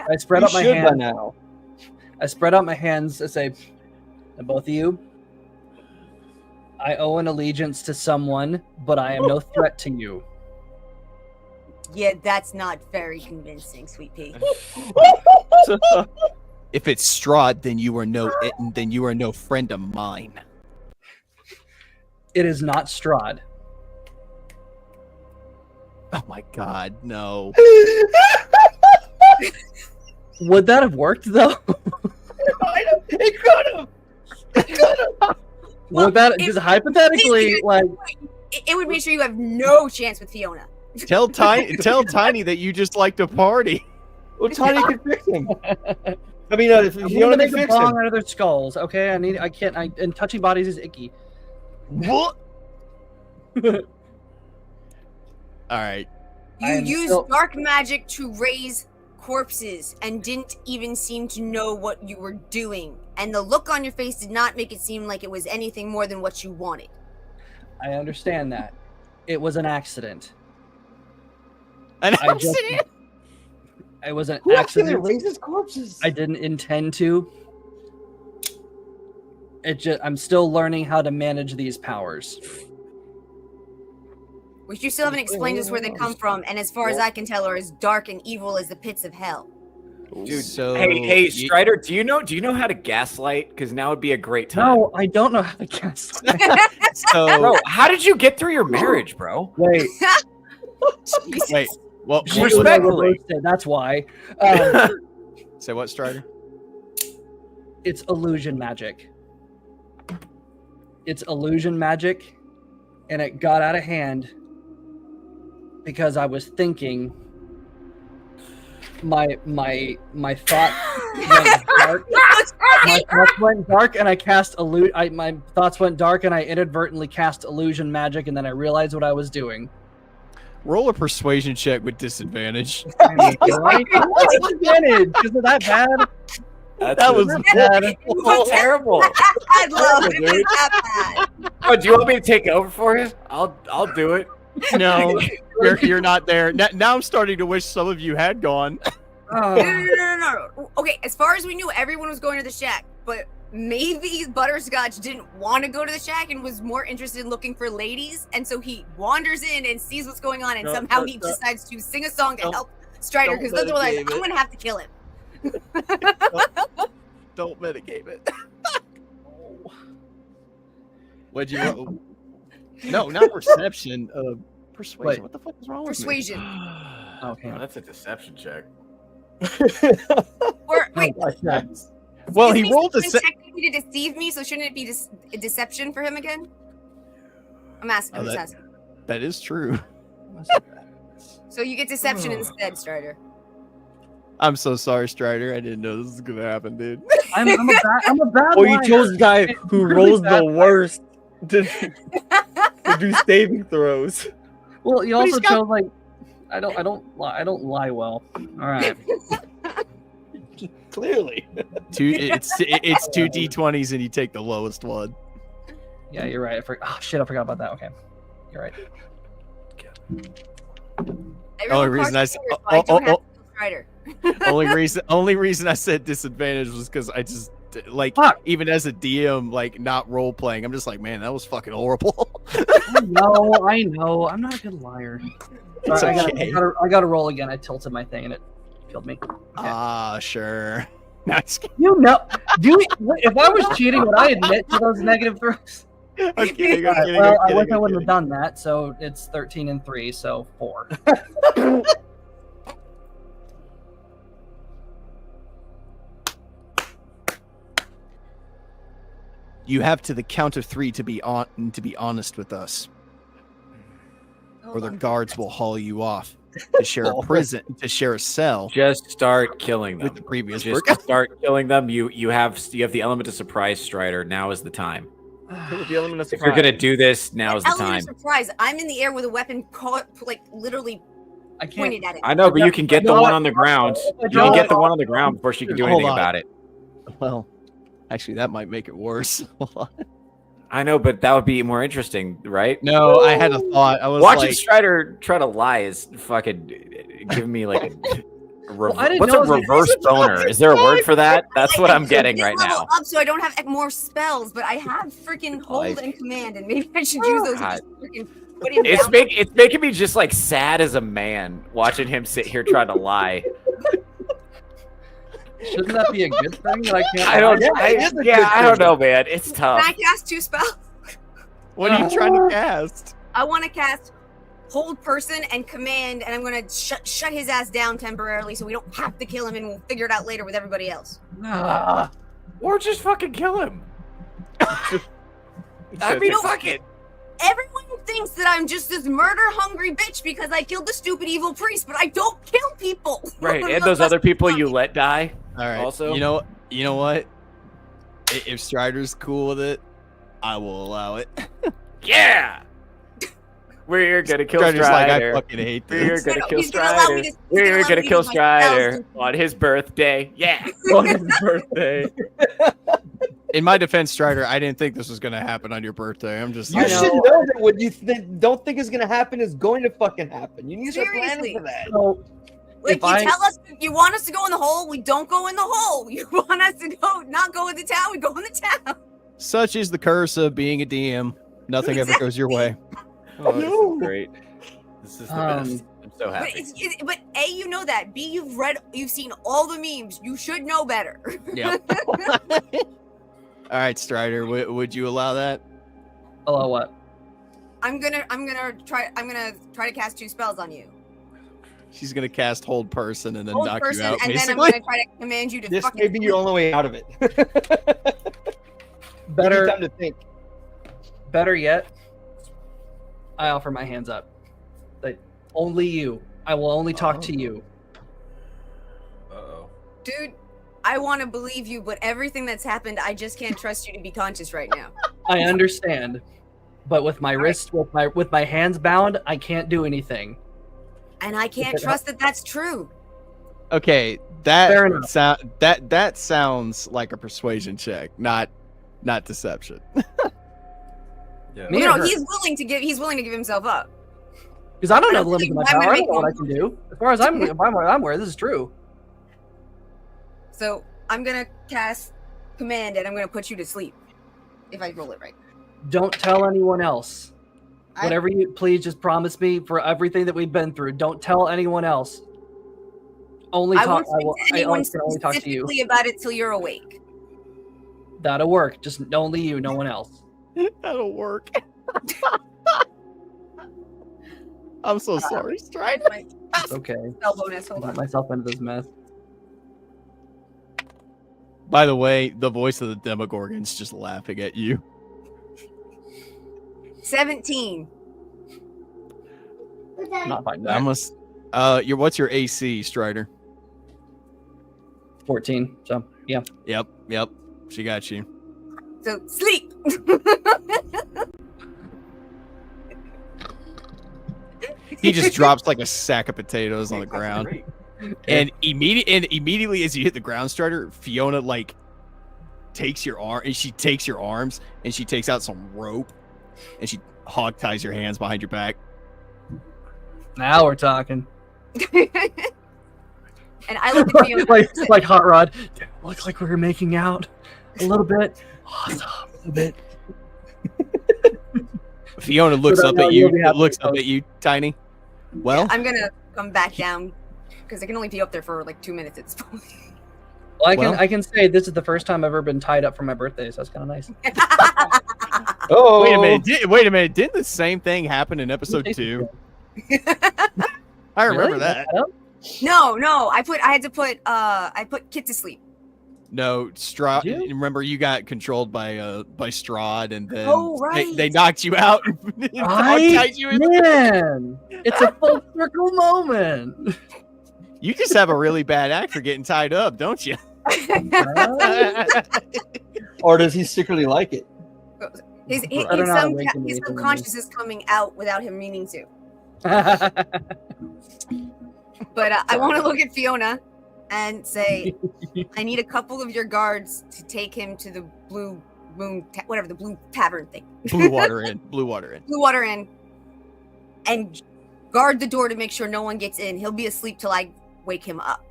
I spread out my hands now. I spread out my hands and say, to both of you, I owe an allegiance to someone, but I am no threat to you. Yeah, that's not very convincing, Sweet Pea. If it's Strahd, then you are no friend of mine. It is not Strahd. Oh my god, no. Would that have worked though? It could have. Would that just hypothetically like? It would make sure you have no chance with Fiona. Tell Tiny that you just like to party. Well, Tiny can fix him. I mean, if I'm you gonna don't make a fix bong him. out of their skulls. Okay, and touching bodies is icky. What? All right. You used dark magic to raise corpses and didn't even seem to know what you were doing. And the look on your face did not make it seem like it was anything more than what you wanted. I understand that. It was an accident. An accident? It was an Who accident. raises corpses? I didn't intend to. I'm still learning how to manage these powers. Which you still haven't explained us where they come from, and as far as I can tell, are as dark and evil as the pits of hell. Dude, so hey, Strider, do you know how to gaslight? Because now would be a great time. No, I don't know how to gaslight. So, bro, how did you get through your marriage, bro? Wait. Wait. Well, respectfully, that's why. Say what, Strider? It's illusion magic. It's illusion magic, and it got out of hand because I was thinking. My thought went dark. My thoughts went dark, and I cast my thoughts went dark, and I inadvertently cast illusion magic, and then I realized what I was doing. Roll a persuasion check with disadvantage. Disadvantage? Is it that bad? That was bad. terrible. I love it. It's that bad. Oh, do you want me to take over for you? I'll do it. No, you're not there. Now I'm starting to wish some of you had gone. No. Okay, as far as we knew, everyone was going to the shack, but maybe Butterscotch didn't want to go to the shack and was more interested in looking for ladies, and so he wanders in and sees what's going on, and somehow he decides to sing a song to help Strider, because otherwise I'm going to have to kill him. Don't mitigate it. What'd you roll? No, not perception. Persuasion. Wait. What the fuck is wrong with Persuasion. Okay. Oh, that's a deception check. Or wait. Well, is he rolled a technically to deceive me, so shouldn't it be a deception for him again? I'm asking. I'm just asking. That is true. So you get deception instead, Strider. I'm so sorry, Strider. I didn't know this was gonna happen, dude. I'm a bad Well, you liar. chose the guy who Really rolls bad the worst to do saving throws. Well, you But he's also got- chose like I don't lie well. All right. Clearly. It's 2 D20s and you take the lowest one. Yeah, you're right. I forgot about that. Okay, you're right. Only reason I said only reason I said disadvantage was because I just like even as a DM, like not role playing, I'm just like, man, that was fucking horrible. I know. I'm not a good liar. It's Sorry, okay. I got to roll again. I tilted my thing and it killed me. Ah, sure. Nice. You know, if I was cheating, would I admit to those negative throws? I'm kidding. All right, well, I wish I wouldn't have done that. So it's 13 and 3, so 4. You have to the count of 3 to be honest with us, or the guards will haul you off to share a prison, to share a cell. Just start killing them. With the previous Just work. start killing them. You have the element of surprise, Strider. Now is the time. With the element of If you're surprise. gonna do this, now is the Element time. of surprise. I'm in the air with a weapon like literally pointed at it. I know, but you can get the one on the ground. You can get the one on the ground before she can do Hold anything on. about it. Well, actually, that might make it worse. Hold on. I know, but that would be more interesting, right? No, I had a thought. I was Watching like, Strider try to lie is fucking giving me like I didn't what's a know it was- reverse boner? Is there a word for that? That's what I'm getting right level now. up so I don't have more spells, but I have freaking hold and command, and maybe I should use those. God. To just freaking put him It's down. it's making me just like sad as a man watching him sit here trying to lie. Shouldn't that be a good thing? That I can't. I don't. lie? I don't know, man. It's Can tough. I cast 2 spells? what are you trying to cast? I want to cast hold person and command, and I'm gonna shut his ass down temporarily, so we don't have to kill him, and we'll figure it out later with everybody else. Or just fucking kill him. I mean, fuck it. Everyone thinks that I'm just this murder-hungry bitch because I killed the stupid evil priest, but I don't kill people. Right, and those other people you let die. All right. Also, you know what? If Strider's cool with it, I will allow it. Yeah. We're gonna kill Strider's like, I Strider. fucking hate We're this. gonna kill he's gonna allow me Strider. to- We're allow gonna me kill to use my Strider spells. on his birthday. Yeah. On his birthday. In my defense, Strider, I didn't think this was gonna happen on your birthday. I'm just You like, should know that what you don't think is gonna happen is going to fucking happen. You need to start Seriously. planning for that. So, Like, if you I- tell us you want us to go in the hole, we don't go in the hole. You want us to not go in the town, we go in the town. such is the curse of being a DM. Nothing ever goes your way. Oh, this is great. This is the best. I'm so But, happy. but A, you know that. B, you've seen all the memes. You should know better. Yep. All right, Strider, would you allow that? Allow what? I'm gonna try to cast 2 spells on you. She's gonna cast hold person and then Hold knock person, you out. and then I'm Basically, gonna try to command you to This fucking may be your only way out of it. Better, Time to think. better yet, I offer my hands up. Like only you. I will only talk to you. Uh-oh. Dude, I want to believe you, but everything that's happened, I just can't trust you to be conscious right now. I understand, but with my wrist, with my hands bound, I can't do anything. And I can't trust that that's true. okay, Fair enough. that sounds like a persuasion check, not deception. Yeah. Me You or know, her? he's willing to give himself up. Because I don't know I the don't limits of my think I'm power. gonna I don't make know what I one. can do. As far as I'm aware, this is true. So I'm gonna cast command, and I'm gonna put you to sleep. If I roll it right. Don't tell anyone else. I- Whatever you please, just promise me for everything that we've been through. Don't tell anyone else. Only I talk. won't speak to anyone can only talk to you. specifically about it till you're awake. That'll work. Just only you, no one else. That'll work. I'm so sorry, Strider. It's okay. Spell bonus. Hold I on. got myself into this mess. By the way, the voice of the Demogorgon's just laughing at you. 17. Not fine. I must. What's your AC, Strider? 14. So yeah. Yep. She got you. So sleep. He just drops like a sack of potatoes on the ground. And immediately as you hit the ground starter, Fiona like takes your arm and she takes your arms and she takes out some rope and she hog ties your hands behind your back. Now we're talking. And I look at Fiona like Hot Rod. Looks like we're making out a little bit. Awesome. A little bit. Fiona looks up at you. Looks up at you, Tiny. Well, I'm gonna come back down because I can only be up there for like 2 minutes at this point. Well, I can say this is the first time I've ever been tied up for my birthday, so that's kind of nice. Oh, wait a minute. Didn't the same thing happen in episode 2? I remember that. No, I put Kit to sleep. No, Strahd. Remember, you got controlled by Strahd, and then they knocked you out. And tied you in. Man, it's a full circle moment. You just have a really bad act for getting tied up, don't you? Or does he secretly like it? His subconscious is coming out without him meaning to. But I want to look at Fiona and say, I need a couple of your guards to take him to the Blue Moon, whatever, the Blue Tavern thing. Blue Water Inn. Blue Water Inn. And guard the door to make sure no one gets in. He'll be asleep till I wake him up.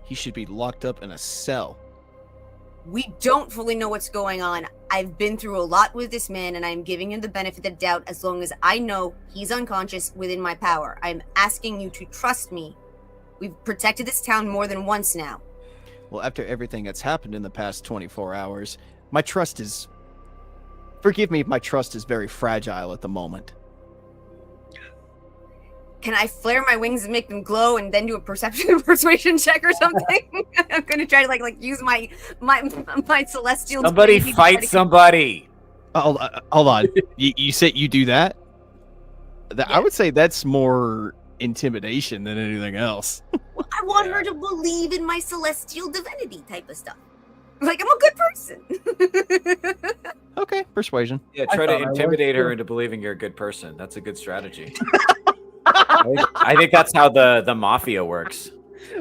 He should be locked up in a cell. We don't fully know what's going on. I've been through a lot with this man, and I'm giving him the benefit of the doubt as long as I know he's unconscious within my power. I'm asking you to trust me. We've protected this town more than once now. Well, after everything that's happened in the past 24 hours, my trust is... Forgive me if my trust is very fragile at the moment. Can I flare my wings and make them glow and then do a persuasion check or something? I'm gonna try to like use my celestial. Somebody fight somebody. Hold on. You said you do that? I would say that's more intimidation than anything else. Well, I want her to believe in my celestial divinity type of stuff. Like, I'm a good person. Okay, persuasion. Yeah, try to intimidate her into believing you're a good person. That's a good strategy. I think that's how the mafia works.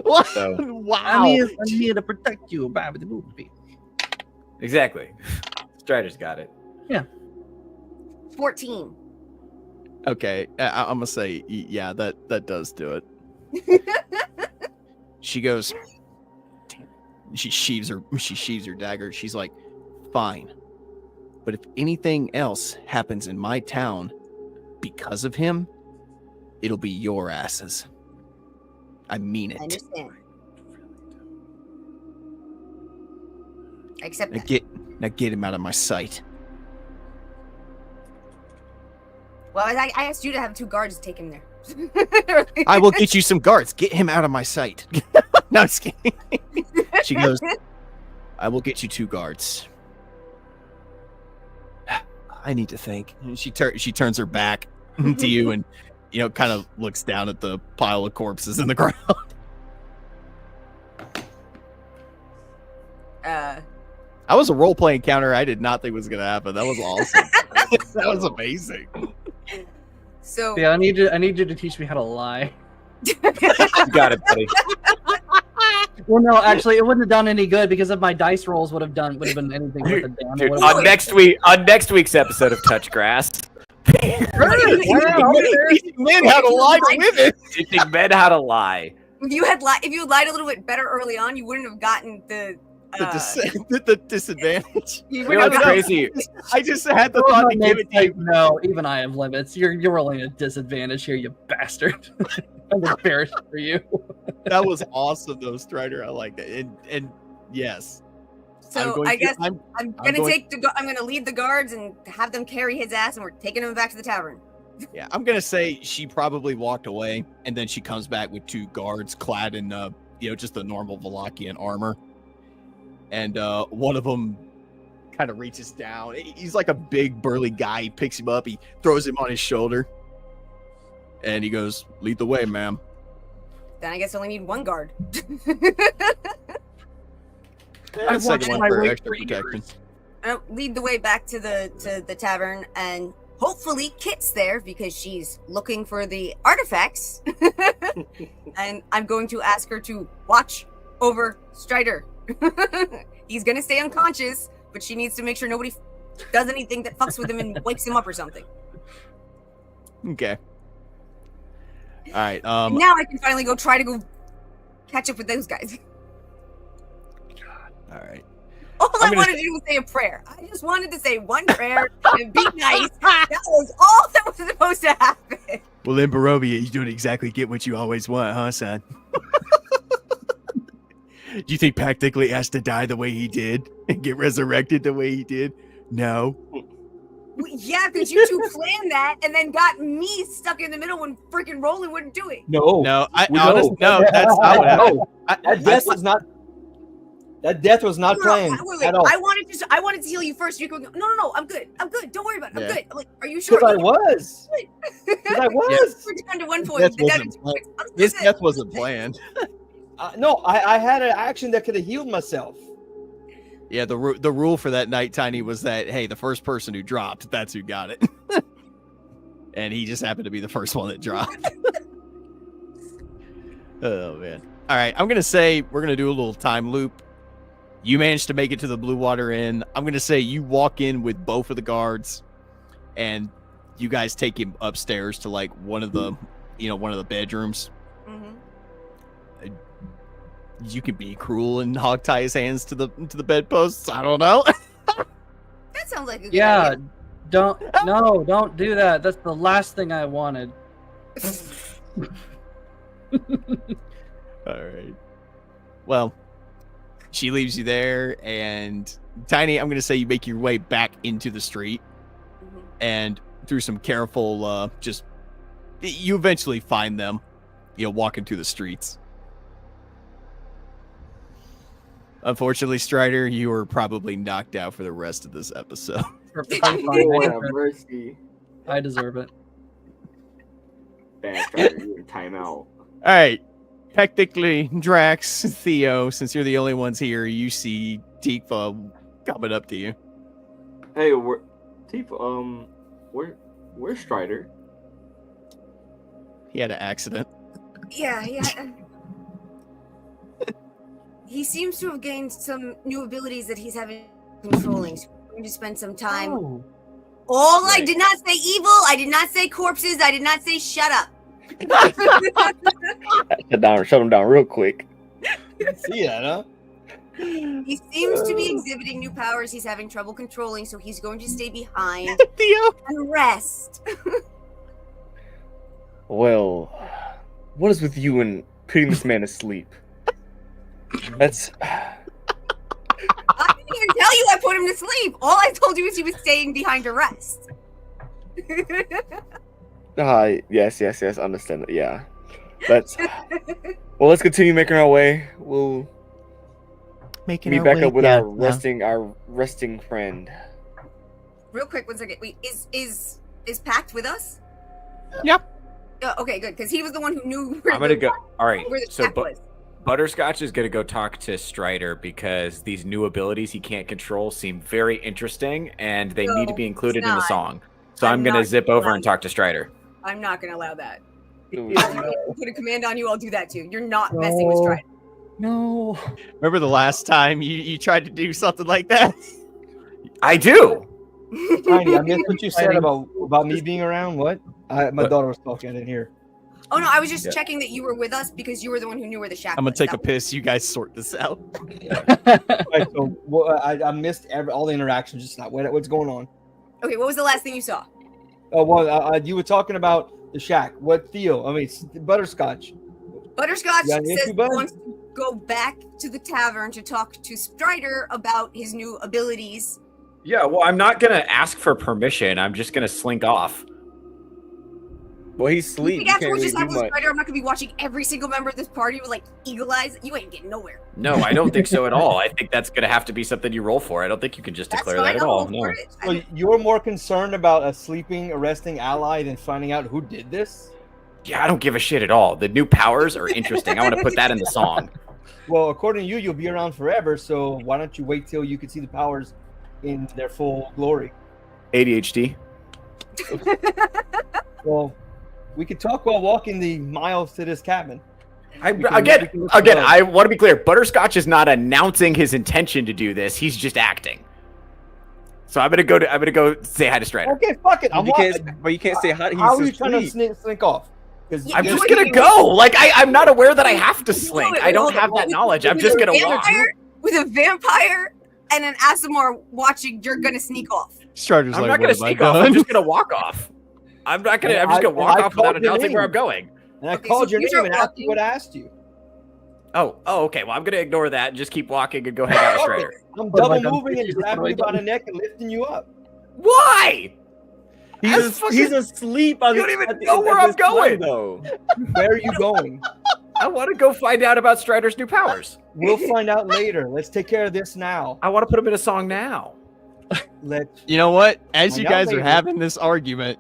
What? So, wow. I'm here to protect you. Exactly. Strider's got it. Yeah. 14. Okay, I'm gonna say, yeah, that does do it. She goes, she sheaves her dagger. She's like, fine. But if anything else happens in my town because of him, it'll be your asses. I mean it. I understand. I accept that. Now get him out of my sight. Well, I asked you to have 2 guards take him there. I will get you some guards. Get him out of my sight. No, I'm just kidding. She goes, I will get you 2 guards. I need to think. And she turns her back to you and, kind of looks down at the pile of corpses in the ground. That was a role-playing encounter I did not think was going to happen. That was awesome. That was amazing. So yeah, I need you to teach me how to lie. You got it, buddy. Well, no, actually, it wouldn't have done any good because of my dice rolls would have been anything with the damn. Dude, on next week's episode of Touch Grass. Teaching men how to lie to women. Teaching men how to lie. If you had lied a little bit better early on, you wouldn't have gotten the disadvantage. You know what's crazy? I just had the thought to give it to you. No, even I have limits. You're rolling a disadvantage here, you bastard. I'm embarrassed for you. That was awesome, though, Strider. I like that. And yes. So I guess I'm gonna lead the guards and have them carry his ass, and we're taking him back to the tavern. Yeah, I'm gonna say she probably walked away, and then she comes back with 2 guards clad in just the normal Valachian armor. And one of them kind of reaches down. He's like a big burly guy. He picks him up. He throws him on his shoulder. And he goes, lead the way, ma'am. Then I guess I only need 1 guard. The second one for extra protection. I'll lead the way back to the tavern, and hopefully Kit's there because she's looking for the artifacts. And I'm going to ask her to watch over Strider. He's gonna stay unconscious, but she needs to make sure nobody does anything that fucks with him and wakes him up or something. Okay. All right. And now I can finally try to go catch up with those guys. All right. All I wanted to do was say a prayer. I just wanted to say one prayer and be nice. That was all that was supposed to happen. Well, in Barovia, you don't exactly get what you always want, huh, son? Do you think practically has to die the way he did and get resurrected the way he did? No. Well, yeah, because you two planned that and then got me stuck in the middle when freaking Roland wouldn't do it. No, that's not what happened. That death was not planned at all. I wanted to heal you first. You go, no, I'm good. I'm don't worry about it. I'm good. I'm like, are you sure? Because I was. We're down to 1 point. His death wasn't planned. No, I had an action that could have healed myself. Yeah, the rule for that night, Tiny, was that, hey, the first person who dropped, that's who got it. And he just happened to be the first one that dropped. Oh, man. All right, I'm going to say we're going to do a little time loop. You managed to make it to the Blue Water Inn. I'm going to say you walk in with both of the guards, and you guys take him upstairs to, like, one of the bedrooms. Mm-hmm. You can be cruel and hog tie his hands to the bedposts. I don't know. That sounds like a good idea. Don't do that. That's the last thing I wanted. All right. Well, she leaves you there, and Tiny, I'm going to say you make your way back into the street, and through some careful, you eventually find them, walking through the streets. Unfortunately, Strider, you are probably knocked out for the rest of this episode. Mercy. I deserve it. Bad Strider, you're in timeout. All right. Technically, Drax, Theo, since you're the only ones here, you see Tifa coming up to you. Hey, Tifa, where's Strider? He had an accident. Yeah. He seems to have gained some new abilities that he's having controlling. So we're going to spend some time. I did not say evil. I did not say corpses. I did not say shut up. Shut him down real quick. See that, huh? He seems to be exhibiting new powers he's having trouble controlling, so he's going to stay behind and rest. Well, what is with you and putting this man to sleep? That's. I didn't even tell you I put him to sleep. All I told you is he was staying behind to rest. Yes, understand that. Yeah, that's. Well, let's continue making our way. We'll meet back up with our resting friend. Real quick, 1 second. Wait, is Pact with us? Yep. Okay, good, because he was the one who knew. I'm gonna go. All right, where the so Pact was. Butterscotch is going to go talk to Strider because these new abilities he can't control seem very interesting and they need to be included in the song. So I'm going to zip over and talk to Strider. I'm not going to allow that. If I put a command on you, I'll do that too. You're not messing with Strider. No. Remember the last time you tried to do something like that? I do. Tiny, I missed what you said about me being around. What? My daughter was talking. I didn't hear. Oh no, I was just checking that you were with us because you were the one who knew where the shack was. I'm gonna take a piss. You guys sort this out. Right, so I missed all the interactions just now. What's going on? Okay, what was the last thing you saw? Oh well, you were talking about the shack. What Theo? I mean, Butterscotch. Butterscotch says he wants to go back to the tavern to talk to Strider about his new abilities. Yeah, well, I'm not gonna ask for permission. I'm just gonna slink off. Well, he's asleep. Afterwards, just have with Strider. I'm not gonna be watching every single member of this party with like eagle eyes. You ain't getting nowhere. No, I don't think so at all. I think that's gonna have to be something you roll for. I don't think you can just declare that at all. No. So you're more concerned about a sleeping, arresting ally than finding out who did this? Yeah, I don't give a shit at all. The new powers are interesting. I want to put that in the song. Well, according to you, you'll be around forever. So why don't you wait till you can see the powers in their full glory? ADHD. Well, we could talk while walking the miles to this cabin. Again, I want to be clear. Butterscotch is not announcing his intention to do this. He's just acting. So I'm gonna go say hi to Strider. Okay, fuck it. But you can't say hi. How are you trying to slink off? I'm just gonna go. Like I'm not aware that I have to slink. I don't have that knowledge. I'm just gonna walk. With a vampire and an Asimar watching, you're gonna sneak off. Strider's I'm like, not gonna sneak off. I'm just gonna walk off. I'm just gonna walk off without announcing where I'm going. And I called your name and asked you what I asked you. Oh, okay. Well, I'm gonna ignore that and just keep walking and go hang out with Strider. I'm double moving and grabbing you by the neck and lifting you up. Why? He's asleep. You don't even know where I'm going. Though. Where are you going? I want to go find out about Strider's new powers. We'll find out later. Let's take care of this now. I want to put him in a song now. You know what? As you Find out guys are later. having this argument,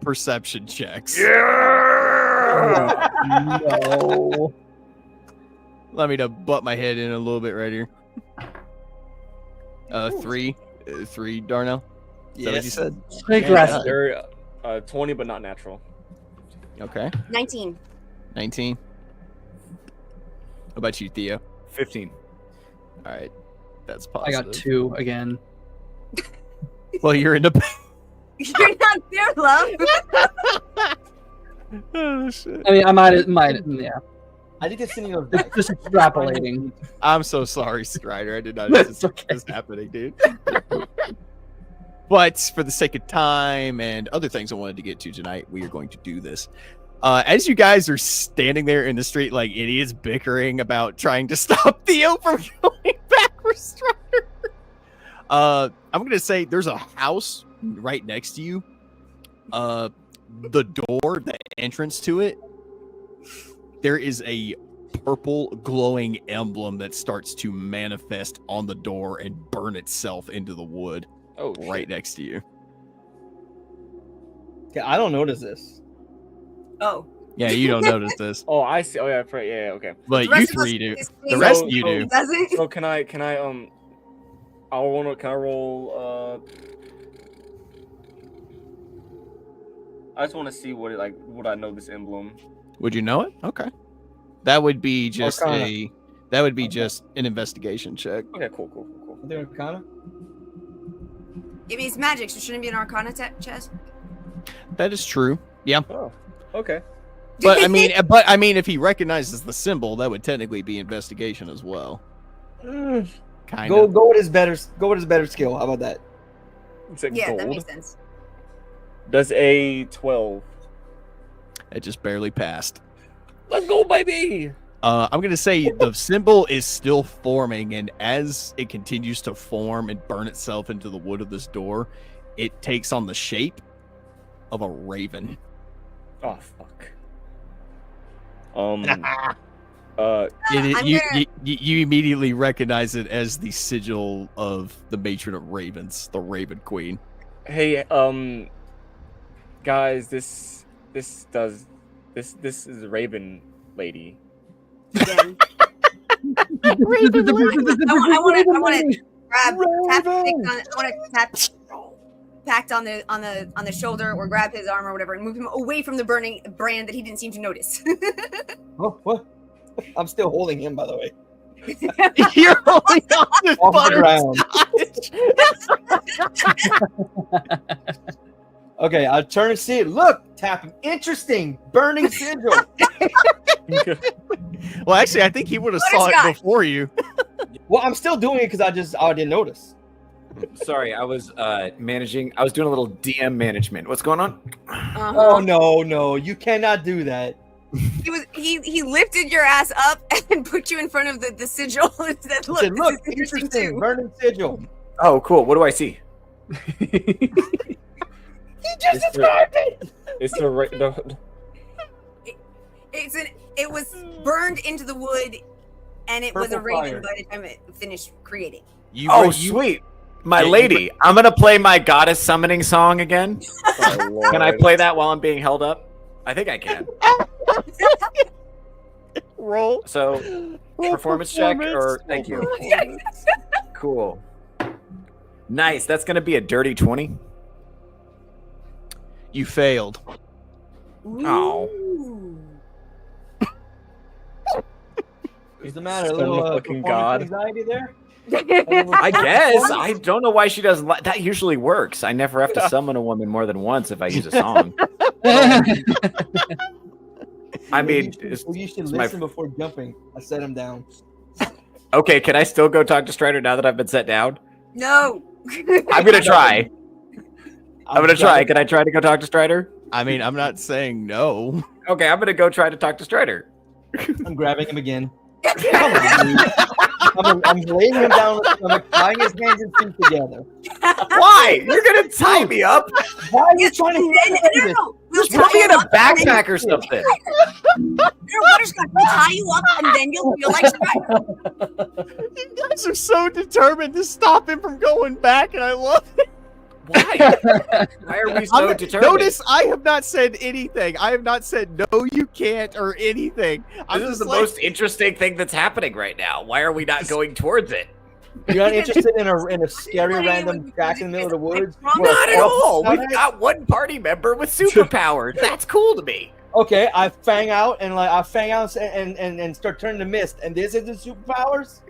perception checks. No. Let me to butt my head in a little bit right here. 3, Darnell. Is that what you said? They're 20, but not natural. Okay. 19. 19. What about you, Theo? 15. All right, that's I positive. got 2 again. Well, you're in the. You're not there, love. Oh shit! I mean, I might, yeah. I think it's sending those dice. Just extrapolating. I'm so sorry, Strider. I did not know That's this okay. was happening, dude. But for the sake of time and other things I wanted to get to tonight, we are going to do this. As you guys are standing there in the street like idiots bickering about trying to stop Theo from going back for Strider, I'm going to say there's a house right next to you. The door, the entrance to it, there is a purple glowing emblem that starts to manifest on the door and burn itself into the wood. Oh, right next to you. Yeah, I don't notice this. Oh. Yeah, you don't notice this. Oh, I see. Oh, yeah, right. Yeah, okay. But you three do. The rest of you do. So can I? Can I roll? I just want to see what it like. Would I know this emblem? Would you know it? Okay. That would be just Arcana. just an investigation check. Okay, cool. Are there Arcana? I mean, it's magic, so shouldn't it be an Arcana chest? That is true. Yeah. Oh, okay. But I mean, if he recognizes the symbol, that would technically be investigation as well. Kind Go of. with his better skill. How about that? Yeah, gold. that makes sense. Does a 12? It just barely passed. Let's go, baby! I'm gonna say the symbol is still forming, and as it continues to form and burn itself into the wood of this door, it takes on the shape of a raven. Oh fuck. You immediately recognize it as the sigil of the matron of ravens, the Raven Queen. Hey, guys, this is a Raven lady. I want to grab packed on the shoulder or grab his arm or whatever and move him away from the burning brand that he didn't seem to notice. Oh, what? I'm still holding him, by the way. You're holding on to Off the ground. Okay, I'll turn and see it. Look, tap him. Interesting. Burning sigil. Well, actually, I think he would have saw it before you. Well, I'm still doing it because I didn't notice. Sorry, I was managing. I was doing a little DM management. What's going on? Oh no, you cannot do that. He lifted your ass up and put you in front of the sigil and said, "Look, Look, this is interesting too." burning sigil. Oh, cool. What do I see? He just described it. It's It was burned into the wood, and it was a Purple raven fire. by the time it finished creating. Sweet. My lady, I'm going to play my goddess summoning song again. Can I play that while I'm being held up? I think I can. Roll. So, Roll performance check or thank you. Cool. Nice. That's going to be a dirty 20. You failed. Oh. What's the matter? A little fucking performance god. anxiety there? I guess. I don't know why she doesn't. That usually works. I never have to summon a woman more than once if I use a song. I mean, you should listen before jumping. I set him down. Okay, can I still go talk to Strider now that I've been set down? No. I'm gonna try. I'm gonna try. Can I try to go talk to Strider? I mean, I'm not saying no. Okay, I'm gonna go try to talk to Strider. I'm grabbing him again. Come on, dude. I'm laying him down. I'm tying his hands and feet together. Why? You're gonna tie me up? Why are you trying to No. Just put me in a backpack or something. Butterscotch, we'll tie you up and then you'll feel like Strider. You guys are so determined to stop him from going back, and I love it. Why? Why are we so determined? Notice I have not said anything. I have not said no, you can't, or anything. This is the most interesting thing that's happening right now. Why are we not going towards it? You're not interested in a scary random track in the middle of the woods? Not at all. We've got one party member with superpowers. That's cool to me. Okay, I fang out and start turning to mist, and this isn't superpowers?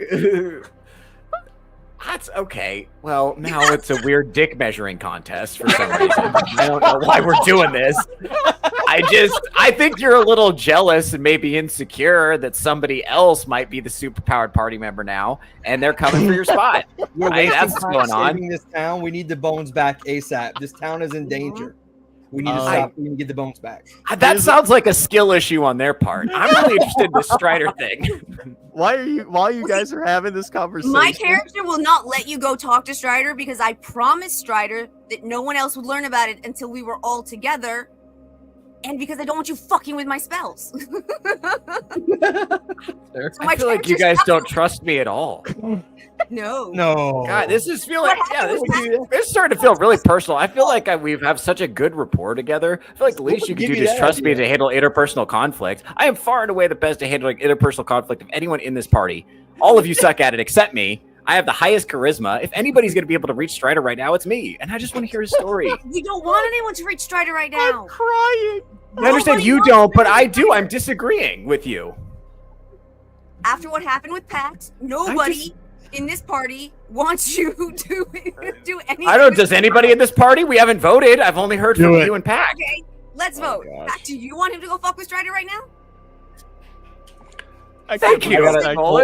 That's okay. Well, now it's a weird dick measuring contest for some reason. I don't know why we're doing this. I think you're a little jealous and maybe insecure that somebody else might be the superpowered party member now, and they're coming for your spot. We're Right? wasting That's what's time going on. saving this town. We need the bones back ASAP. This town is in danger. We need to stop. We need to get the bones back. That sounds like a skill issue on their part. I'm really interested in the Strider thing. While you guys are having this conversation, My character will not let you go talk to Strider because I promised Strider that no one else would learn about it until we were all together. And because I don't want you fucking with my spells. I feel like you guys don't trust me at all. No. God, this is feeling. Yeah, this is starting to feel really personal. I feel like we have such a good rapport together. I feel like the least you could do is trust me to handle interpersonal conflict. I am far and away the best at handling interpersonal conflict of anyone in this party. All of you suck at it except me. I have the highest charisma. If anybody's going to be able to reach Strider right now, it's me. And I just want to hear his story. We don't want anyone to reach Strider right now. I'm crying. I understand you don't, but I do. I'm disagreeing with you. After what happened with Pat, nobody in this party wants you to do anything. I don't. Does anybody in this party? We haven't voted. I've only heard from you and Pat. Okay, let's vote. Pat, do you want him to go fuck with Strider right now? Thank you.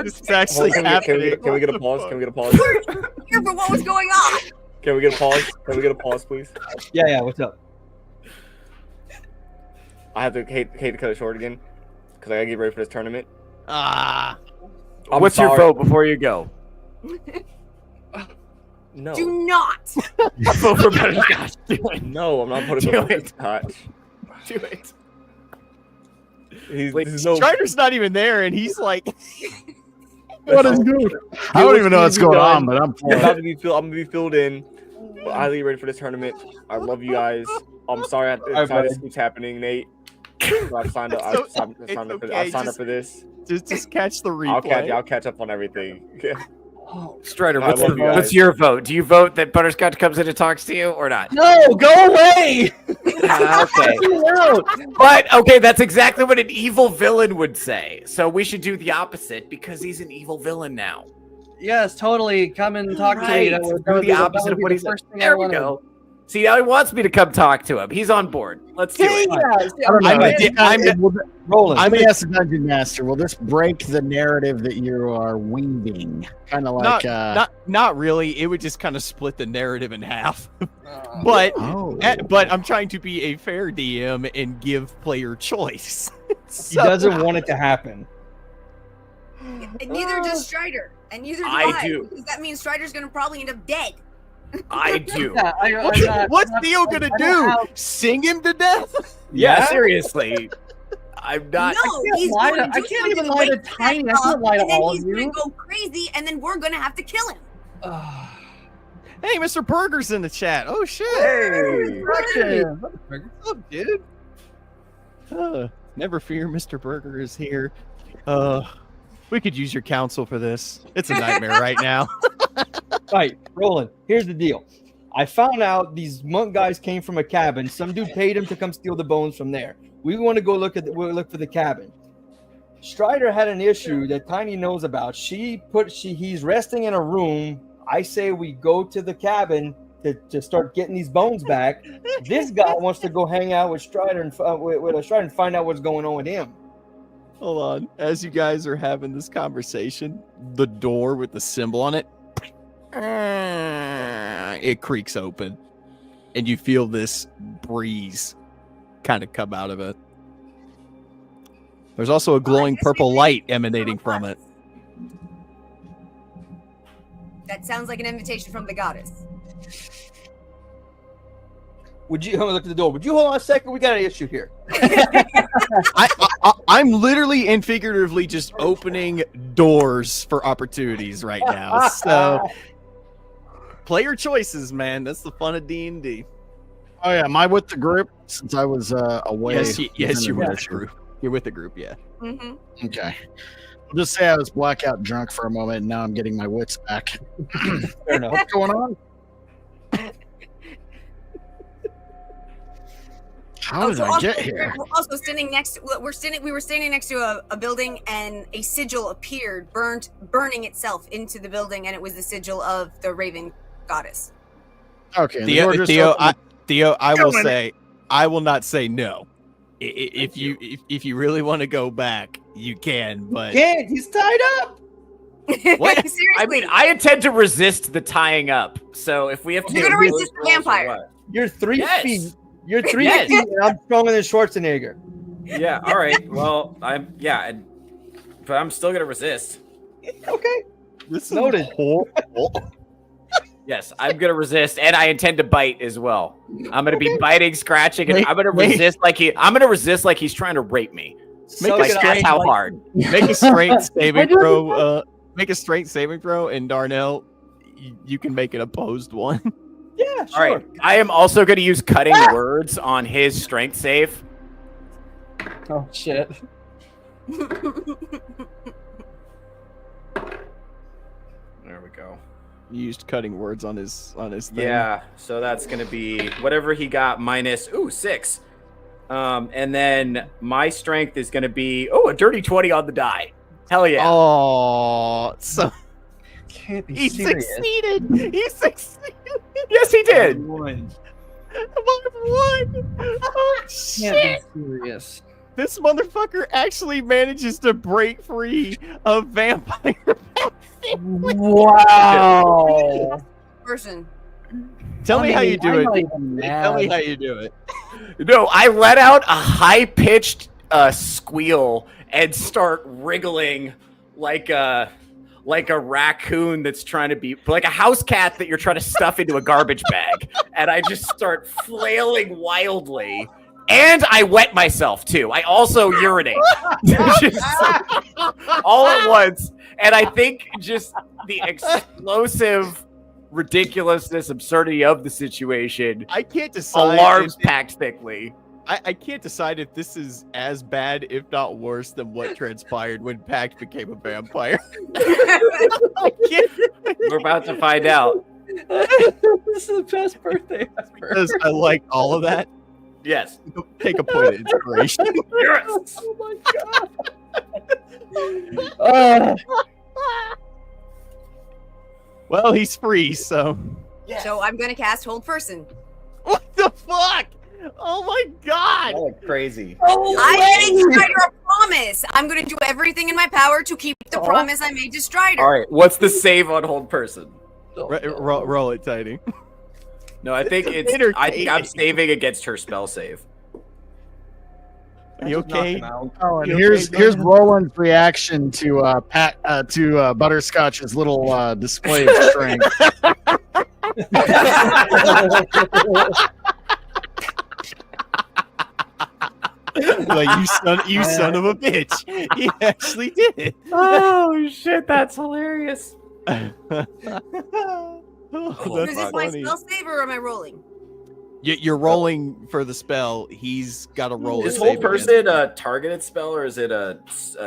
This is actually happening. Can we get a pause? Can we get a pause? Here for what was going on. Can we get a pause? Can we get a pause, please? Yeah. What's up? I have to hate to cut it short again because I gotta get ready for this tournament. What's your vote before you go? No. Do not. Vote for Butterscotch. No, I'm not voting for Butterscotch. Do it. Strider's not even there, and he's like, "What is good?" I don't even know what's going on, but I'm gonna be filled in. But I'm ready for this tournament. I love you guys. I'm sorry this keeps happening, Nate. I signed up. I signed up for this. Just catch the replay. I'll catch up on everything. Strider, what's your vote? Do you vote that Butterscotch comes in and talks to you or not? No, go away. Okay. But okay, that's exactly what an evil villain would say. So we should do the opposite because he's an evil villain now. Yes, totally. Come and talk to me. Do the opposite of what he's saying. There we go. See, now he wants me to come talk to him. He's on board. Let's do it. I'm gonna ask the dungeon master. Will this break the narrative that you are weaving? Kind of like not really. It would just kind of split the narrative in half. But I'm trying to be a fair DM and give player choice. He doesn't want it to happen. And neither does Strider. And neither do I do. Because that means Strider's gonna probably end up dead. I do. What's Theo gonna do? Sing him to death? Yeah, seriously. I'm not. No, I can't even lie to Tiny. I can't lie to all of you. He's gonna go crazy, and then we're gonna have to kill him. Hey, Mr. Burger's in the chat. Oh shit! Hey, what's up, dude? Never fear, Mr. Burger is here. We could use your counsel for this. It's a nightmare right now. Right, Roland, here's the deal. I found out these monk guys came from a cabin. Some dude paid him to come steal the bones from there. We want to go look for the cabin. Strider had an issue that Tiny knows about. He's resting in a room. I say we go to the cabin to start getting these bones back. This guy wants to go hang out with Strider and Strider and find out what's going on with him. Hold on. As you guys are having this conversation, the door with the symbol on it, it creaks open, and you feel this breeze kind of come out of it. There's also a glowing purple light emanating from it. That sounds like an invitation from the goddess. Would you look at the door? Would you hold on a second? We got an issue here. I'm literally and figuratively just opening doors for opportunities right now. So, player choices, man. That's the fun of D&D. Oh yeah, am I with the group since I was away? Yes, you're with the group. You're with the group, yeah. Mm-hmm. Okay. I'll just say I was blackout drunk for a moment, and now I'm getting my wits back. Fair enough. What's going on? How did I get here? We're also standing next. We were standing next to a building, and a sigil appeared, burning itself into the building, and it was the sigil of the Raven goddess. Okay, Theo, I will not say no. If you really want to go back, you can. But can't. He's tied up. What? Seriously. I mean, I intend to resist the tying up. So if we have to, you're gonna resist the vampire. You're 3 feet. You're 3 feet, and I'm stronger than Schwarzenegger. Yeah. All right. Well, but I'm still gonna resist. Okay. This is noted. Yes, I'm gonna resist, and I intend to bite as well. I'm gonna be biting, scratching, and I'm gonna resist like he's trying to rape me. That's how hard. Make a strength saving throw. Make a strength saving throw, and Darnell, you can make an opposed one. Yeah, sure. All right. I am also gonna use cutting words on his strength save. Oh shit. There we go. You used cutting words on his thing. Yeah, so that's gonna be whatever he got minus 6. And then my strength is gonna be a dirty 20 on the die. Hell yeah. Oh, so Can't be he serious. succeeded. He succeeded. Yes, he did. One. Oh shit. Can't be serious. This motherfucker actually manages to break free of vampire. Wow. Person. Tell me how you do it. Tell me how you do it. No, I let out a high-pitched squeal and start wriggling like a raccoon that's trying to be like a house cat that you're trying to stuff into a garbage bag, and I just start flailing wildly. And I wet myself too. I also urinate just all at once. And I think just the explosive ridiculousness, absurdity of the situation. I can't decide. Alarms packed thickly. I can't decide if this is as bad, if not worse, than what transpired when Pact became a vampire. I can't. We're about to find out. This is the best birthday ever. Because I like all of that. Yes. Take a point of inspiration. Yes. Oh my god. Well, he's free, so. Yes. So I'm gonna cast Hold Person. What the fuck? Oh my god! That looked crazy. I made Strider a promise. I'm gonna do everything in my power to keep the promise I made to Strider. All right. What's the save on Hold Person? Roll it, Tiny. No, I think I'm saving against her spell save. Are you okay? Oh, and here's Roland's reaction to Butterscotch's little display of strength. Like you son of a bitch. He actually did it. Oh shit, that's hilarious. Is this my spell save or am I rolling? You're rolling for the spell. He's got to roll. Is a hold save person against. a targeted spell, or is it a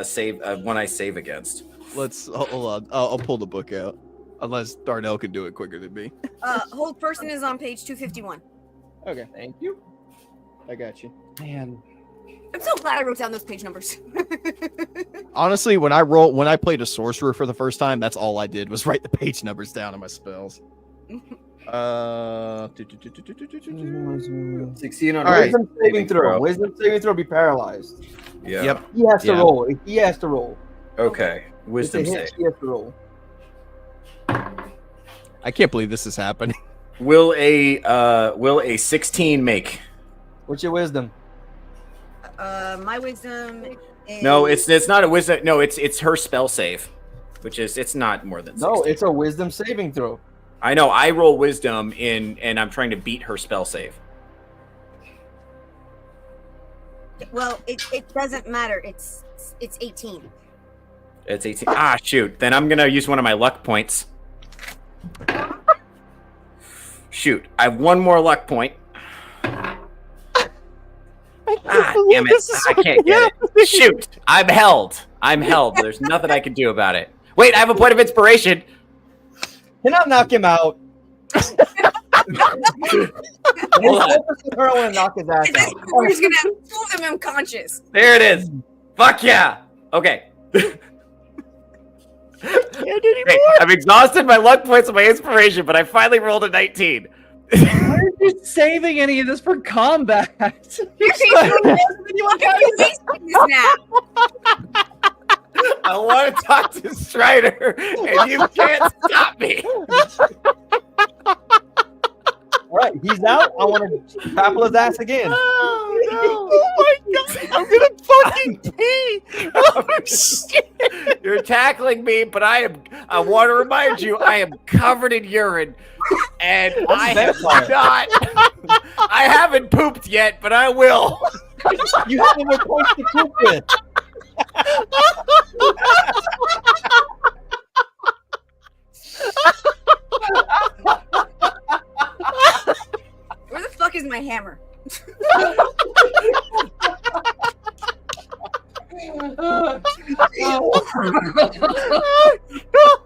save one I save against? Let's hold on. I'll pull the book out, unless Darnell can do it quicker than me. Hold person is on page 251. Okay, thank you. I got you. Man, I'm so glad I wrote down those page numbers. Honestly, when I played a sorcerer for the first time, that's all I did was write the page numbers down on my spells. 16 on All right. wisdom saving throw. Wisdom saving throw be paralyzed. Yeah. Yep. He has to roll. He has to roll. Okay. Wisdom It's a save. hit, he has to roll. I can't believe this is happening. Will a 16 make? What's your wisdom? My wisdom is... No, it's not a wisdom. No, it's her spell save, which is it's not more than 16. No, it's a wisdom saving throw. I know. I roll wisdom and I'm trying to beat her spell save. Well, it doesn't matter. It's 18. It's 18. Ah, shoot. Then I'm gonna use one of my luck points. Shoot, I have one more luck point. Ah, damn it. I can't get it. Shoot, I'm held. There's nothing I can do about it. Wait, I have a point of inspiration. Cannot knock him out. Hold on. Throw and knock his ass And then out. we're just gonna have two of them unconscious. There it is. Fuck yeah. Okay. Hey, I've exhausted my luck points and my inspiration, but I finally rolled a 19. why are you saving any of this for combat? You're wasting this now. I want to talk to Strider, and you can't stop me. All right, he's out. I want to tackle his ass again. Oh, no. Oh my god! I'm gonna fucking pee. Oh shit! You're tackling me, but I want to remind you, I am covered in urine, and I have not. I haven't pooped yet, but I will. You have no more points to poop with. Where the fuck is my hammer? Oh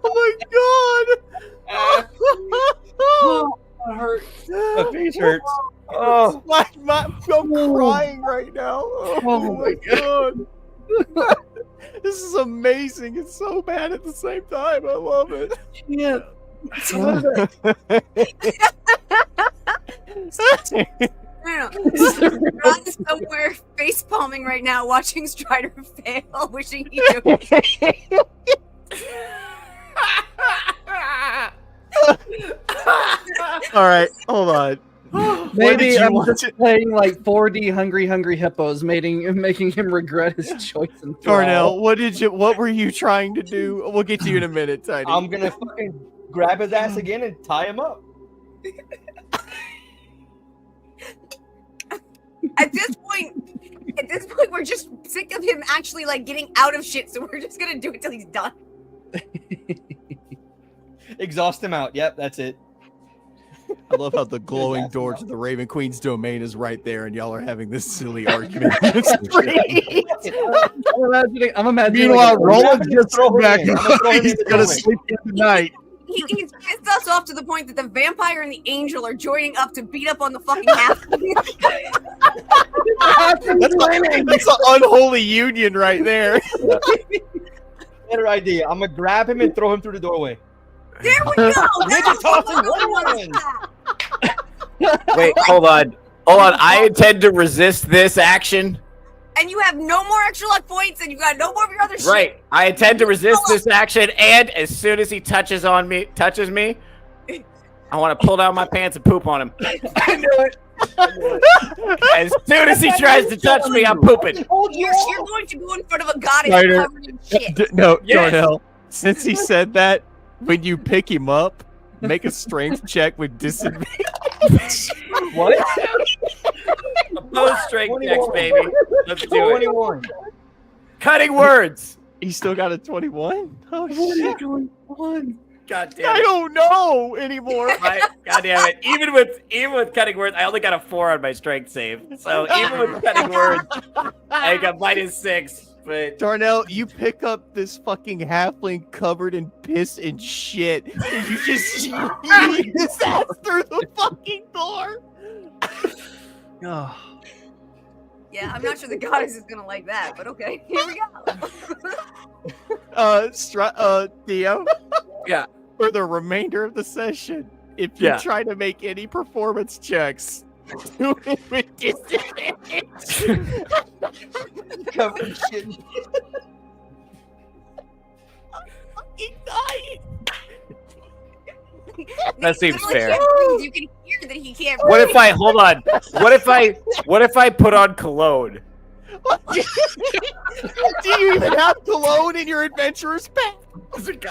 my god! That hurt. My face hurts. Oh, I'm crying right now. Oh my god! This is amazing. It's so bad at the same time. I love it. Yeah. I don't know. Ron is somewhere face palming right now, watching Strider fail, wishing he knew. All right, hold on. What Maybe did you I'm want just playing like 4D Hungry Hippos, making him regret his choice in Darnell, what were you trying to do? We'll get to you in a minute, Tiny. I'm gonna fucking grab his ass again and tie him up. At this point, we're just sick of him actually like getting out of shit, so we're just gonna do it till he's done. Exhaust him out. Yep, that's it. I love how the glowing door to the Raven Queen's domain is right there, and y'all are having this silly argument. I'm imagining. Meanwhile, Roland's just throw him back. in. I'm gonna throw him He's in the gonna doorway. sleep in tonight. He's pissed us off to the point that the vampire and the angel are joining up to beat up on the fucking half. That's an unholy union right there. Better idea. I'm gonna grab him and throw him through the doorway. There we go. Ninja tossing one. Wait, hold on. I intend to resist this action. And you have no more extra luck points, and you got no more of your other shit. Right. I intend to resist this action, and as soon as he touches me, I want to pull down my pants and poop on him. I knew it. As soon as he tries to touch me, I'm pooping. You're going to go in front of a goddess Strider, covered in shit. No, Yes. Darnell. Since he said that, when you pick him up, make a strength check with disadvantage. What? Opposed strength checks, baby. Let's do it. 21. Cutting words. He still got a 21? Oh, shit. God damn it. I don't know anymore. God damn it. Even with cutting words, I only got a 4 on my strength save. So even with cutting words, I got -6. But Darnell, you pick up this fucking halfling covered in piss and shit, and you just yeet his ass through the fucking door. Oh. Yeah, I'm not sure the goddess is gonna like that, but okay, here we go. Theo. Yeah. For the remainder of the session, if you try to make any performance checks, do it with disadvantage. Covered in shit. I'm fucking dying. that seems fair. You can hear that he can't. What if I hold on? What if I put on cologne? Do you even have cologne in your adventurer's pack?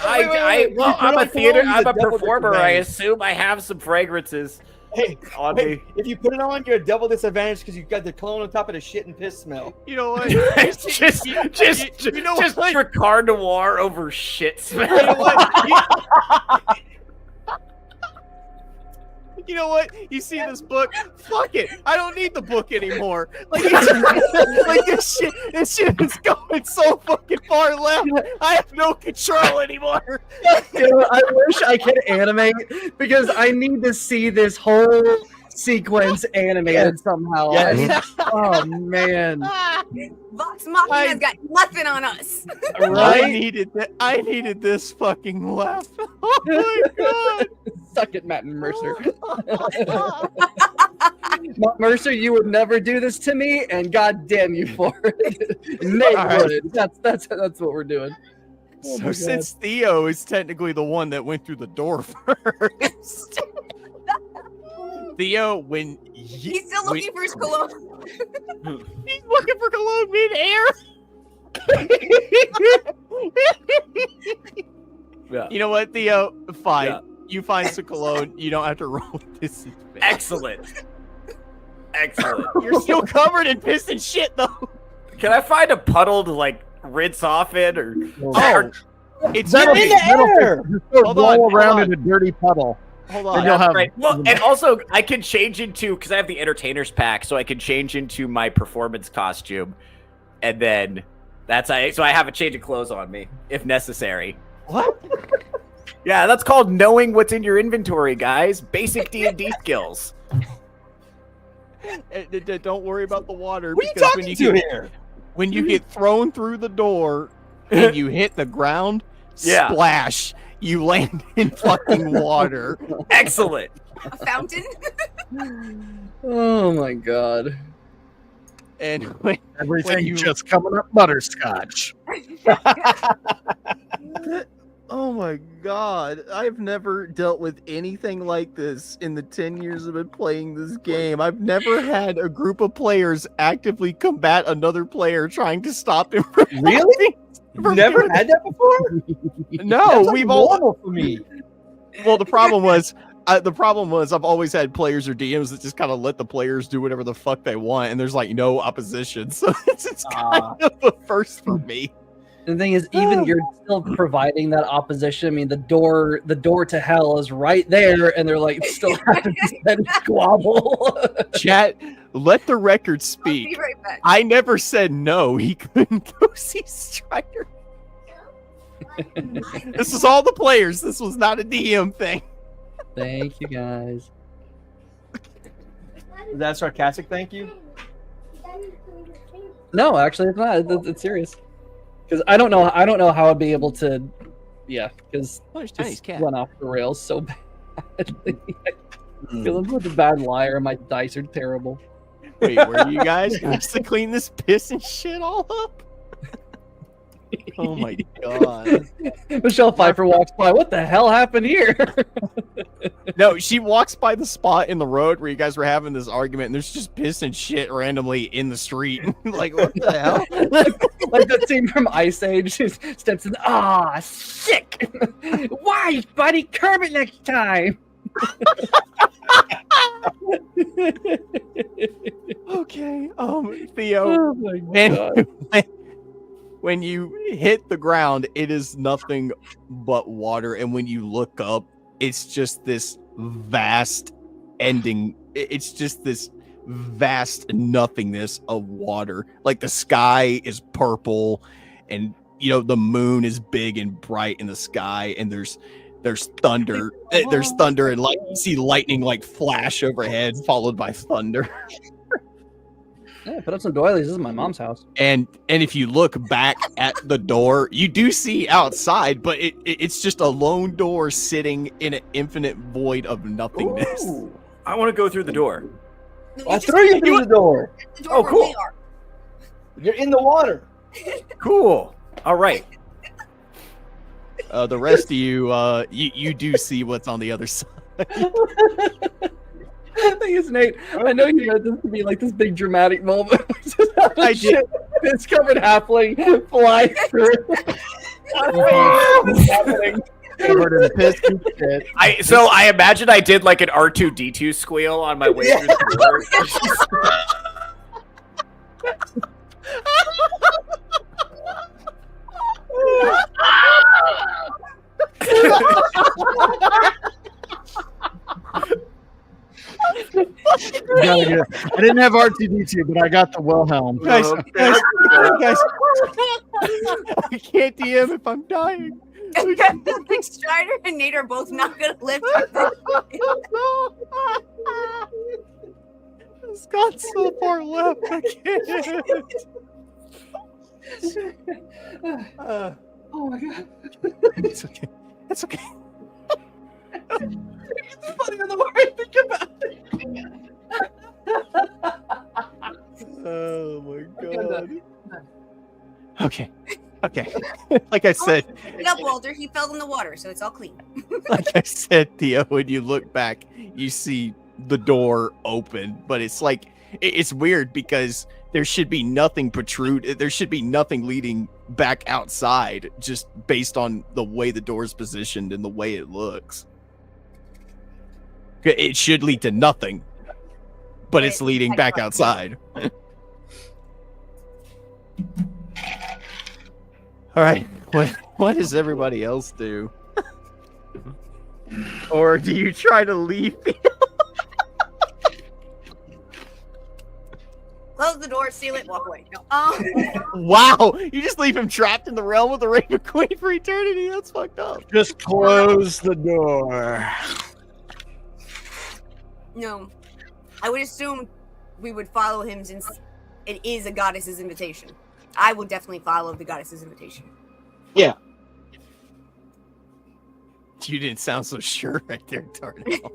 I'm a theater. I'm a performer. I assume I have some fragrances. Hey, on me. if you put it on, you're a double disadvantage because you've got the cologne on top of the shit and piss smell. You know what? just Ricard Noir over shit smell. You know what? You know what? You see this book? Fuck it. I don't need the book anymore. Like this shit is going so fucking far left. I have no control anymore. Dude, I wish I could animate because I need to see this whole sequence animated somehow. Yes. Oh man. Vox Machina's got nothing on us. Right? I needed this fucking laugh. Oh my god. Suck it, Matt and Mercer. Matt Mercer, you would never do this to me, and god damn you for it. Nate would. That's what we're doing. So since Theo is technically the one that went through the door first. Theo, when he's still looking for his cologne. He's looking for cologne mid-air. You know what, Theo? Fine. Yeah. You find some cologne. You don't have to roll this. Excellent. You're still covered in piss and shit, though. Can I find a puddle to like rinse off in, or? Oh, it's in the air. Roll around in a dirty puddle. Hold on. Yeah, right. Well, and also I can change into, because I have the entertainer's pack, so I can change into my performance costume, and then so I have a change of clothes on me if necessary. What? Yeah, that's called knowing what's in your inventory, guys. Basic D&D skills. Don't worry about the water. What are you talking to here? When you get thrown through the door and you hit the ground, splash. You land in fucking water. Excellent. A fountain? Oh my god. And everything just coming up butterscotch. Oh my god. I've never dealt with anything like this in the 10 years I've been playing this game. I've never had a group of players actively combat another player trying to stop him from Really? Never had that before? No, we've all normal for me. Well, the problem was I've always had players or DMs that just kind of let the players do whatever the fuck they want, and there's like no opposition. So it's kind of a first for me. The thing is, even you're still providing that opposition. I mean, the door to hell is right there, and they're like still having to squabble. Chat, let the record speak. I'll be right back. I never said no. He couldn't go see Strider. This is all the players. This was not a DM thing. Thank you, guys. Is that sarcastic? Thank you. No, actually, it's not. It's serious. Because I don't know how I'd be able to, because went off the rails so badly. I feel I'm such a bad liar, and my dice are terrible. Wait, where are you guys? Just to clean this piss and shit all up? Oh my god. Michelle Pfeiffer walks by. What the hell happened here? No, she walks by the spot in the road where you guys were having this argument, and there's just piss and shit randomly in the street. Like, what the hell? like that scene from Ice Age. She steps in. Ah, sick. Why, buddy? Curb it next time. Okay. Theo. Oh my god. when you hit the ground, it is nothing but water, and when you look up, it's just this vast ending. It's just this vast nothingness of water. Like the sky is purple, and the moon is big and bright in the sky, and there's thunder. There's thunder, and you see lightning flash overhead, followed by thunder. Yeah, put up some doilies. This is my mom's house. And if you look back at the door, you do see outside, but it's just a lone door sitting in an infinite void of nothingness. Ooh, I want to go through the door. I threw you through the door. Oh, cool. You're in the water. Cool. All right. The rest of you, you do see what's on the other side. The thing is, Nate, I know you meant this to be like this big dramatic moment. I did. It's covered halfling flying through. What's happening? Covered in piss and shit. I imagine I did like an R2-D2 squeal on my way through the I didn't have R2D2, but I got the Wilhelm. Guys, I can't DM if I'm dying. Like Strider and Nate are both not gonna live. It's got so far left. I can't. Oh my god. It's okay. It's okay. It's funny the more I think about it. Oh my god. Okay. Okay. Like I said. Pick up, Walter. He fell in the water, so it's all clean. Like I said, Theo, when you look back, you see the door open, but it's weird because there should be nothing there should be nothing leading back outside, just based on the way the door is positioned and the way it looks. It should lead to nothing, but it's leading back outside. All right, what does everybody else do? Or do you try to leave? Close the door, seal it, walk away. No. Wow, you just leave him trapped in the realm of the Raven Queen for eternity? That's fucked up. Just close the door. No. I would assume we would follow him since it is a goddess's invitation. I will definitely follow the goddess's invitation. Yeah. You didn't sound so sure right there, Darnell.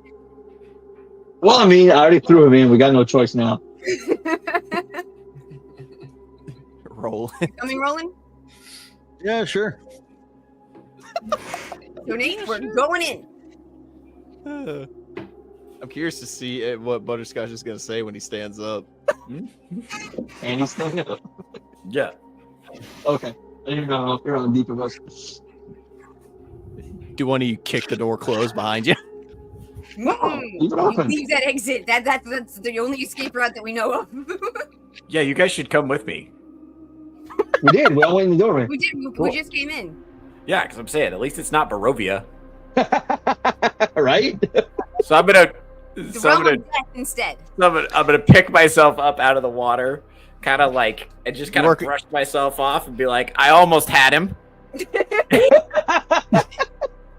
Well, I mean, I already threw him in. We got no choice now. Rolling. Coming rolling? Yeah, sure. So Nate, we're going in. I'm curious to see what Butterscotch is going to say when he stands up. And he's standing up. Yeah. Okay. You're on deep of us. Do one of you kick the door closed behind you? Leave it open. Leave that exit. That's the only escape route that we know of. Yeah, you guys should come with me. We did. We all went in the doorway. We did. Cool. We just came in. Yeah, because I'm saying at least it's not Barovia. Right? So I'm gonna. The So I'm realm gonna. of death instead. I'm gonna pick myself up out of the water, kind of and just kind of brush myself off and be like, I almost had him.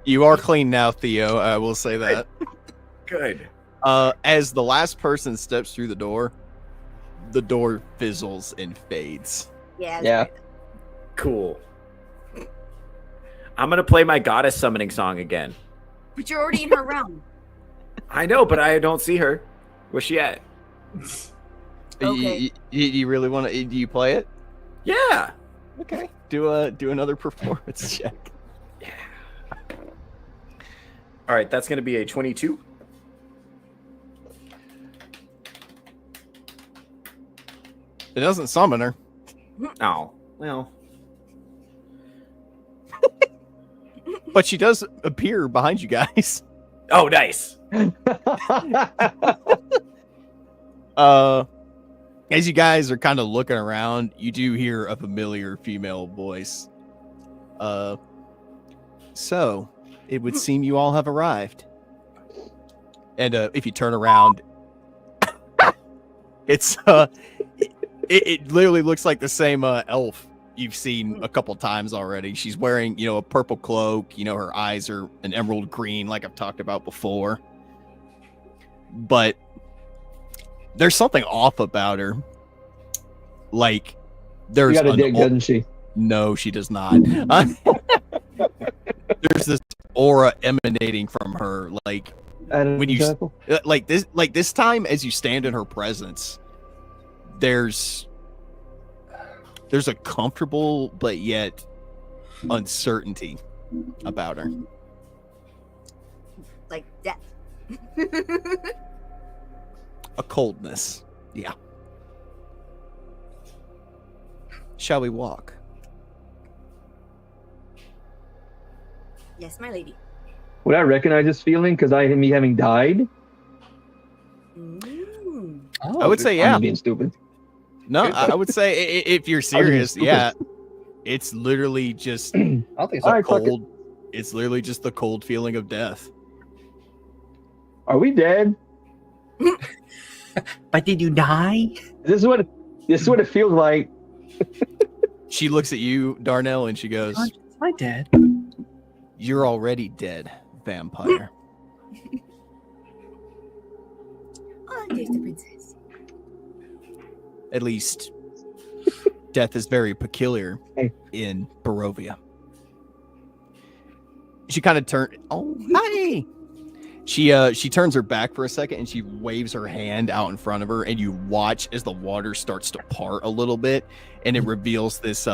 You are clean now, Theo. I will say that. Good. As the last person steps through the door fizzles and fades. Yeah. Cool. I'm gonna play my goddess summoning song again. But you're already in her realm. I know, but I don't see her. Where's she at? Okay. You really want to? Do you play it? Yeah. Okay. Do another performance check. Yeah. All right, that's gonna be a 22. It doesn't summon her. Oh, well. But she does appear behind you guys. Oh, nice. As you guys are kind of looking around, you do hear a familiar female voice. So it would seem you all have arrived. And if you turn around, it's it literally looks like the same elf you've seen a couple times already. She's wearing, a purple cloak. Her eyes are an emerald green, like I've talked about before. But there's something off about her. Like, there's She got a dick, doesn't she? No, she does not. There's this aura emanating from her. Like, when you like this time, as you stand in her presence, there's a comfortable but yet uncertainty about her. Like death. A coldness. Yeah. Shall we walk? Yes, my lady. Would I recognize this feeling because me having died? I would say yeah. I'm being stupid. No, I would say if you're serious, yeah. It's literally just I'll think so. cold. It's literally just the cold feeling of death. Are we dead? But did you die? This is what it feels like. She looks at you, Darnell, and she goes, Am I dead? "You're already dead, vampire." Oh, there's the princess. At least, death is very peculiar in Barovia. She kind of turned. Oh, hi. She turns her back for a second and she waves her hand out in front of her, and you watch as the water starts to part a little bit, and it reveals this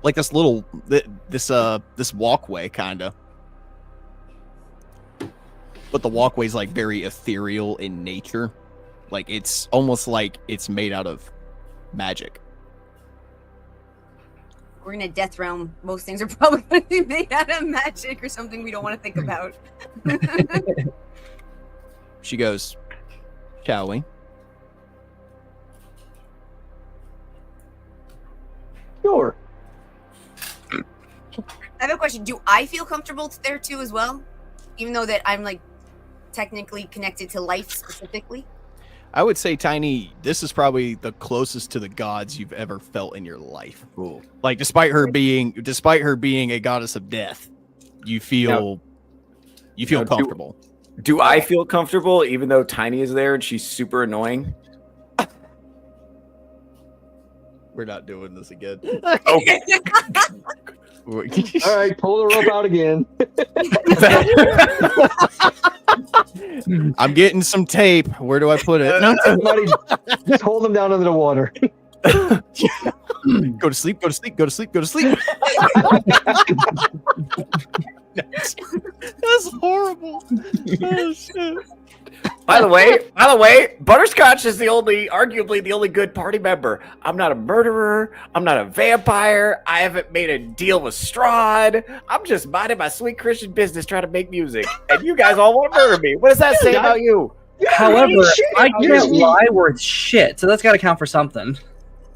like this little this walkway kind of. But the walkway's like very ethereal in nature. Like it's almost like it's made out of magic. We're in a death realm. Most things are probably going to be made out of magic or something we don't want to think about. She goes, "Shall we?" Sure. I have a question. Do I feel comfortable there too as well? Even though that I'm like technically connected to life specifically? I would say, Tiny, this is probably the closest to the gods you've ever felt in your life. Cool. Like, despite her being a goddess of death, you feel comfortable. Do I feel comfortable even though Tiny is there and she's super annoying? We're not doing this again. Okay. All right, pull the rope out again. I'm getting some tape. Where do I put it? Somebody just hold them down under the water. Go to sleep. Go to sleep. Go to sleep. Go to sleep. That's horrible. Oh, shit. By the way, Butterscotch is arguably the only good party member. I'm not a murderer. I'm not a vampire. I haven't made a deal with Strahd. I'm just minding my sweet Christian business trying to make music. And you guys all want to murder me. What does that say about you? However, I can't lie worth shit, so that's got to count for something.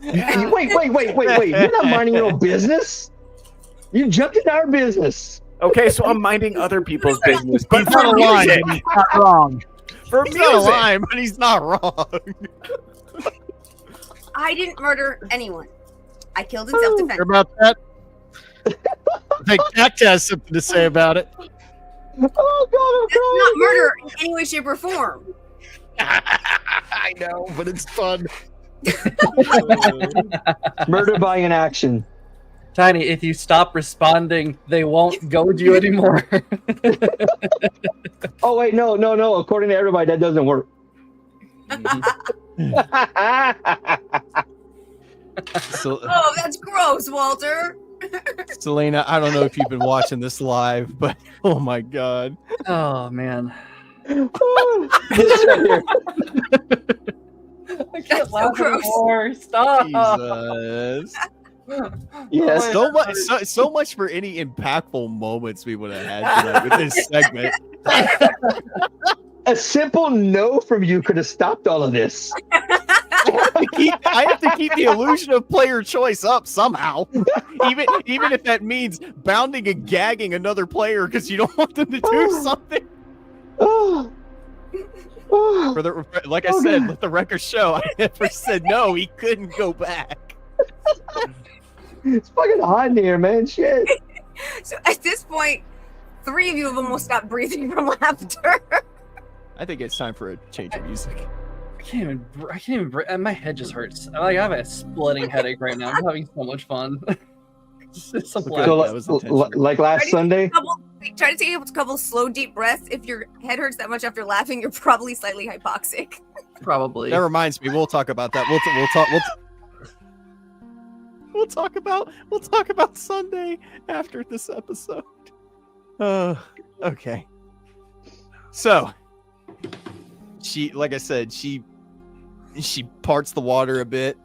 Wait. You're not minding your own business. You jumped into our business. Okay, so I'm minding other people's business. But He's not lying. He's not wrong. For He's music. not lying, but he's not wrong. I didn't murder anyone. I killed in self-defense. Hear about that? I think Jack has something to say about it. Oh God! That's not murder in any way, shape, or form. I know, but it's fun. Murder by inaction. Tiny, if you stop responding, they won't goad you anymore. Oh wait, no. According to everybody, that doesn't work. Oh, that's gross, Walter. Selena, I don't know if you've been watching this live, but oh my God. Oh man. This right here. I can't laugh anymore. Stop. Jesus. Yes. So much for any impactful moments we would have had tonight with this segment. A simple no from you could have stopped all of this. I have to keep the illusion of player choice up somehow. Even if that means bounding and gagging another player because you don't want them to do something. Like I said, let the record show. I never said no. He couldn't go back. It's fucking hot in here, man. Shit. So at this point, 3 of you have almost stopped breathing from laughter. I think it's time for a change of music. I can't even breathe. My head just hurts. Like, I have a splitting headache right now. I'm having so much fun. It's so like last Sunday. Try to take a couple slow, deep breaths. If your head hurts that much after laughing, you're probably slightly hypoxic. Probably. That reminds me. We'll talk about that. We'll talk about Sunday after this episode. Okay. So, like I said, she parts the water a bit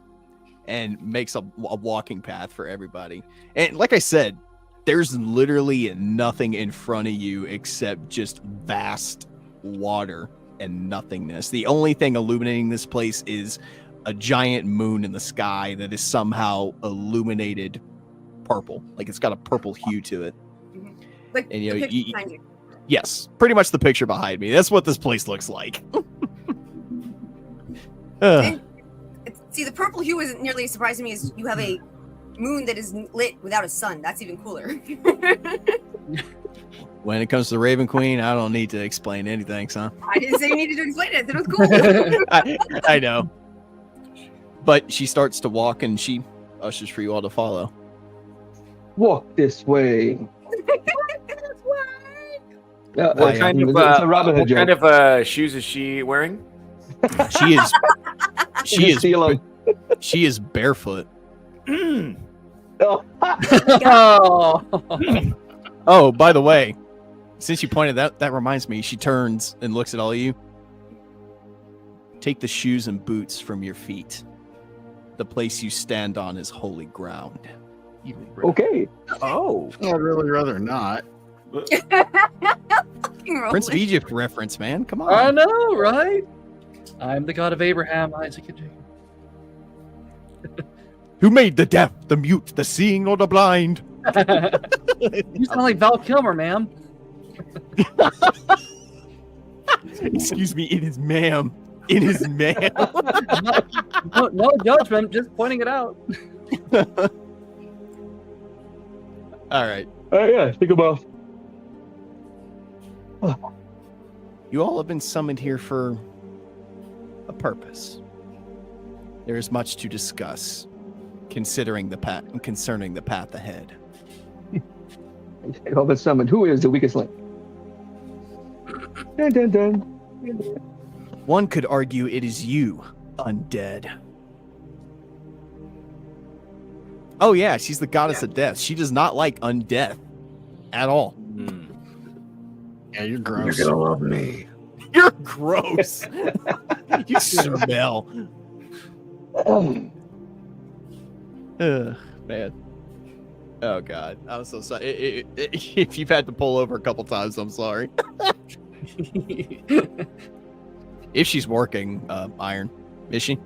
and makes a walking path for everybody. And like I said, there's literally nothing in front of you except just vast water and nothingness. The only thing illuminating this place is a giant moon in the sky that is somehow illuminated purple. Like it's got a purple hue to it. Like and the picture behind you. Yes, pretty much the picture behind me. That's what this place looks like. See, the purple hue isn't nearly as surprising to me as you have a moon that is lit without a sun. That's even cooler. When it comes to the Raven Queen, I don't need to explain anything, son. I didn't say you needed to explain it. It was cool. I know. But she starts to walk and she ushers for you all to follow. Walk this way. What kind of shoes is she wearing? She is barefoot. Oh, by the way, since you pointed that reminds me, she turns and looks at all of you. Take the shoes and boots from your feet. The place you stand on is holy ground. Okay. Oh. I'd really rather not. Prince of Egypt reference, man. Come on. I know, right? I'm the God of Abraham, Isaac, and Jacob. Who made the deaf, the mute, the seeing, or the blind? You sound like Val Kilmer, ma'am. Excuse me, it is ma'am. It is ma'am. No judgment, just pointing it out. All right. Yeah, think about. You all have been summoned here for a purpose. There is much to discuss, concerning the path ahead. All been summoned. Who is the weakest link? Dun, dun, dun. One could argue it is you, undead. Oh yeah, she's the goddess of death. She does not like undeath at all. Yeah, you're gross. You're gonna love me. You're gross. You smell. Man. Oh god, I'm so sorry. If you've had to pull over a couple times, I'm sorry. If she's working, Iron, is she?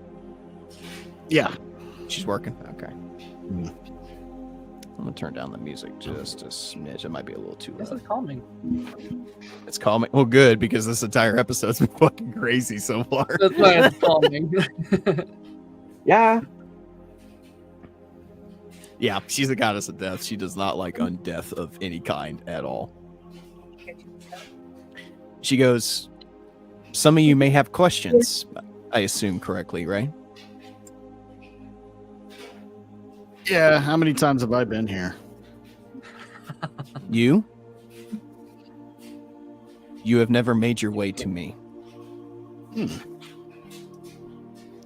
Yeah, she's working. Okay. I'm gonna turn down the music just a smidge. It might be a little too loud. This is calming. It's calming. Well, good, because this entire episode's been fucking crazy so far. That's why it's calming. Yeah. Yeah, she's the goddess of death. She does not like undeath of any kind at all. She goes, some of you may have questions, I assume correctly, right? Yeah, how many times have I been here? You? You have never made your way to me.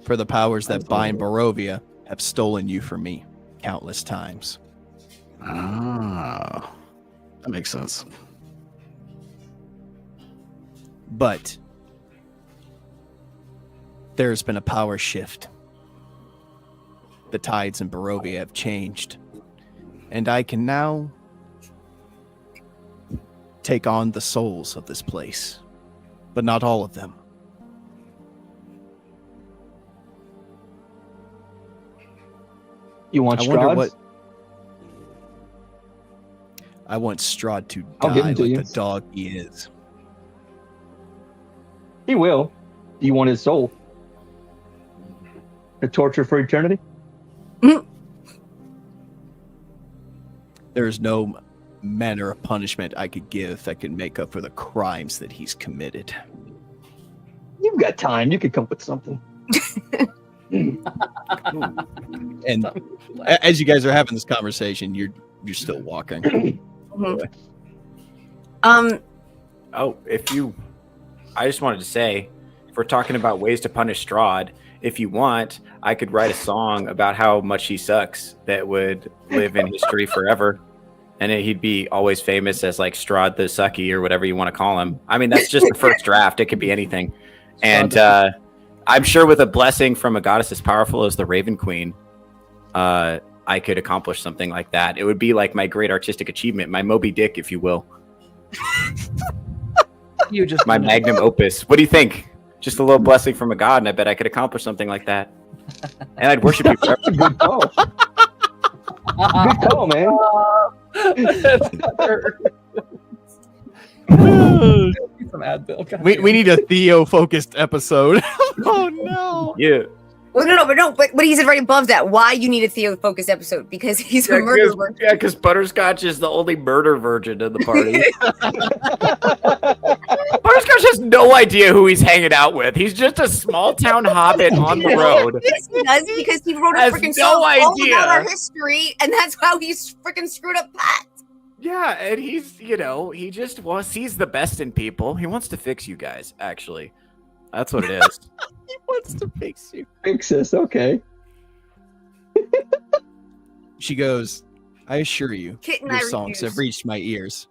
For the powers that bind Barovia have stolen you from me countless times. Ah, that makes sense. But there's been a power shift. The tides in Barovia have changed, and I can now take on the souls of this place, but not all of them. You want I wonder Strahd? what. I want Strahd to I'll give die him to like you. the dog he is. He will. Do you want his soul? The torture for eternity? There is no manner of punishment I could give that could make up for the crimes that he's committed. You've got time. You could come up with something. And as you guys are having this conversation, you're still walking. Oh, I just wanted to say, if we're talking about ways to punish Strahd, if you want, I could write a song about how much he sucks that would live in history forever. And he'd be always famous as like Strahd the Sucky or whatever you want to call him. I mean, that's just the first draft. It could be anything. And I'm sure with a blessing from a goddess as powerful as the Raven Queen, I could accomplish something like that. It would be like my great artistic achievement, my Moby Dick, if you will. My magnum opus. What do you think? Just a little blessing from a god, and I bet I could accomplish something like that. And I'd worship you forever. Good call. Good call, man. Some Advil. We need a Theo-focused episode. Oh, no. Yeah. Well, but he's right above that. Why you need a Theo-focused episode? Because he's a murderer. Yeah, because Butterscotch is the only murder virgin in the party. Butterscotch has no idea who he's hanging out with. He's just a small town hobbit on the road. Yes, he does, because he wrote a Has freaking no song all idea. about our history, and that's how he's freaking screwed up Pat. Yeah, and he's, he just sees the best in people. He wants to fix you guys, actually. That's what it is. He wants to fix you. Fix us, okay. She goes, I assure you, Kitten, your I songs refuse. have reached my ears.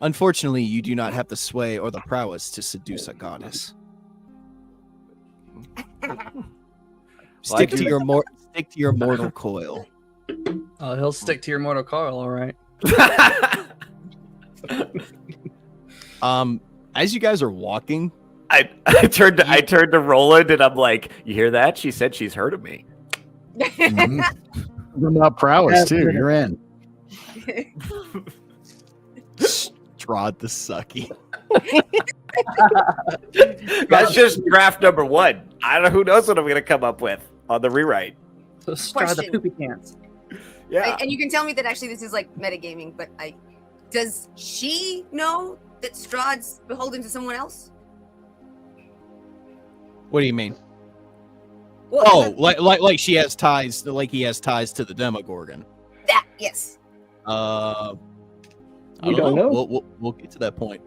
Unfortunately, you do not have the sway or the prowess to seduce a goddess. Stick to your mortal coil. Oh, he'll stick to your mortal coil, all right. As you guys are walking, I turned to Roland and I'm like, you hear that? She said she's heard of me. About prowess too. You're in. Strahd the Sucky. That's just draft number 1. I don't know, who knows what I'm gonna come up with on the rewrite. So Strahd the poopy pants. Yeah. And you can tell me that actually this is like metagaming, but does she know that Strahd's beholden to someone else? What do you mean? Well, like she has ties, like he has ties to the Demogorgon. That, yes. I We don't know. We'll get to that point.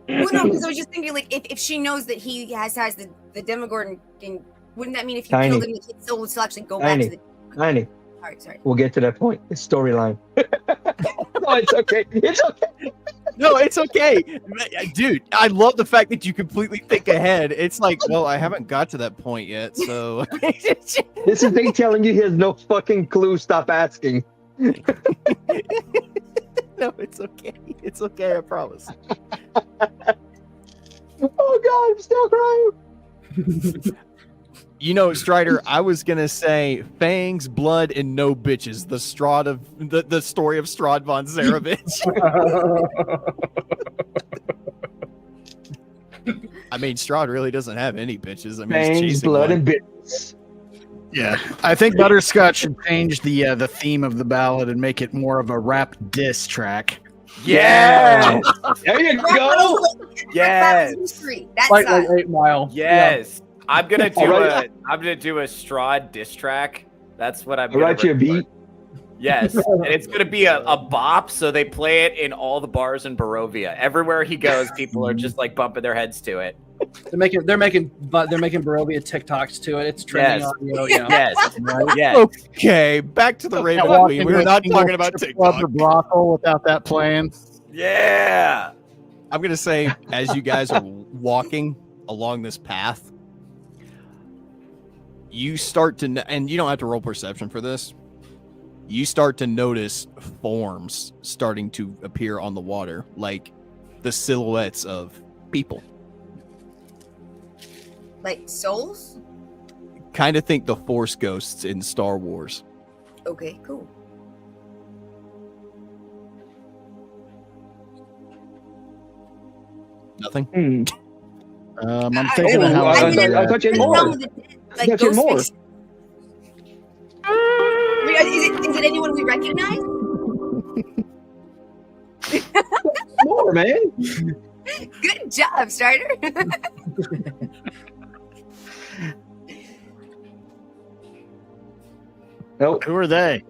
Well, no, because I was just thinking, like, if she knows that he has ties to the Demogorgon, wouldn't that mean if you Tiny. killed him, the kid's soul would still actually go back to the... Tiny. All right, sorry. We'll get to that point. It's storyline. No, it's okay. It's okay. No, it's okay. Dude, I love the fact that you completely think ahead. It's like, well, I haven't got to that point yet, so... This is me telling you he has no fucking clue. Stop asking. No, it's okay. It's okay, I promise. Oh, God, I'm still crying. Strider, I was gonna say fangs, blood, and no bitches. The Strahd of the story of Strahd von Zarovich. I mean, Strahd really doesn't have any bitches. I mean, he's Fangs, chasing blood, one. and bits. Yeah, I think Butterscotch should change the theme of the ballad and make it more of a rap diss track. Yeah. There you go. Yes. That's Like 8 Mile. Yes. I'm gonna do Alright. I'm gonna do a Strahd diss track. That's what I'm I'll gonna write you a record. beat. Yes. And it's gonna be a bop, so they play it in all the bars in Barovia. Everywhere he goes, people are just like bumping their heads to it. They're making Barovia TikToks to it. It's trending Yes. audio. You know. Yes. Yes. Okay, back to the Raven Walk Queen. into We were a not single talking about strip club TikTok. or brothel without that playing. Yeah. I'm gonna say, as you guys are walking along this path, you start to, and you don't have to roll perception for this. You start to notice forms starting to appear on the water, like the silhouettes of people. Like souls? Kind of think the Force ghosts in Star Wars. Okay, cool. Nothing. I'm thinking of how I I thought you had more. Like I thought you had more. Ghostface. Is it anyone we recognize? More, man. Good job, Strider. Nope. Who are they?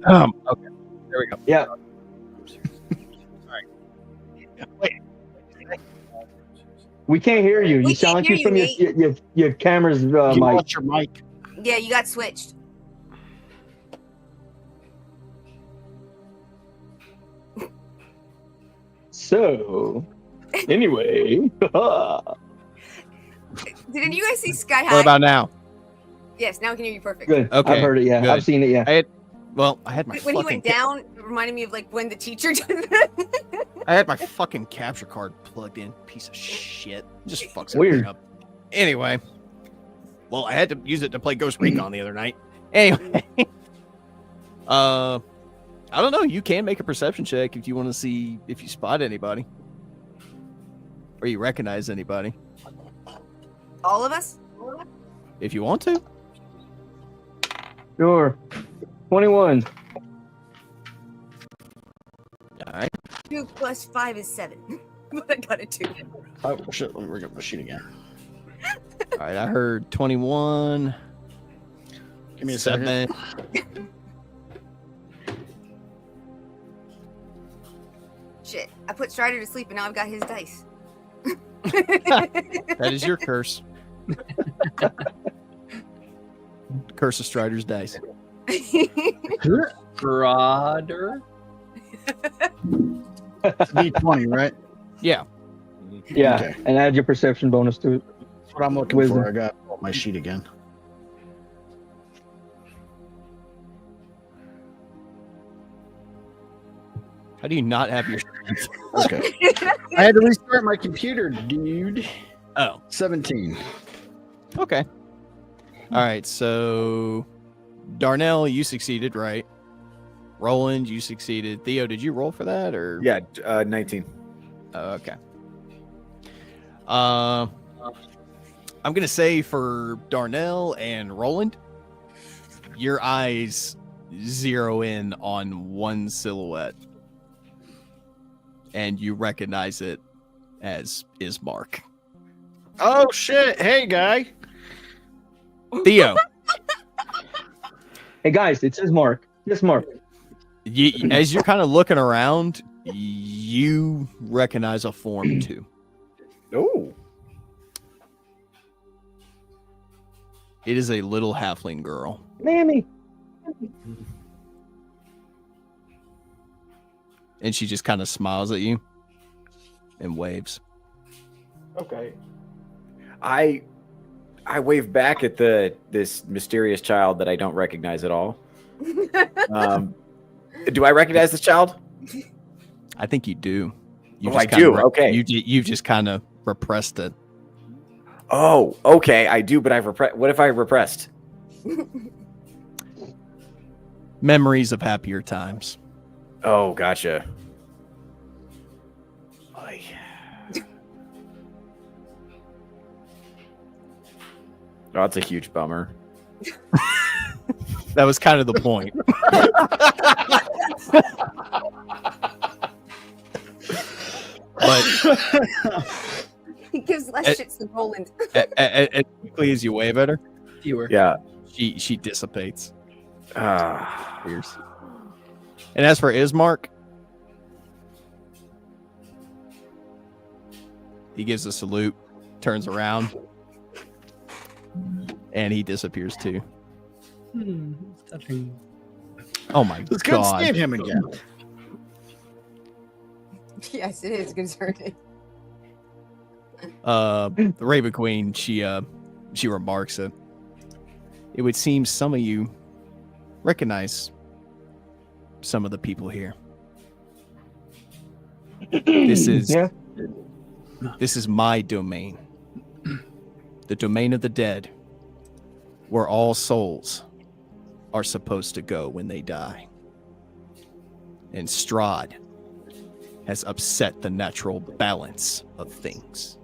Okay. There we go. Yeah. Wait. We can't hear you. We You sound can't like you're hear from your camera's You mic. lost your mic. Yeah, you got switched. So, anyway. Did you guys see Sky High? What about now? Yes, now I can hear you perfect. Good. Okay, I've heard it, yeah. good. I've seen it, yeah. I had my When he fucking went down, it reminded me of like when the teacher did that. I had my fucking capture card plugged in. Piece of shit. Just fucks Weird. everything up. Anyway. Well, I had to use it to play Ghost Recon the other night. Anyway. I don't know. You can make a perception check if you want to see if you spot anybody. Or you recognize anybody. All of us? If you want to. Sure. 21. All right. 2 + 5 is 7. But I got a 2. Oh shit! Let me ring up the machine again. All right. I heard 21. Give me a second. 7. Shit. I put Strider to sleep and now I've got his dice. That is your curse. Curse of Strider's dice. Broader. D20, right? Yeah. Yeah, Okay. and add your perception bonus to it. That's what I'm looking Wisdom. for. I got my sheet again. How do you not have your Okay. I had to restart my computer, dude. Oh. 17. Okay. All right. So, Darnell, you succeeded, right? Roland, you succeeded. Theo, did you roll for that or? Yeah, 19. Okay. I'm gonna say for Darnell and Roland, your eyes zero in on one silhouette, and you recognize it as Ismark. Oh shit! Hey, guy. Theo, Hey guys, it says Mark. Yes, Mark. as you're kind of looking around, you recognize a form too. Oh. It is a little halfling girl. Mammy. And she just kind of smiles at you and waves. Okay. I wave back at this mysterious child that I don't recognize at all. Do I recognize this child? I think you do. You I kinda do. Okay. You just kind of repressed it. Oh, okay. I do, but I've repressed. What if I repressed? Memories of happier times. Oh, gotcha. Oh, that's a huge bummer. That was kind of the point. But He gives less shits than Roland. as quickly as you wave at her, Fewer. Yeah. she dissipates. Ah. Fierce. And as for Ismark, he gives a salute, turns around, and he disappears too. Oh my It's good god! seeing him again. Yes, it is concerning. The Raven Queen, she remarks that it would seem some of you recognize some of the people here. This is my domain. the domain of the dead, where all souls are supposed to go when they die. And Strahd has upset the natural balance of things.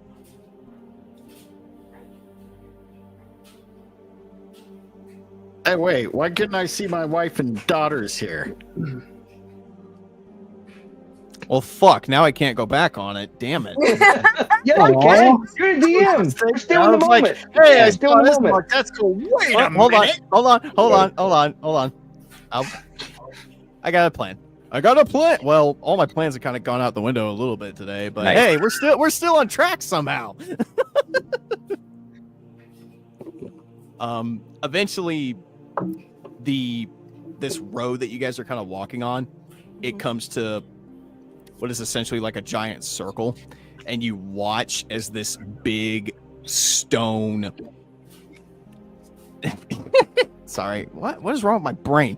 Hey, wait, why couldn't I see my wife and daughters here? Well, fuck, now I can't go back on it. Damn it. Yeah, I can. You're a DM. You're still in the moment. Like, hey, I still in the this moment. mark. That's cool. Wait a minute. Hold on. I got a plan. Well, all my plans have kind of gone out the window a little bit today, but Nice. hey, we're still on track somehow. Eventually, this road that you guys are kind of walking on, it comes to what is essentially like a giant circle, and you watch as this big stone. Sorry, what is wrong with my brain?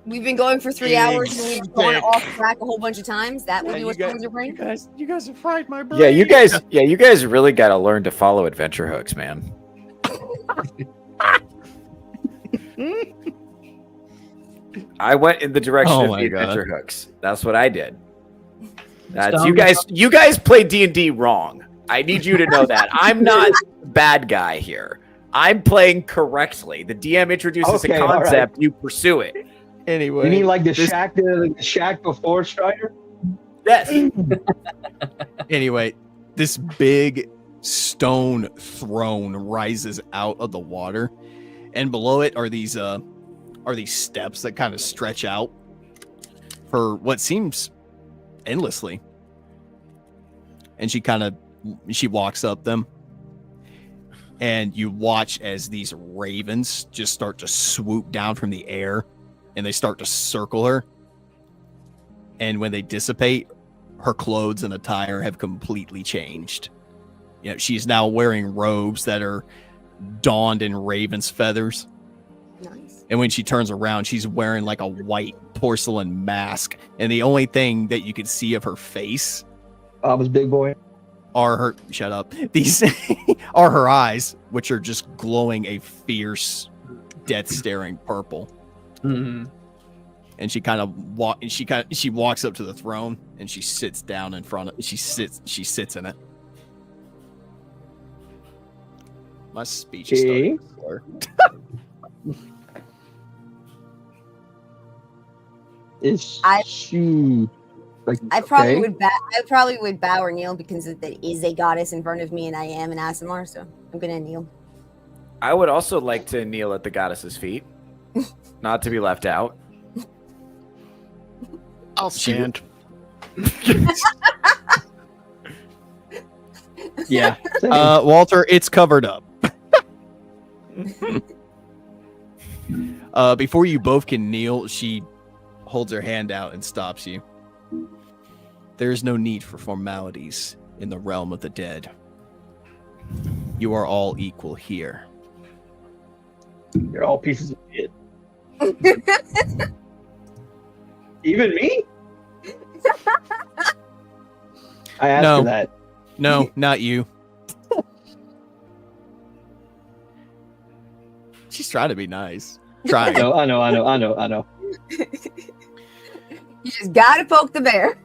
We've been going for 3 hours and we've gone off track a whole bunch of times. That would be what's wrong with your brain? You guys have fried my brain. Yeah, you guys really got to learn to follow adventure hooks, man. I went in the direction of the adventure hooks. That's what I did. That's you guys play D&D wrong. I need you to know that. I'm not the bad guy here. I'm playing correctly. The DM introduces a concept, you pursue it. Anyway, you mean like the shack before Strider? Yes. Anyway, this big stone throne rises out of the water, and below it are these steps that kind of stretch out for what seems endlessly. And she walks up them, and you watch as these ravens just start to swoop down from the air, and they start to circle her. And when they dissipate, her clothes and attire have completely changed. You know, she's now wearing robes that are donned in raven's feathers. Nice. And when she turns around, she's wearing like a white porcelain mask. And the only thing that you could see of her face was Big Boy. Are her These are her eyes, which are just glowing a fierce, death staring purple. Mm-hmm. And she walks up to the throne and she sits down in front of she sits in it. My speech is starting to slur. I probably would bow or kneel because there is a goddess in front of me and I am an Asimar, so I'm gonna kneel. I would also like to kneel at the goddess's feet, not to be left out. I'll stand. Yeah. Walter, it's covered up. Before you both can kneel, she holds her hand out and stops you. There is no need for formalities in the realm of the dead. You are all equal here. You're all pieces of shit. Even me? I asked for that. No, not you. She's trying to be nice. Trying. I know. You just gotta poke the bear.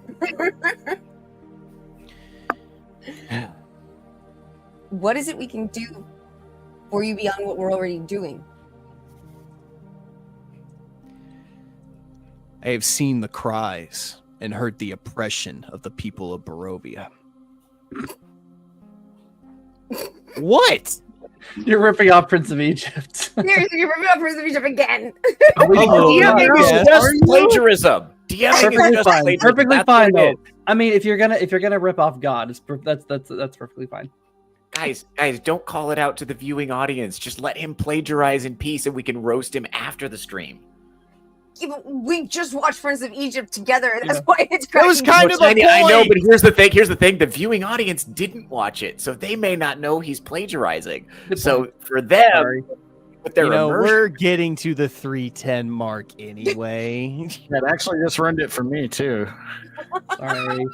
What is it we can do for you beyond what we're already doing? I have seen the cries and heard the oppression of the people of Barovia. What? You're ripping off Prince of Egypt. Seriously, you're ripping off Prince of Egypt again. Just plagiarism. Perfectly fine. Perfectly fine though. I mean, if you're gonna rip off God, that's perfectly fine. Guys, don't call it out to the viewing audience. Just let him plagiarize in peace, and we can roast him after the stream. Yeah, but we just watched Prince of Egypt together. That's why it's That was kind of the point. I know, but here's the thing. The viewing audience didn't watch it, so they may not know he's plagiarizing. So for them, with their we're getting to the 310 mark anyway. That actually just ruined it for me too. Sorry.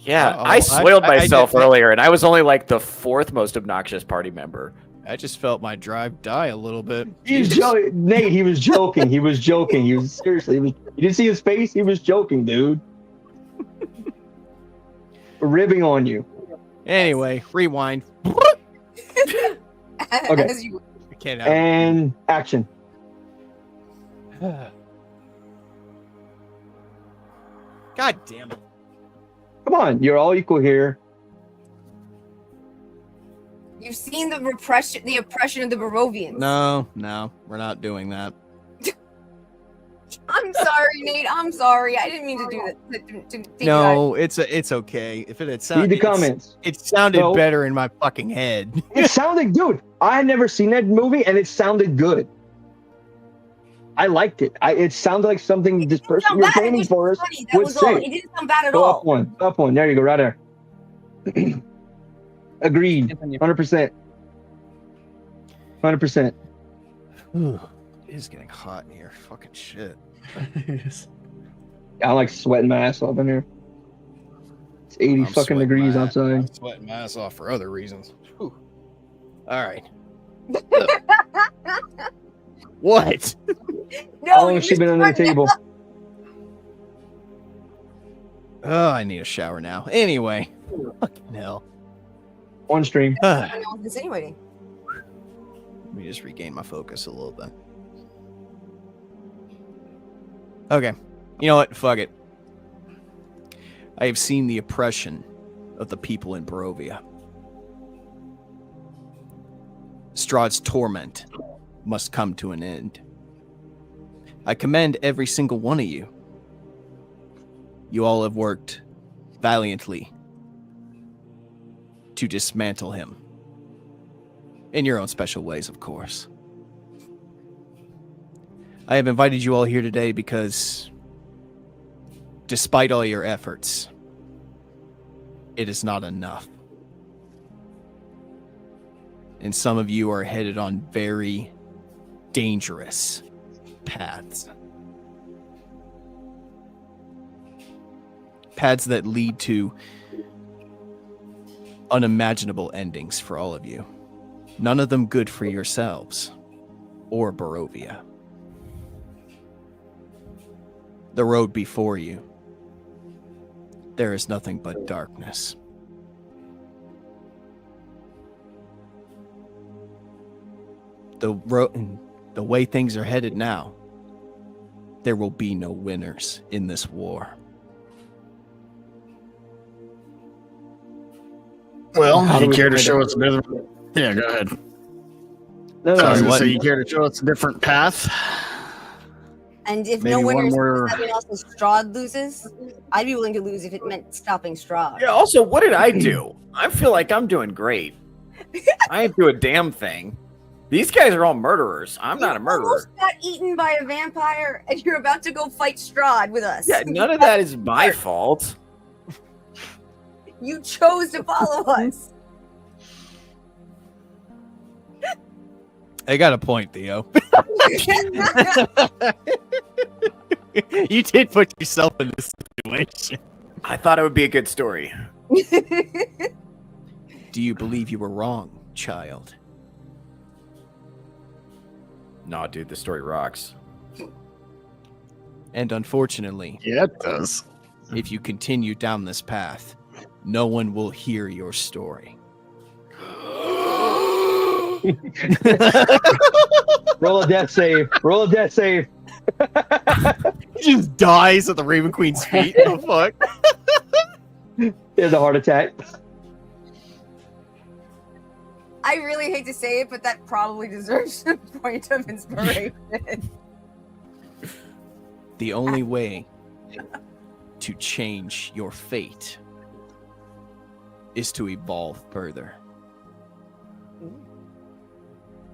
Yeah, I spoiled myself earlier, and I was only like the 4th most obnoxious party member. I just felt my drive die a little bit. He's joking, Nate. He was joking. He was joking. He was seriously. You didn't see his face. He was joking, dude. Ribbing on you. Anyway, rewind. Okay. Can't And action. God damn it. Come on, you're all equal here. You've seen the oppression of the Barovians. No, we're not doing that. I'm sorry, Nate. I'm sorry. I didn't mean to do that. No, it's okay. If it had sounded, Read the comments. It sounded better in my fucking head. It sounded good. I had never seen that movie, and it sounded good. I liked it. It sounded like something this person you're painting for us would say. It didn't sound bad at Go all. Up one. There you go, right there. Agreed. 100%. 100%. It is getting hot in here. Fucking shit. I'm like sweating my ass off in here. It's 80 fucking degrees outside. I'm sweating my ass off for other reasons. Whew. All right. What? How long has she been under the table? Oh, I need a shower now. Anyway. Fucking hell. On stream. I know it's insinuating. Let me just regain my focus a little bit. Okay. You know what? Fuck it. I have seen the oppression of the people in Barovia. Strahd's torment must come to an end. I commend every single one of you. You all have worked valiantly to dismantle him. In your own special ways, of course. I have invited you all here today because, despite all your efforts, it is not enough. And some of you are headed on very dangerous paths. Paths that lead to unimaginable endings for all of you. None of them good for yourselves or Barovia. The road before you, there is nothing but darkness. The way things are headed now, there will be no winners in this war. Well, How do you we care to find show it? us a bit of... Yeah, go ahead. No, So you care to show us a different path? And if Maybe no one winners, more- that means also Strahd loses. I'd be willing to lose if it meant stopping Strahd. Yeah, also, what did I do? I feel like I'm doing great. I didn't do a damn thing. These guys are all murderers. I'm not a murderer. Almost got eaten by a vampire, and you're about to go fight Strahd with us. Yeah, none of that is my fault. You chose to follow us. I got a point, Theo. You did put yourself in this situation. I thought it would be a good story. Do you believe you were wrong, child? Nah, dude, the story rocks. And unfortunately, Yeah, it does. if you continue down this path, no one will hear your story. Roll a death save. Roll a death save. He just dies at the Raven Queen's feet. Oh, fuck. He has a heart attack. I really hate to say it, but that probably deserves a point of inspiration. The only way to change your fate is to evolve further.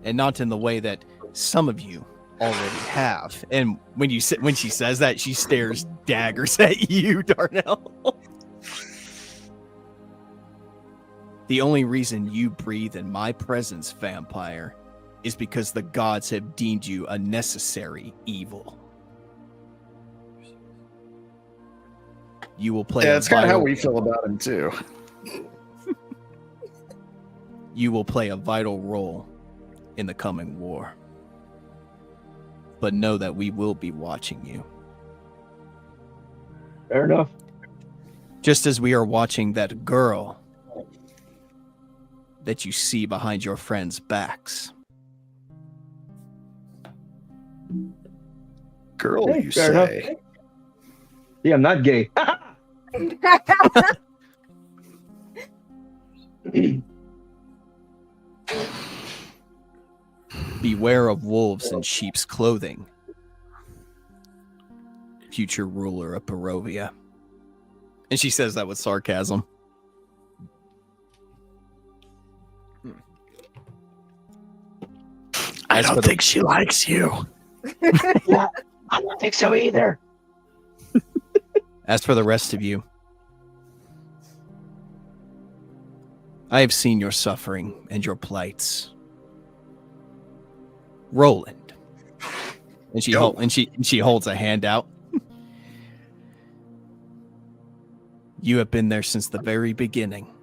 And not in the way that some of you already have. And when she says that, she stares daggers at you, Darnell. The only reason you breathe in my presence, vampire, is because the gods have deemed you a necessary evil. You will play. Yeah, a that's kind of how vital- we feel about him too. You will play a vital role in the coming war. But know that we will be watching you. Fair enough. Just as we are watching that girl that you see behind your friends' backs. Girl, Hey, you fair say. enough. Yeah, I'm not gay. Beware of wolves in sheep's clothing. Future ruler of Barovia. And she says that with sarcasm. I don't think she likes you. Yeah, I don't think so either. As for the rest of you, I have seen your suffering and your plights. Roland. And she holds a hand out. You have been there since the very beginning.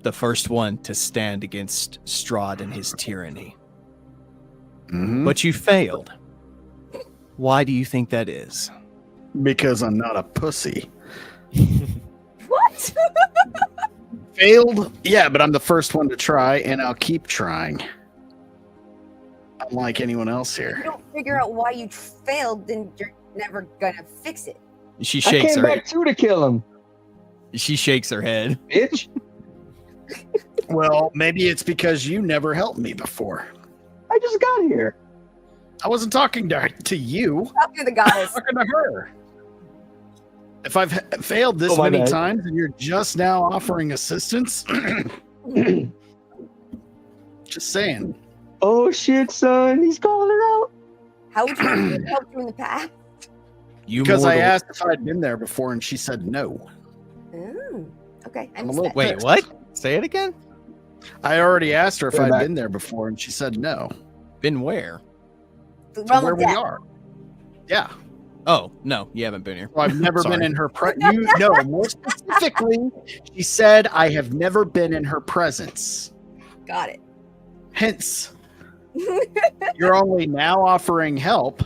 The first one to stand against Strahd and his tyranny. Mm-hmm. But you failed. Why do you think that is? Because I'm not a pussy. What? Failed? Yeah, but I'm the first one to try, and I'll keep trying. Unlike anyone else You here. don't figure out why you failed, then you're never gonna fix it. She I shakes came her back too to kill him, She shakes her head. bitch. Well, maybe it's because you never helped me before. I just got here. I wasn't talking to you. Talk to the goddess. Talking to her. If I've failed this Oh, my many bad. times and you're just now offering assistance, just saying. Oh shit, son, he's calling her out. How would you have helped you in the past? You Because I mortal- asked if I'd been there before and she said no. Okay, I I'm a missed little that. Wait, pissed. what? Say it again? I already asked her if Go I'd back. been there before and she said no. Been where? The To realm where of we death. are. Yeah. Oh, no, you haven't been here. Well, I've never Sorry. been in her No, more specifically, she said I have never been in her presence. Got it. Hence, you're only now offering help.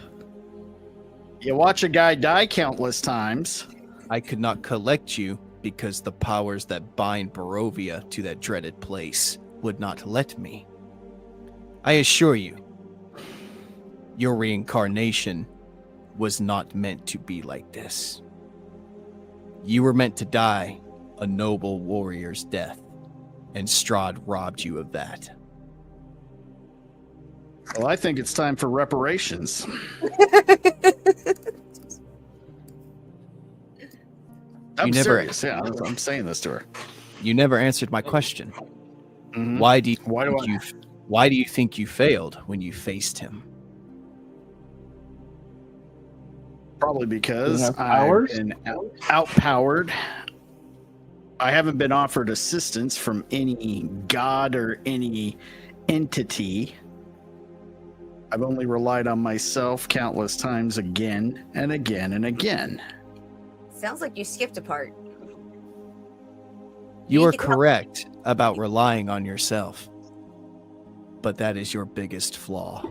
You watch a guy die countless times. I could not collect you because the powers that bind Barovia to that dreaded place would not let me. I assure you, your reincarnation was not meant to be like this. You were meant to die a noble warrior's death, and Strahd robbed you of that. Well, I think it's time for reparations. I'm You never- serious. Yeah, I'm saying this to her. You never answered my question. Mhm. Why do you Why do think why do you think you failed when you faced him? Probably because Enough I've powers? been outpowered. I haven't been offered assistance from any god or any entity. I've only relied on myself countless times again and again and again. Sounds like you skipped a part. You are can help. correct about relying on yourself. But that is your biggest flaw.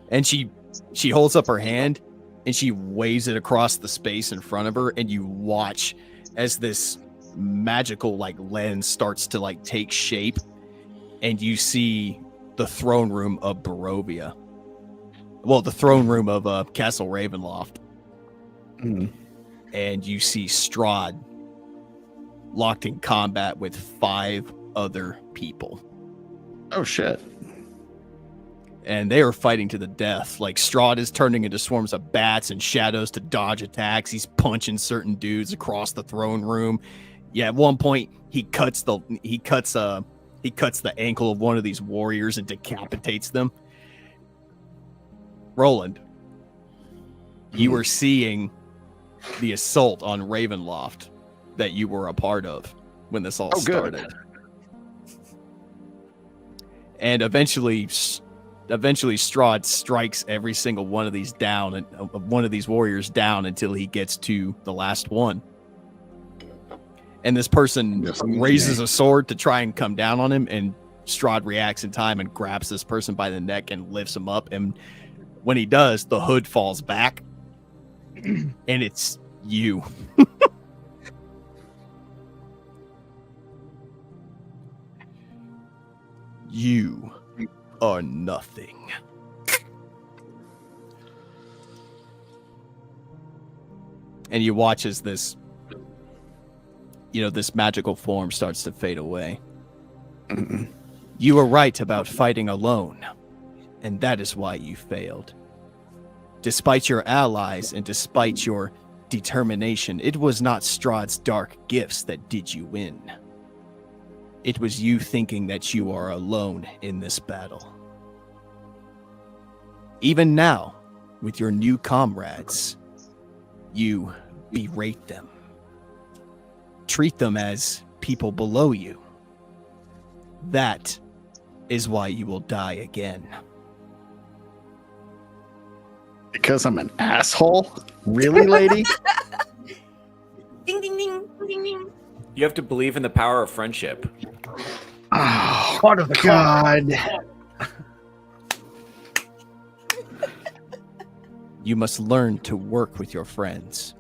And she holds up her hand and she waves it across the space in front of her, and you watch as this magical like lens starts to like take shape, and you see the throne room of Barovia. Well, the throne room of Castle Ravenloft. Mhm. And you see Strahd locked in combat with 5 other people. Oh shit. And they are fighting to the death. Like Strahd is turning into swarms of bats and shadows to dodge attacks. He's punching certain dudes across the throne room. Yeah, at one point he cuts the ankle of one of these warriors and decapitates them. Roland, you were seeing the assault on Ravenloft that you were a part of when this all Oh, good. started. And eventually eventually Strahd strikes every single one of these down, and one of these warriors down until he gets to the last one. And this person raises a sword to try and come down on him, and Strahd reacts in time and grabs this person by the neck and lifts him up. And when he does, the hood falls back, and it's you. You are nothing. And you watch as this, this magical form starts to fade away. You were right about fighting alone, and that is why you failed. Despite your allies and despite your determination, it was not Strahd's dark gifts that did you in. It was you thinking that you are alone in this battle. Even now, with your new comrades, you berate them. Treat them as people below you. That is why you will die again. Because I'm an asshole? Really, lady? Ding, ding, ding, ding, ding. You have to believe in the power of friendship. Oh, part of the God. You must learn to work with your friends.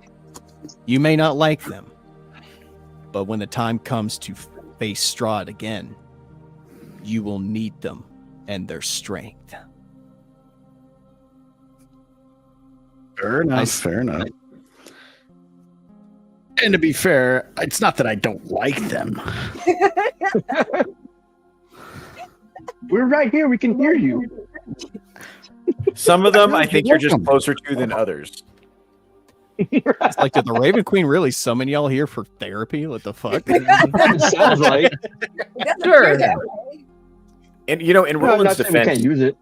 You may not like them, but when the time comes to face Strahd again, you will need them and their strength. Fair enough, fair enough. And to be fair, it's not that I don't like them. We're right here. We can hear you. Some of them I think you're just closer to than others. It's like, did the Raven Queen really summon y'all here for therapy? What the fuck? Sounds like. Sure. And in Roland's defense, can't use it.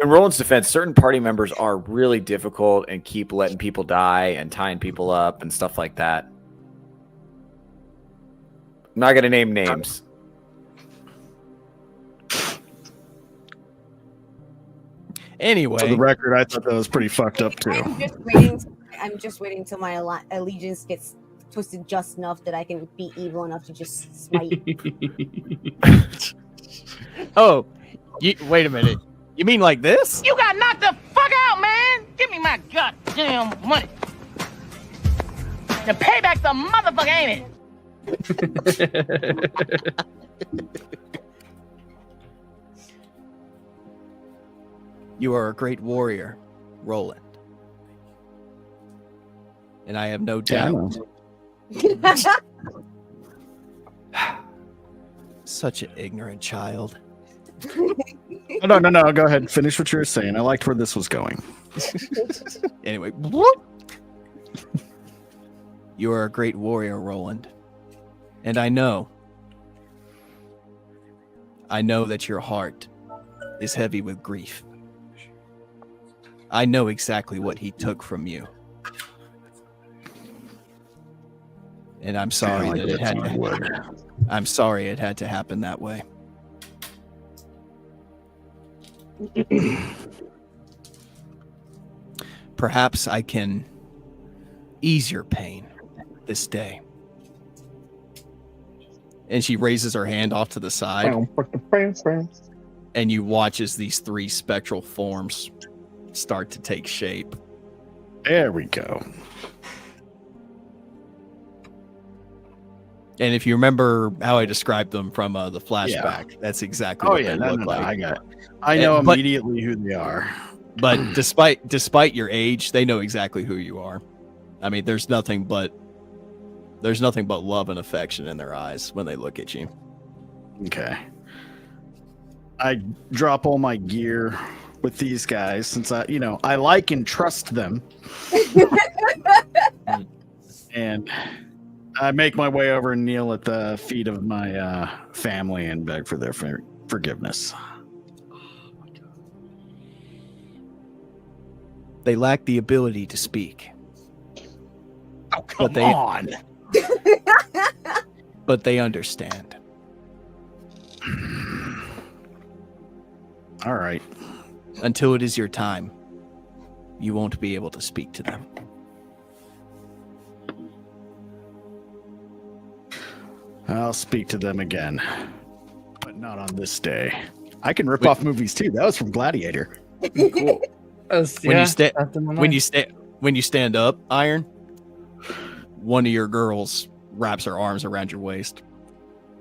in Roland's defense, certain party members are really difficult and keep letting people die and tying people up and stuff like that. I'm not gonna name names. Anyway, for the record, I thought that was pretty fucked up too. I'm just waiting till my allegiance gets twisted just enough that I can be evil enough to just smite. Oh, wait a minute. You mean like this? You got knocked the fuck out, man! Give me my goddamn money. The payback's a motherfucker, ain't it? You are a great warrior, Roland. And I have no doubt. Such an ignorant child. No. Go ahead and finish what you were saying. I liked where this was going. Anyway. You are a great warrior, Roland. And I know that your heart is heavy with grief. I know exactly what he took from you. And I'm sorry that it had to. I'm sorry it had to happen that way. Perhaps I can ease your pain this day. And she raises her hand off to the side. And you watch as these three spectral forms start to take shape. There we go. And if you remember how I described them from the flashback, that's exactly what they look like. I got it. I know immediately who they are. But despite your age, they know exactly who you are. I mean, there's nothing but love and affection in their eyes when they look at you. Okay. I drop all my gear with these guys since I like and trust them. And I make my way over and kneel at the feet of my family and beg for their forgiveness. They lack the ability to speak. Oh, come on. But they understand. All right. until it is your time, you won't be able to speak to them. I'll speak to them again, but not on this day. I can rip off movies too. That was from Gladiator. Cool. When you stand up, Iron, one of your girls wraps her arms around your waist.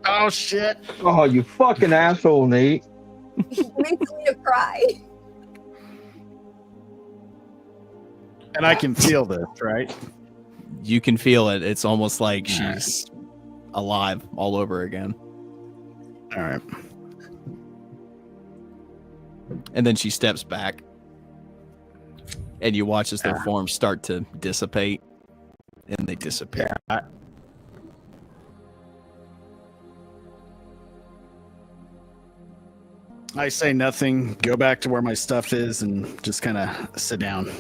Oh shit! Oh, you fucking asshole, Nate. Makes me cry. And I can feel this, right? You can feel it. It's almost like she's alive all over again. All right. And then she steps back. And you watch as their forms start to dissipate. And they disappear. I say nothing, go back to where my stuff is, and just kind of sit down.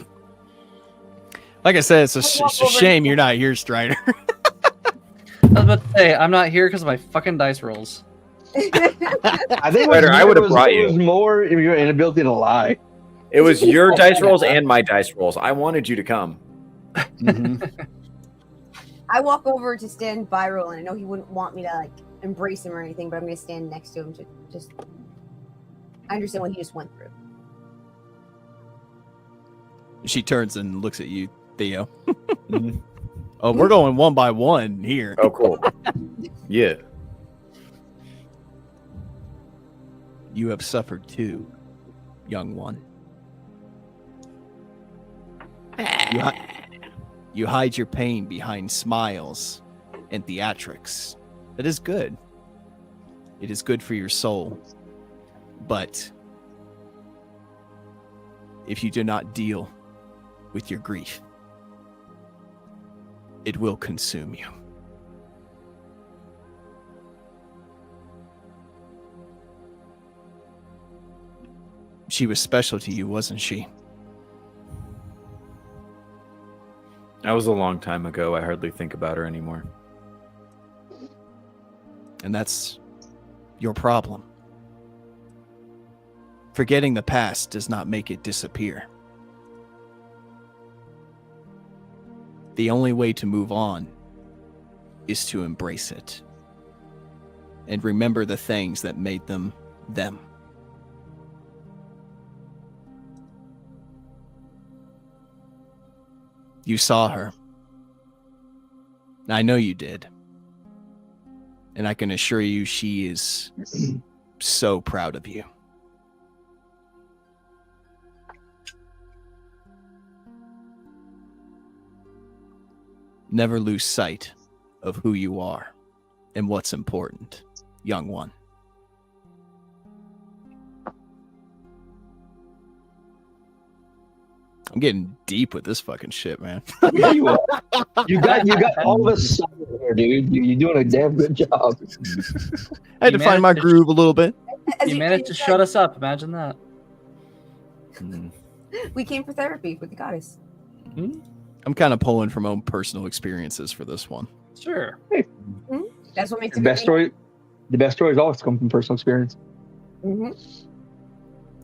Like I said, it's a shame you're not here, Strider. I was about to say, I'm not here because of my fucking dice rolls. I think I would have brought you. It was more your inability to lie. It was your dice rolls and my dice rolls. I wanted you to come. I walk over to stand by Roland. I know he wouldn't want me to like embrace him or anything, but I'm going to stand next to him to just. I understand what he just went through. She turns and looks at you, Theo. Oh, we're going one by one here. Oh, cool. Yeah. You have suffered too, young one. You hide your pain behind smiles and theatrics. That is good. It is good for your soul. But if you do not deal with your grief, it will consume you. She was special to you, wasn't she? That was a long time ago. I hardly think about her anymore. And that's your problem. Forgetting the past does not make it disappear. The only way to move on is to embrace it and remember the things that made them them. You saw her. I know you did. And I can assure you she is so proud of you. Never lose sight of who you are and what's important, young one. I'm getting deep with this fucking shit, man. Yeah, you are. You got all this here, dude. You're doing a damn good job. I had to find my groove a little bit. You managed to shut us up. Imagine that. We came for therapy with the goddess. I'm kind of pulling from own personal experiences for this one. Sure. That's what makes The it best story. The best stories always come from personal experience.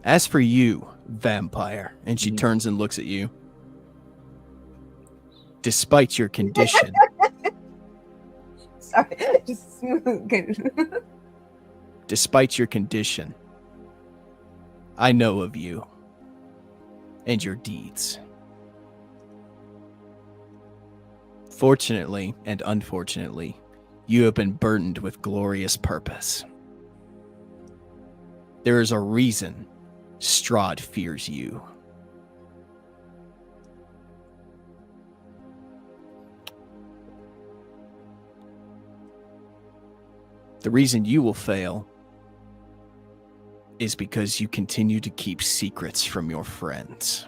As for you, vampire, and she turns and looks at you. Despite your condition, Sorry, just smooth. despite your condition, I know of you and your deeds. Fortunately and unfortunately, you have been burdened with glorious purpose. There is a reason Strahd fears you. The reason you will fail is because you continue to keep secrets from your friends.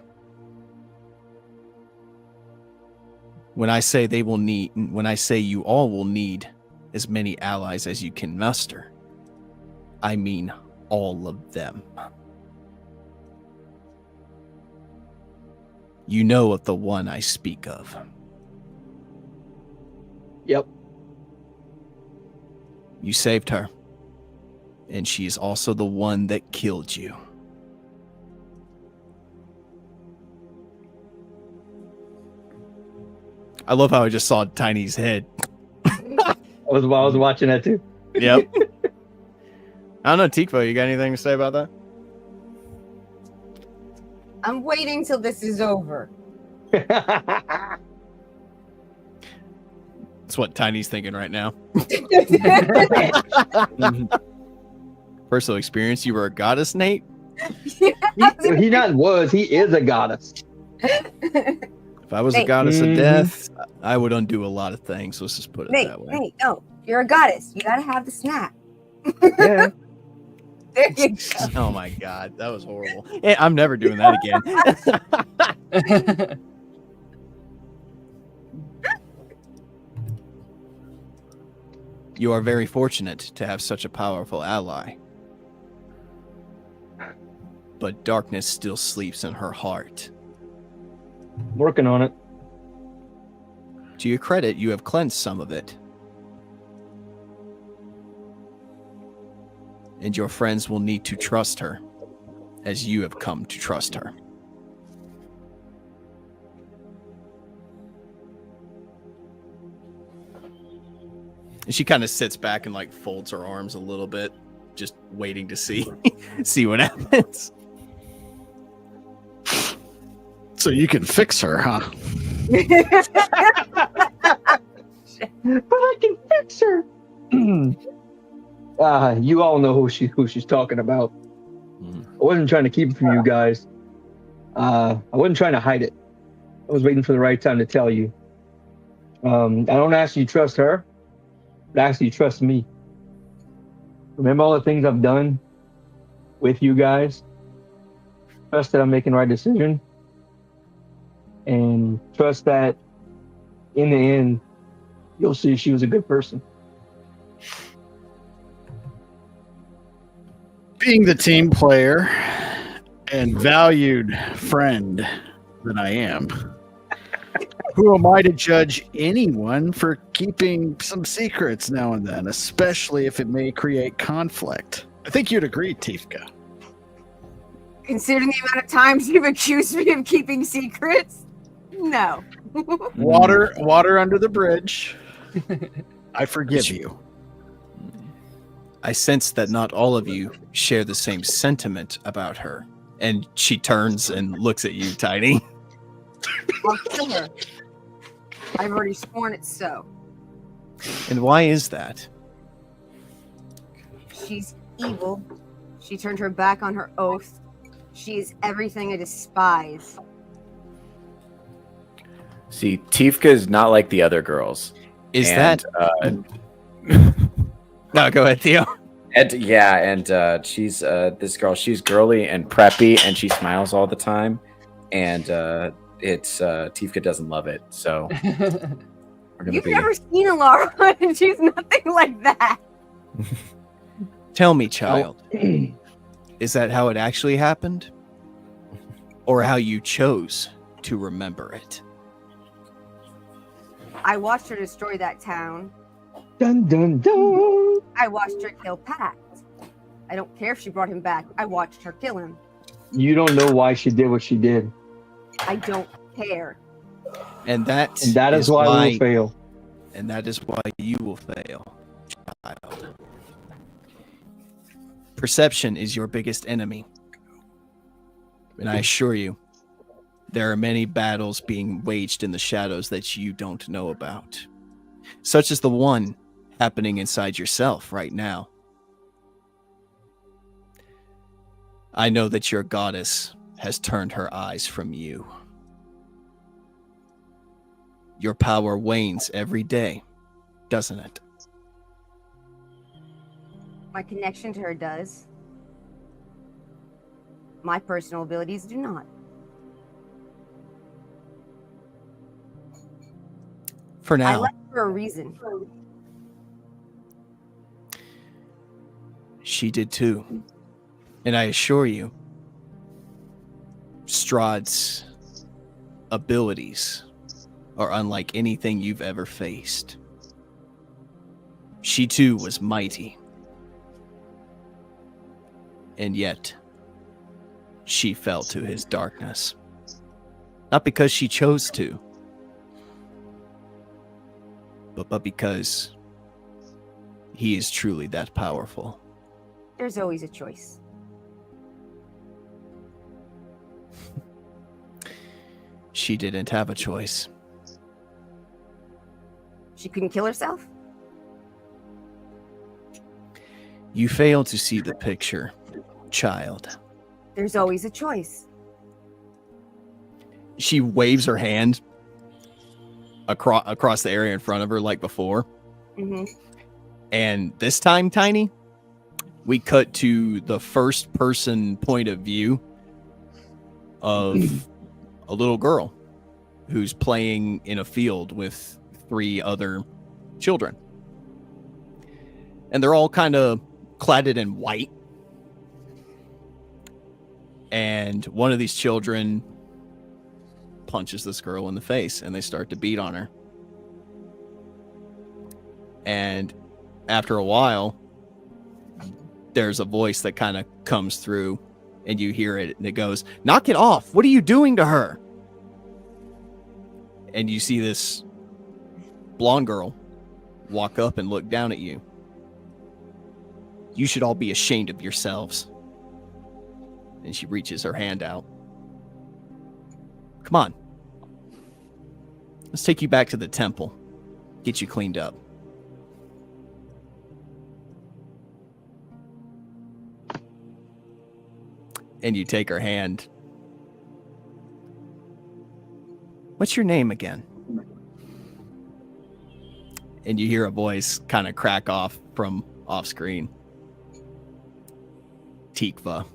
When I say you all will need as many allies as you can muster, I mean all of them. You know of the one I speak of. Yep. You saved her, and she is also the one that killed you. I love how I just saw Tiny's head. I was watching that too. Yep. I don't know, Tikva, you got anything to say about that? I'm waiting till this is over. That's what Tiny's thinking right now. Personal experience, you were a goddess, Nate? He is a goddess. If I was a goddess of death, I would undo a lot of things. Let's just put it that way. Nate, no, you're a goddess. You gotta have the snap. Yeah. There you go. Oh my god, that was horrible. I'm never doing that again. You are very fortunate to have such a powerful ally. But darkness still sleeps in her heart. Working on it. To your credit, you have cleansed some of it. And your friends will need to trust her, as you have come to trust her. And she kind of sits back and like folds her arms a little bit, just waiting to see what happens. So you can fix her, huh? But I can fix her. You all know who she's talking about. I wasn't trying to keep it from you guys. I wasn't trying to hide it. I was waiting for the right time to tell you. I don't ask you to trust her, but I ask you to trust me. Remember all the things I've done with you guys. Trust that I'm making the right decision. And trust that in the end, you'll see she was a good person. Being the team player and valued friend that I am, who am I to judge anyone for keeping some secrets now and then, especially if it may create conflict? I think you'd agree, Tifka. Considering the amount of times you've accused me of keeping secrets, no. Water under the bridge. I forgive you. I sense that not all of you share the same sentiment about her. And she turns and looks at you, Tiny. I'll kill her. I've already sworn it so. And why is that? She's evil. She turned her back on her oath. She is everything I despise. See, Tifka is not like the other girls. Is that? No, go ahead, Theo. And she's this girl. She's girly and preppy, and she smiles all the time. And it's Tifka doesn't love it. So You've never seen Alara, and she's nothing like that. Tell me, child. Is that how it actually happened? Or how you chose to remember it? I watched her destroy that town. Dun dun dun. I watched her kill Pat. I don't care if she brought him back. I watched her kill him. You don't know why she did what she did. I don't care. And that is why we will fail. And that is why you will fail, child. Perception is your biggest enemy. And I assure you, there are many battles being waged in the shadows that you don't know about. Such as the one happening inside yourself right now. I know that your goddess has turned her eyes from you. Your power wanes every day, doesn't it? My connection to her does. My personal abilities do not. For now. I left for a reason. She did too. And I assure you, Strahd's abilities are unlike anything you've ever faced. She too was mighty. And yet, she fell to his darkness. Not because she chose to, but because he is truly that powerful. There's always a choice. She didn't have a choice. She couldn't kill herself? You fail to see the picture, child. There's always a choice. She waves her hand across the area in front of her like before. Mm-hmm. And this time, Tiny, we cut to the first person point of view of a little girl who's playing in a field with 3 other children. And they're all kind of cladded in white. And one of these children punches this girl in the face and they start to beat on her. And after a while, there's a voice that kind of comes through and you hear it and it goes, "Knock it off. What are you doing to her?" And you see this blonde girl walk up and look down at you. "You should all be ashamed of yourselves." And she reaches her hand out. "Come on. Let's take you back to the temple. Get you cleaned up." And you take her hand. "What's your name again?" And you hear a voice kind of crack off from off screen. Tikva.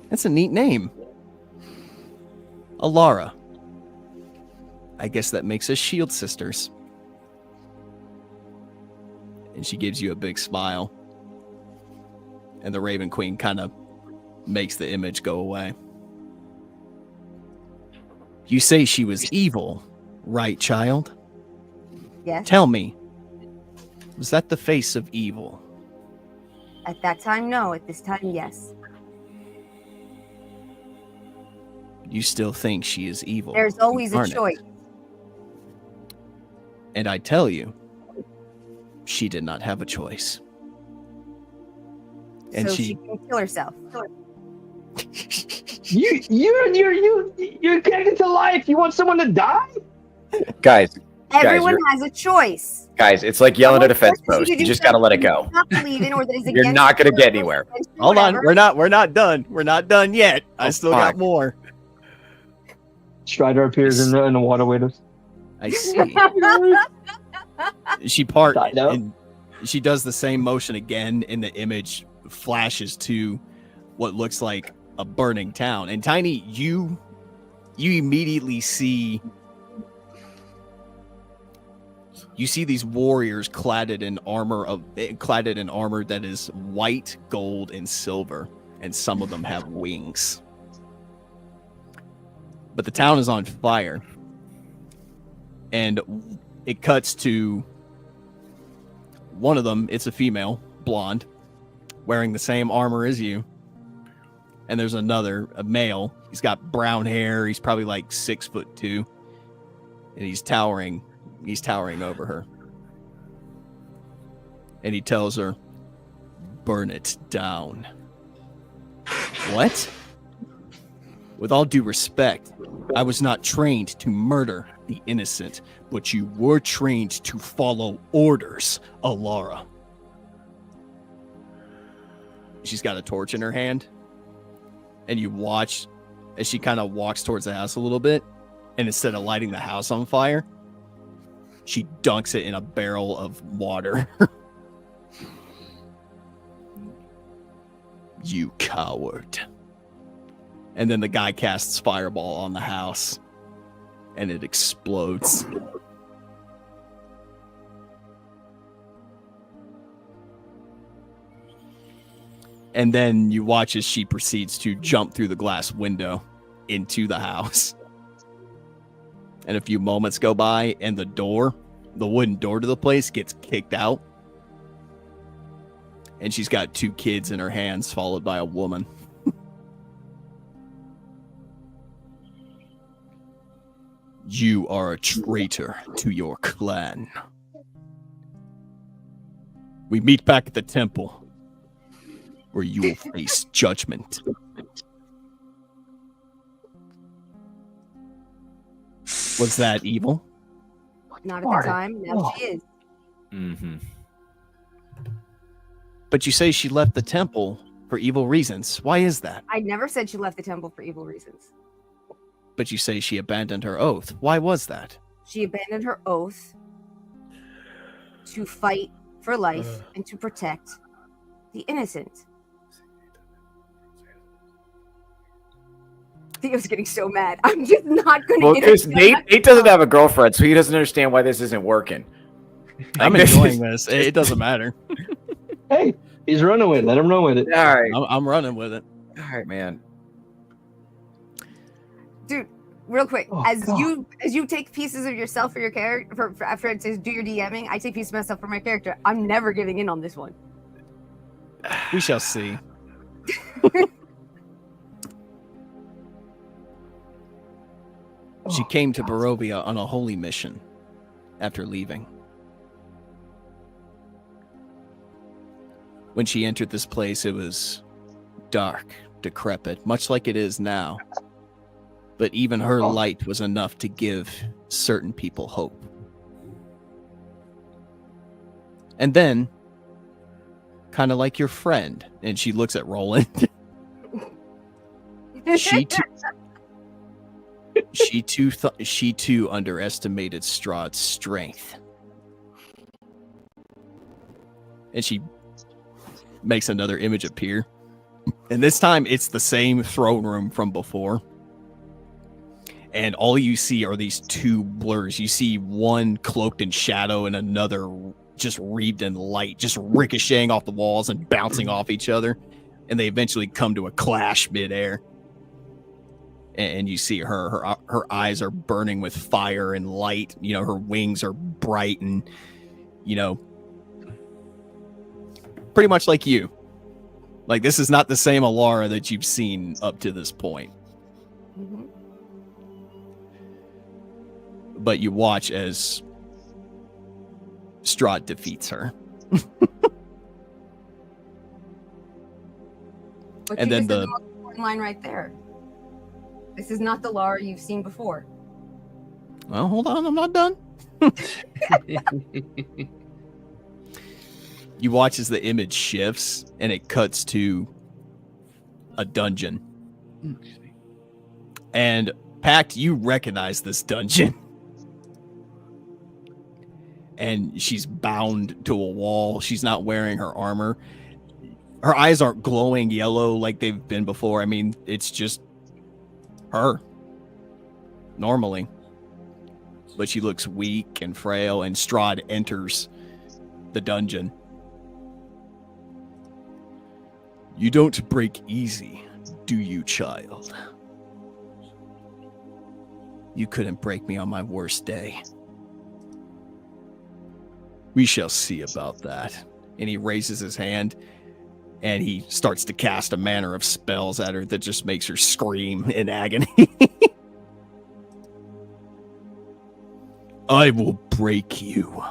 That's a neat name. Alara. I guess that makes us shield sisters. And she gives you a big smile. And the Raven Queen kind of makes the image go away. "You say she was evil, right, child?" Yes. "Tell me, was that the face of evil?" At that time, no. At this time, yes. You still think she is evil? There's always a incarnate. choice. And I tell you, she did not have a choice. And So she can kill herself. You're getting to life. You want someone to die? Guys, Everyone has a choice. guys, it's like yelling at a fence Someone forces post. you to You do just got to let it something go. you don't believe in or that is You're against not going to your get anywhere. Hold on, whatever. we're not done. We're not done yet. I still got more. Strider appears in the water with us. I see. She and she does the same motion again, and the image flashes to what looks like a burning town. And Tiny, you immediately see these warriors cladded in armor that is white, gold, and silver, and some of them have wings. But the town is on fire. And it cuts to one of them. It's a female, blonde, wearing the same armor as you. And there's another, a male. He's got brown hair. He's probably like 6'2", and he's towering over her. And he tells her, "Burn it down." What? With all due respect, I was not trained to murder the innocent, but you were trained to follow orders, Alara. She's got a torch in her hand, and you watch as she kind of walks towards the house a little bit, and instead of lighting the house on fire, she dunks it in a barrel of water. You coward. And then the guy casts fireball on the house, and it explodes. And then you watch as she proceeds to jump through the glass window into the house. And a few moments go by, and the wooden door to the place gets kicked out. And she's got 2 kids in her hands, followed by a woman. You are a traitor to your clan. We meet back at the temple, where you will face judgment. Was that evil? Not at the time. Now she is. Mm-hmm. But you say she left the temple for evil reasons. Why is that? I never said she left the temple for evil reasons. But you say she abandoned her oath. Why was that? She abandoned her oath to fight for life and to protect the innocent. Theo's getting so mad. I'm just not going to. Well, because Nate doesn't have a girlfriend, so he doesn't understand why this isn't working. I'm enjoying this. It doesn't matter. Hey, he's running with it. Let him run with it. All right. I'm running with it. All right, man. Dude, real quick, as you take pieces of yourself for your character, for after to do your DMing, I take pieces of myself for my character. I'm never giving in on this one. We shall see. She came to Barovia on a holy mission after leaving. When she entered this place, it was dark, decrepit, much like it is now. But even her light was enough to give certain people hope. And then, kind of like your friend, and she looks at Roland. She too underestimated Strahd's strength. And she makes another image appear. And this time it's the same throne room from before. And all you see are these two blurs. You see one cloaked in shadow and another just wreathed in light, just ricocheting off the walls and bouncing off each other. And they eventually come to a clash midair. And you see her eyes are burning with fire and light. You know, her wings are bright and, you know, pretty much like you. Like, this is not the same Alara that you've seen up to this point. Mm-hmm. But you watch as Strahd defeats her. And then the line right there. This is not the Lara you've seen before. Well, hold on, I'm not done. You watch as the image shifts and it cuts to a dungeon. And Pact, you recognize this dungeon. And she's bound to a wall. She's not wearing her armor. Her eyes aren't glowing yellow like they've been before. I mean, it's just her. Normally. But she looks weak and frail, and Strahd enters the dungeon. You don't break easy, do you, child? You couldn't break me on my worst day. We shall see about that. And he raises his hand, and he starts to cast a manner of spells at her that just makes her scream in agony. I will break you,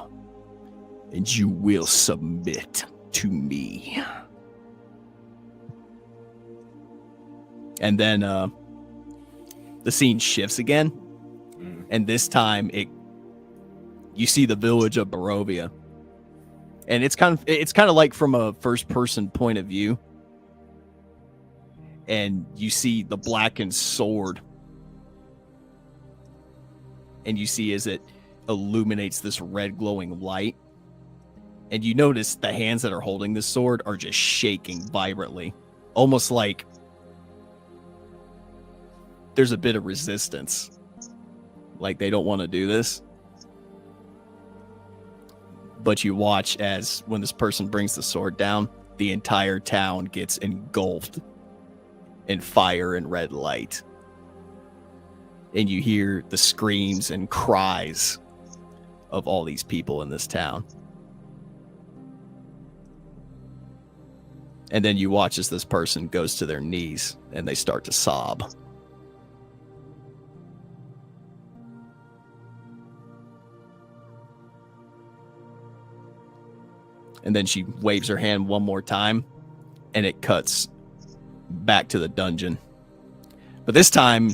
and you will submit to me. And then the scene shifts again, and this time you see the village of Barovia, and it's kind of like from a first-person point of view, and you see the blackened sword, and you see as it illuminates this red glowing light, and you notice the hands that are holding the sword are just shaking vibrantly, almost like there's a bit of resistance, like they don't want to do this. But you watch as when this person brings the sword down, the entire town gets engulfed in fire and red light. And you hear the screams and cries of all these people in this town. And then you watch as this person goes to their knees and they start to sob. And then she waves her hand one more time, and it cuts back to the dungeon. But this time,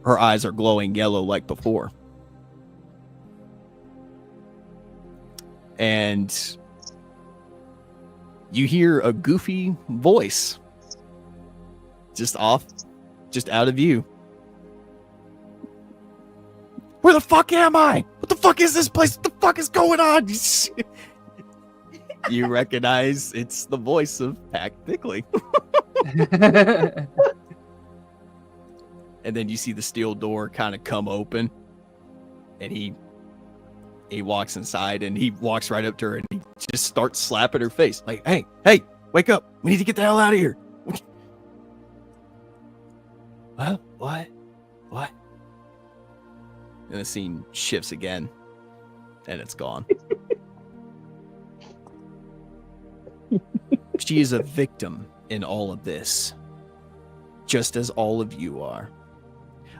her eyes are glowing yellow like before. And you hear a goofy voice just out of view. Where the fuck am I? What the fuck is this place? What the fuck is going on? You recognize it's the voice of Pack Bickley. And then you see the steel door kind of come open, and he walks inside, and he walks right up to her, and he just starts slapping her face. Like, hey, wake up. We need to get the hell out of here. What? And the scene shifts again, and it's gone. She is a victim in all of this, just as all of you are.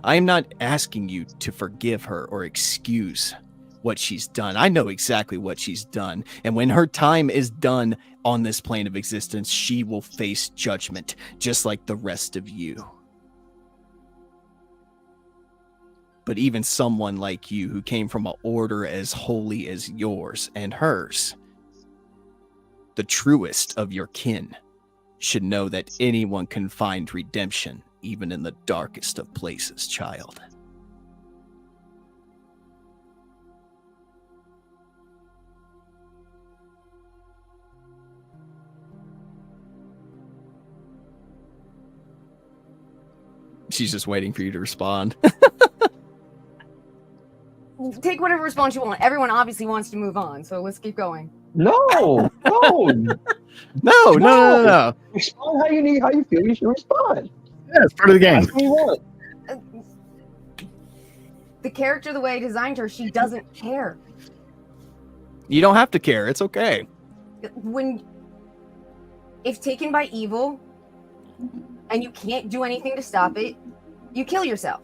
I am not asking you to forgive her or excuse what she's done. I know exactly what she's done, and when her time is done on this plane of existence, she will face judgment, just like the rest of you. But even someone like you, who came from an order as holy as yours and hers, the truest of your kin, should know that anyone can find redemption even in the darkest of places, child. She's just waiting for you to respond. Take whatever response you want. Everyone obviously wants to move on, so let's keep going. No. No. Respond how you feel you should respond. Yeah, it's part of the game. That's what you want. The character, the way I designed her, she doesn't care. You don't have to care. It's okay. If taken by evil and you can't do anything to stop it, you kill yourself.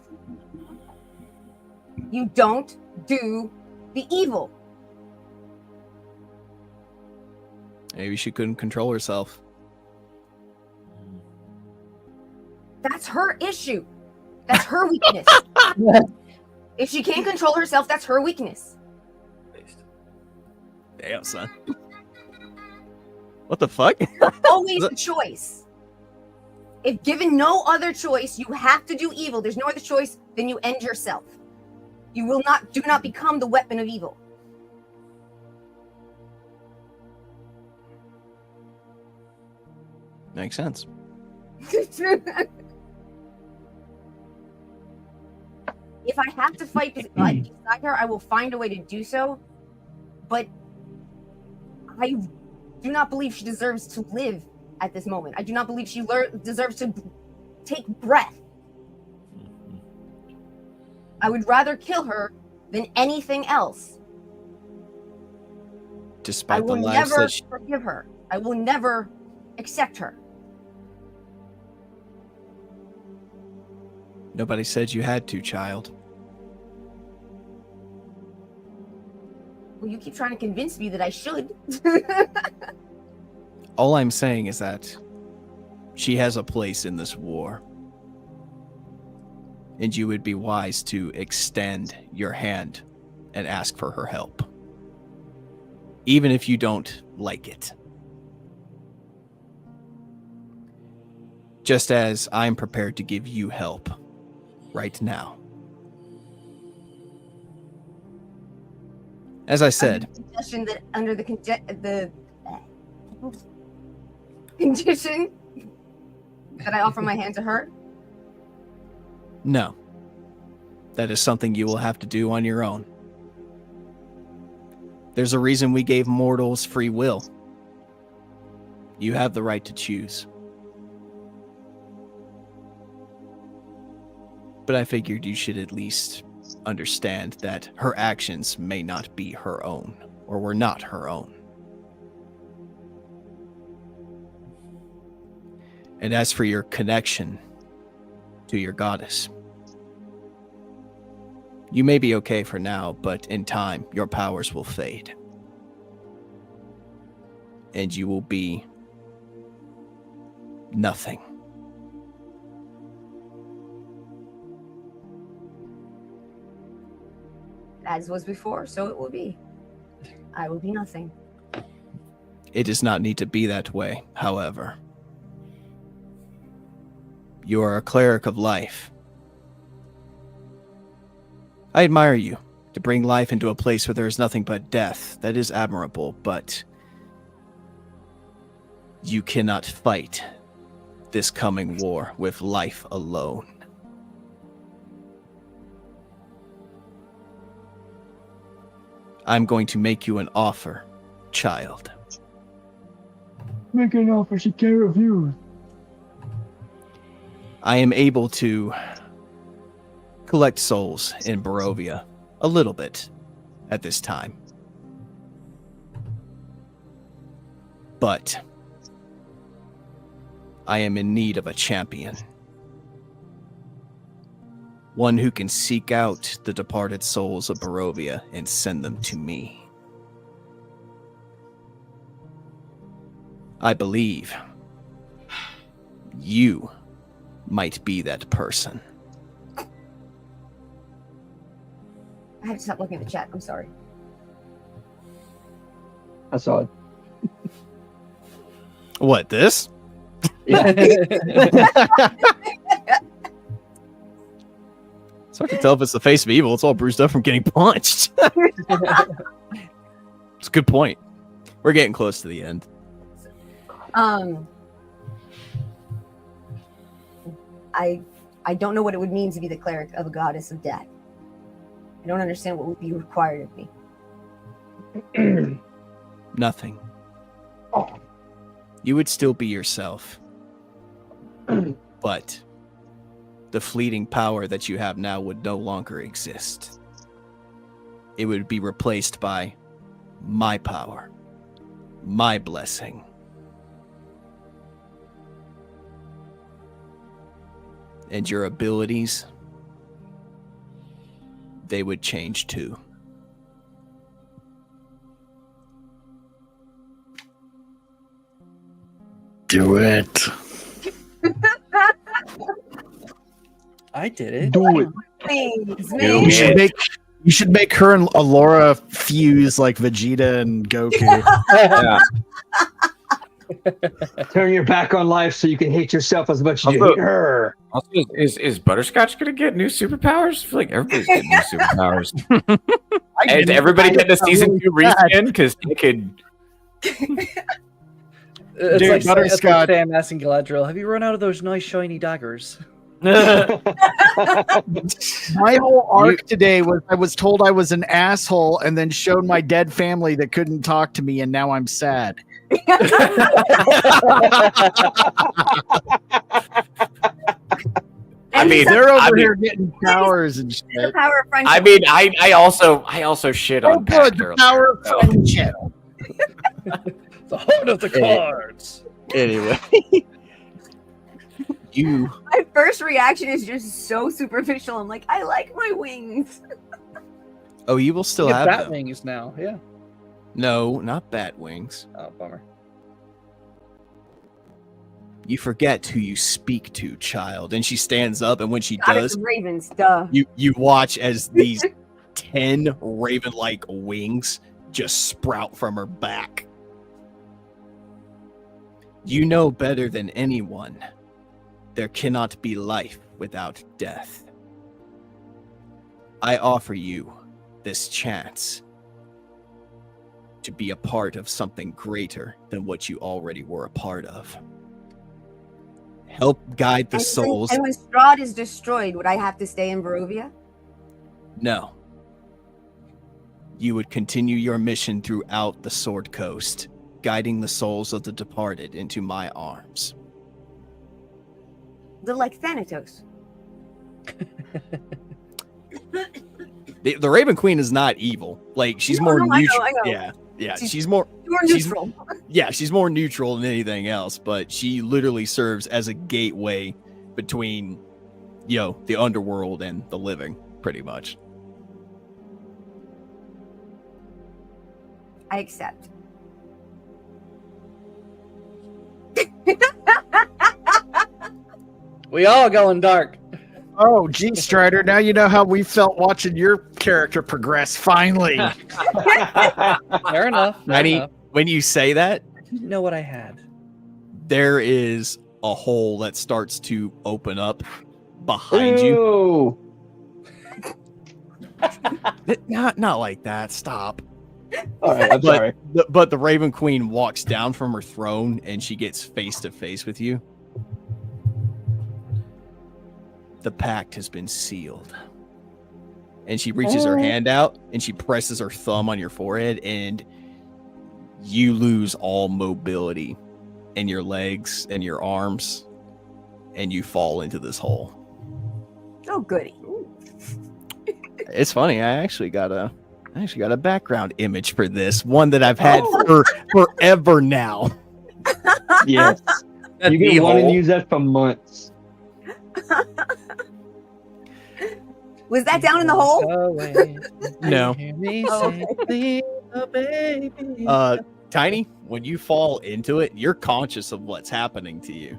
You don't do the evil. Maybe she couldn't control herself. That's her issue. That's her weakness. If she can't control herself, that's her weakness. Damn, son. What the fuck? Always a choice. If given no other choice, you have to do evil. There's no other choice, then you end yourself. You do not become the weapon of evil. Makes sense. If I have to fight beside her, I will find a way to do so. But I do not believe she deserves to live at this moment. I do not believe she deserves to take breath. I would rather kill her than anything else. Despite I will the lives never that forgive her. I will never accept her. Nobody said you had to, child. Well, you keep trying to convince me that I should. All I'm saying is that she has a place in this war. And you would be wise to extend your hand and ask for her help. Even if you don't like it. Just as I'm prepared to give you help right now. As I said, Suggestion that under the condition that I offer my hand to her. no. That is something you will have to do on your own. There's a reason we gave mortals free will. You have the right to choose. But I figured you should at least understand that her actions may not be her own, or were not her own. And as for your connection to your goddess, you may be okay for now, but in time, your powers will fade. and you will be nothing. As was before, so it will be. I will be nothing. It does not need to be that way, however. You are a cleric of life. I admire you. To bring life into a place where there is nothing but death, that is admirable, but you cannot fight this coming war with life alone. I'm going to make you an offer, child. Make an offer she can't refuse. I am able to collect souls in Barovia a little bit at this time. But I am in need of a champion. One who can seek out the departed souls of Barovia and send them to me. I believe you might be that person. I have to stop looking at the chat. I'm sorry. I saw it. What, this? Yeah. It's hard to tell if it's the face of evil. It's all bruised up from getting punched. It's a good point. We're getting close to the end. I don't know what it would mean to be the cleric of a goddess of death. I don't understand what would be required of me. Nothing. You would still be yourself. But the fleeting power that you have now would no longer exist. It would be replaced by my power, my blessing. And your abilities, they would change too. Do it. I did it. Do it. Please, You should make her and Alora fuse like Vegeta and Goku. Yeah. Turn your back on life so you can hate yourself as much as you hate her. Also, is Butterscotch gonna get new superpowers? I feel like everybody's getting new superpowers. Is everybody getting a season 2 reskin? Because they could. It's Dude, like Butterscotch. Sam asking Galadriel, have you run out of those nice shiny daggers? My whole arc today was I was told I was an asshole and then showed my dead family that couldn't talk to me, and now I'm sad. I mean, they're over here getting powers and shit. The power of friendship. I mean, I also shit on Pat the earlier, power of so. friendship. The heart of the cards. Anyway. You. My first reaction is just so superficial. I'm like, I like my wings. Oh, you will still You get have bat them. wings now, yeah. No, not bat wings. Oh, bummer. You forget who you speak to, child. And she stands up, and when she Goddess does, of ravens, duh. you watch as these 10 raven-like wings just sprout from her back. You know better than anyone. There cannot be life without death. I offer you this chance to be a part of something greater than what you already were a part of. Help guide the souls. And when Strahd is destroyed, would I have to stay in Barovia? No. You would continue your mission throughout the Sword Coast, guiding the souls of the departed into my arms. They're like Thanatos. The Raven Queen is not evil. Like, she's more neutral. I know. Yeah. She's She's more neutral. She's more neutral than anything else, but she literally serves as a gateway between, the underworld and the living, pretty much. I accept. We all going dark. Oh, gee, Strider, now you know how we felt watching your character progress, finally. Fair enough. When you say that, I didn't know what I had. there is a hole that starts to open up behind you. Not like that. Stop. All right, I'm sorry. But the Raven Queen walks down from her throne and she gets face to face with you. The pact has been sealed. And she reaches her hand out and she presses her thumb on your forehead, and you lose all mobility in your legs and your arms, and you fall into this hole. Oh, goody. It's funny. I actually got a background image for this, one that I've had for forever now. Yes. You can want to use that for months. Was that down in the hole? No. Oh, okay. Tiny, when you fall into it, you're conscious of what's happening to you.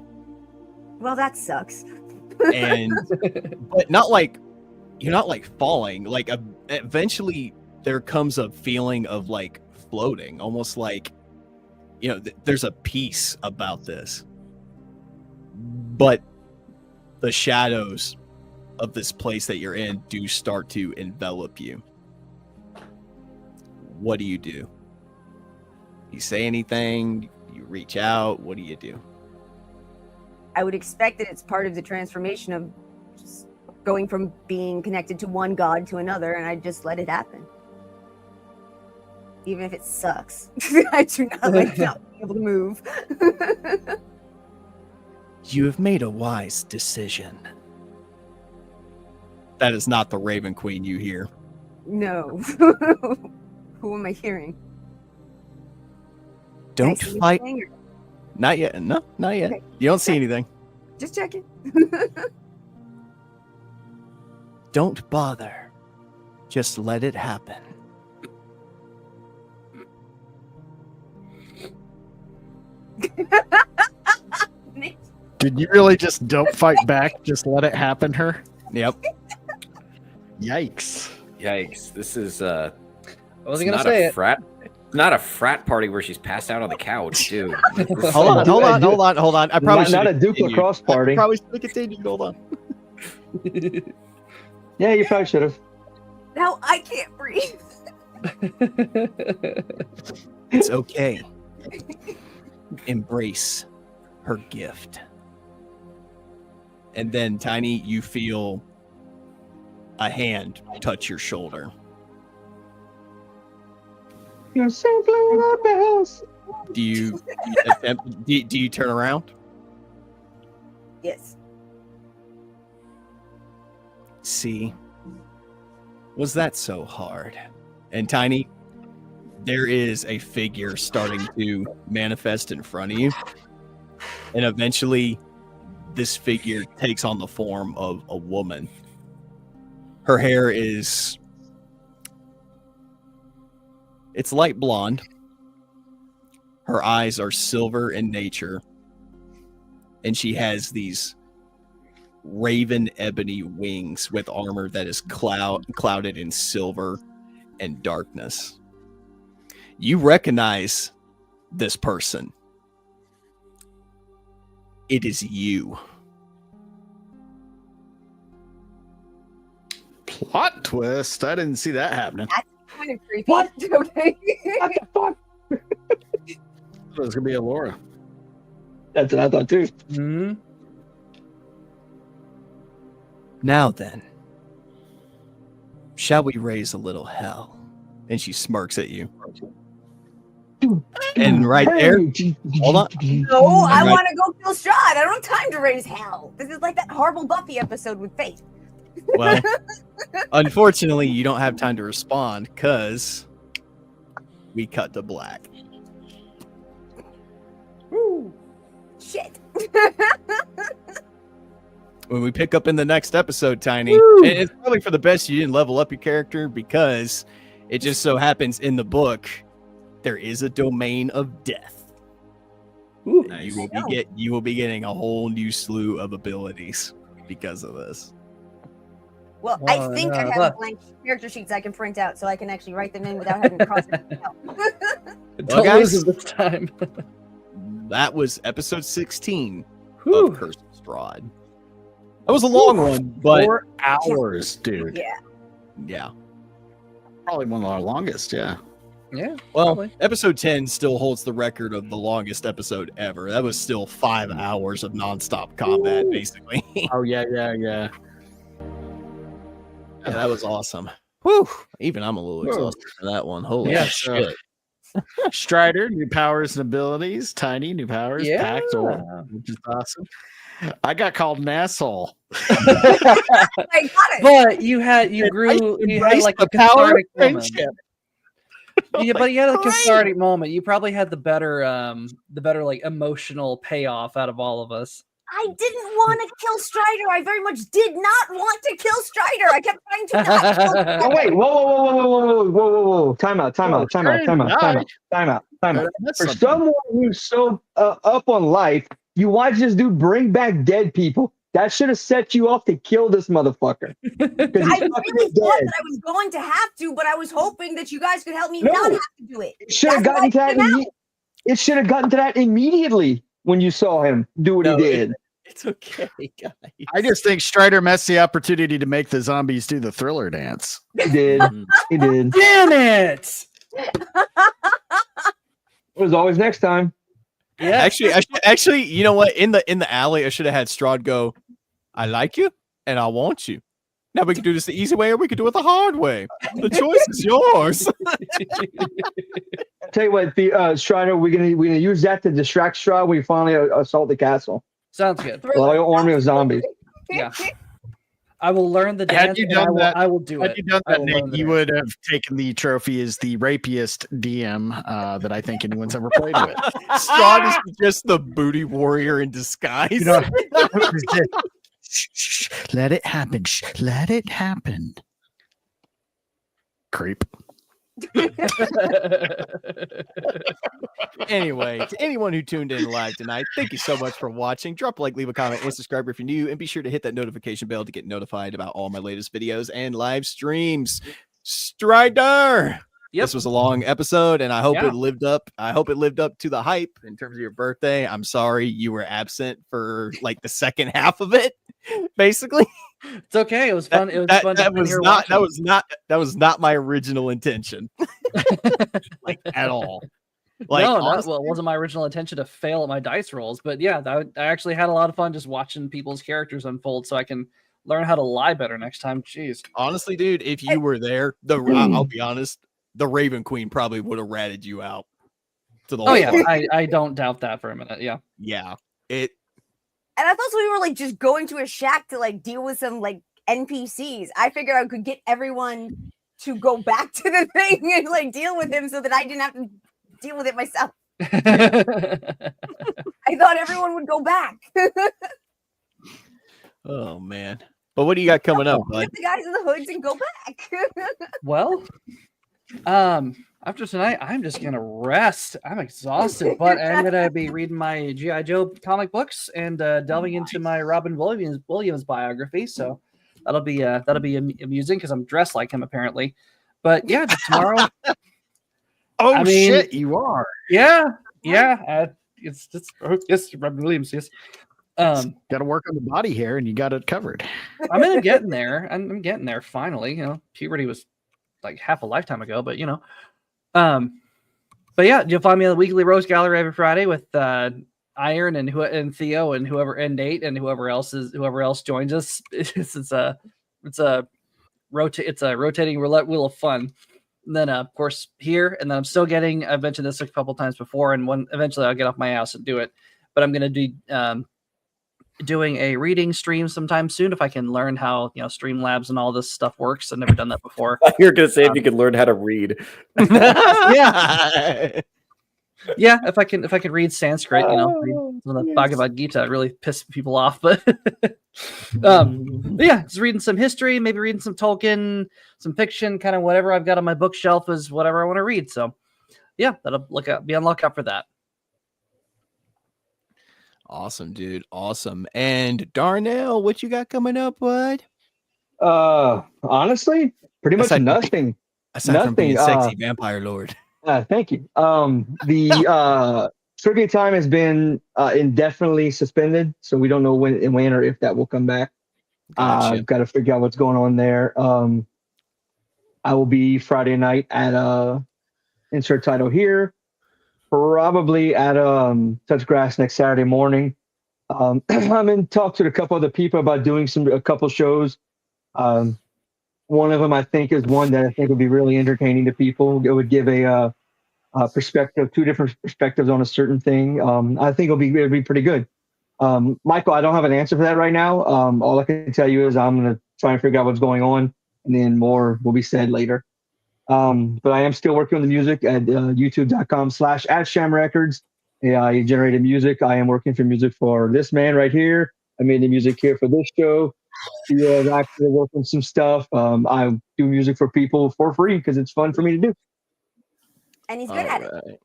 Well, that sucks. And but not like you're not like falling. Like eventually there comes a feeling of like floating, almost like, you know, there's a peace about this. But the shadows of this place that you're in do start to envelop you. What do you do? You say anything? You reach out? What do you do? I would expect that it's part of the transformation of just going from being connected to one god to another, and I just let it happen. Even if it sucks. I do not like not being able to move. You have made a wise decision. That is not the Raven Queen you hear. No. Who am I hearing? Don't Can I see fight. anything, or- Not yet. No, not yet. Okay. You don't see anything. Just checking. Don't bother. Just let it happen. Did you really just don't fight back? Just let it happen, her? Yep. Yikes. Yikes. This is I wasn't it's gonna say not a it. frat. Not a frat party where she's passed out on the couch, dude. Hold on. I probably not a should've Duke continued. lacrosse party. I probably should have continued. Hold on. Yeah, you probably should have. Now I can't breathe. It's okay. Embrace her gift. And then, Tiny, you feel a hand touch your shoulder. You're simply the best. Do you attempt, do you turn around? Yes. See, was that so hard? And Tiny, there is a figure starting to manifest in front of you. And eventually, this figure takes on the form of a woman. Her hair is... it's light blonde. Her eyes are silver in nature. And she has these raven ebony wings with armor that is clouded in silver and darkness. You recognize this person. It is you. Plot twist. I didn't see that happening. That's kind of creepy. What? Okay. What the fuck? It was gonna be Alora. That's what I thought too. Hmm. Now then, shall we raise a little hell? And she smirks at you. And right there, hold on. No, I Right. want to go kill Strahd. I don't have time to raise hell. This is like that horrible Buffy episode with Fate. Well, unfortunately, you don't have time to respond because we cut to black. Woo. Shit. When we pick up in the next episode, Tiny, and it's probably for the best you didn't level up your character, because it just so happens in the book there is a domain of death. Nice. You will be getting a whole new slew of abilities because of this. Well, I think I have blank character sheets I can print out, so I can actually write them in without having to cross it out. Don't lose it this time. That was episode 16 of Curse of Strahd. That was a long one, but 4 hours, dude. Yeah. Probably one of our longest, yeah. Yeah. Well, probably. episode 10 still holds the record of the longest episode ever. That was still 5 hours of nonstop combat, basically. Oh, yeah. Yeah, that was awesome. Whew. Even I'm a little exhausted for that one. Holy shit. Strider, new powers and abilities. Tiny, new powers. Packed, which is awesome. I got called an asshole. I got it. But you had like a cathartic moment. Yeah, but you had a cathartic moment. You probably had the better like emotional payoff out of all of us. I didn't want to kill Strider. I very much did not want to kill Strider. I kept trying to not kill Strider. Oh wait, whoa. Time out. For someone who's so up on life, you watch this dude bring back dead people. That should have set you off to kill this motherfucker. I really thought that I was going to have to, but I was hoping that you guys could help me not have to do it. It should have gotten to that. It should have gotten to that immediately when you saw him do what he did. It's okay, guys. I just think Strider missed the opportunity to make the zombies do the Thriller dance. He did. He did. Damn it! It was always next time. Yeah. Actually, you know what? In the alley, I should have had Strahd go, "I like you and I want you. Now we can do this the easy way or we can do it the hard way. The choice is yours." I'll tell you what, the Strider, we're gonna use that to distract Strahd when we finally assault the castle. Sounds good. Royal army of zombies. Yeah. I will learn the dance. Had you done that, I will do it. Had you done that, Nick, you would have taken the trophy as the rapiest DM that I think anyone's ever played with. Strahd is just the booty warrior in disguise. You know, shh, let it happen. Let it happen. Creep. Anyway, to anyone who tuned in live tonight, thank you so much for watching. Drop a like, leave a comment, and subscribe if you're new, and be sure to hit that notification bell to get notified about all my latest videos and live streams. Strider. This was a long episode, and I hope it lived up. I hope it lived up to the hype in terms of your birthday. I'm sorry you were absent for like the second half of it, basically. It's okay. It was fun. It was fun. That was not my original intention, like at all. Like, no, well, it wasn't my original intention to fail at my dice rolls, but yeah, I actually had a lot of fun just watching people's characters unfold, so I can learn how to lie better next time. Jeez, honestly, dude, if you were there, I'll be honest, the Raven Queen probably would have ratted you out to the. Oh yeah, I don't doubt that for a minute. Yeah, it. And I thought we were like just going to a shack to like deal with some like NPCs. I figured I could get everyone to go back to the thing and like deal with him so that I didn't have to deal with it myself. I thought everyone would go back. Oh man. But what do you got coming up, bud? Get the guys in the hoods and go back. Well, after tonight, I'm just gonna rest. I'm exhausted, but I'm gonna be reading my G.I. Joe comic books and delving into my Robin Williams biography. So that'll be amusing because I'm dressed like him apparently. But yeah, tomorrow. Shit, you are. Yeah. It's Robin Williams. Yes. Got to work on the body hair, and you got it covered. I'm getting there. I'm getting there finally. You know, puberty was like half a lifetime ago, but you know. But yeah, you'll find me on the weekly Roast Gallery every Friday with Iron and Theo and Nate and whoever else joins us. It's a rotating roulette wheel of fun. And then of course here, and then I've mentioned this a couple times before, and eventually I'll get off my ass and do it. But I'm gonna do doing a reading stream sometime soon if I can learn how Streamlabs and all this stuff works. I've never done that before. You're gonna say if you can learn how to read. Yeah, if I can read Sanskrit, read the Bhagavad Gita, it really piss people off. But yeah, just reading some history, maybe reading some Tolkien, some fiction, kind of whatever I've got on my bookshelf is whatever I want to read. So yeah, be on lookout for that. Awesome, dude. Awesome. And Darnell, what you got coming up, bud? Honestly, pretty much nothing. Aside from being sexy vampire lord. Thank you. The trivia time has been indefinitely suspended, so we don't know when or if that will come back. Gotcha. I've got to figure out what's going on there. I will be Friday night at insert title here, probably at Touch Grass next Saturday morning. I'm in talks with a couple other people about doing a couple shows. One of them I think is one that I think would be really entertaining to people. It would give a perspective, two different perspectives on a certain thing. I think it'll be pretty good. Michael, I don't have an answer for that right now. All I can tell you is I'm going to try and figure out what's going on, and then more will be said later. But I am still working on the music at youtube.com/@shamrecords. Yeah, I generated music. I am working for music for this man right here. I made the music here for this show. Yeah, I'm actually working some stuff. I do music for people for free because it's fun for me to do. And he's good at it.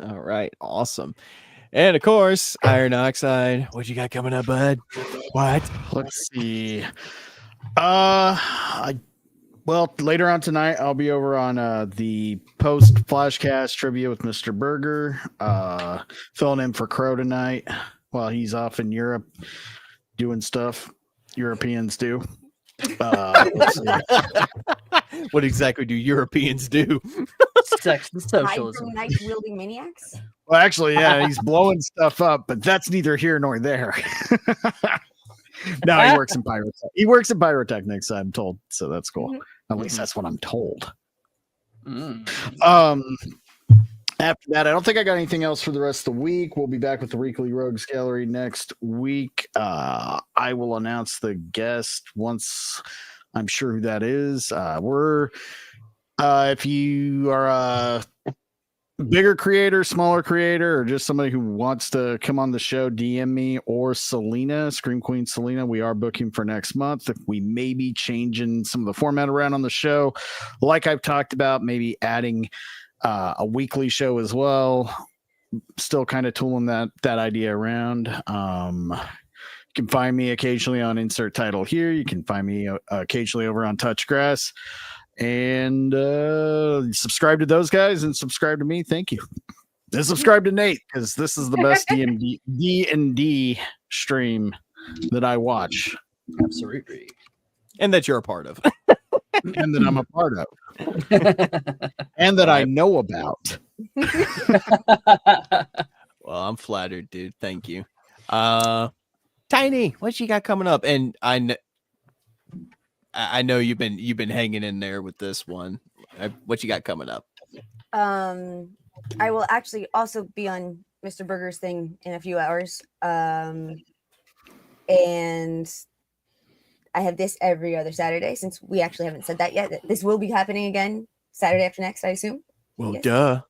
All right. Awesome. And of course, Iron Oxide. What you got coming up, bud? What? Let's see. Well, later on tonight, I'll be over on the post Flashcast trivia with Mr. Berger, filling in for Crow tonight while he's off in Europe doing stuff Europeans do. Let's see. What exactly do Europeans do? Sex and socialism. Knife wielding maniacs. Well, actually, yeah, he's blowing stuff up, but that's neither here nor there. No, he works in pyrotech. He works in pyrotechnics, I'm told. So that's cool. Mm-hmm. At least that's what I'm told. After that, I don't think I got anything else for the rest of the week. We'll be back with the Weekly Rogues Gallery next week. I will announce the guest once I'm sure who that is. If you are a bigger creator, smaller creator, or just somebody who wants to come on the show, DM me or Selena, Scream Queen Selena. We are booking for next month. We may be changing some of the format around on the show. Like I've talked about, maybe adding a weekly show as well. Still kind of tooling that idea around. You can find me occasionally on Insert Title here. You can find me occasionally over on Touch Grass. And subscribe to those guys and subscribe to me. Thank you. And subscribe to Nate, because this is the best D&D stream that I watch. Absolutely. And that you're a part of. And that I'm a part of. And that I know about. Well, I'm flattered, dude. Thank you. Tiny, what you got coming up? And I know you've been hanging in there with this one. What you got coming up? I will actually also be on Mr. Berger's thing in a few hours. And I have this every other Saturday, since we actually haven't said that yet. This will be happening again Saturday after next, I assume. Well, yes. Duh.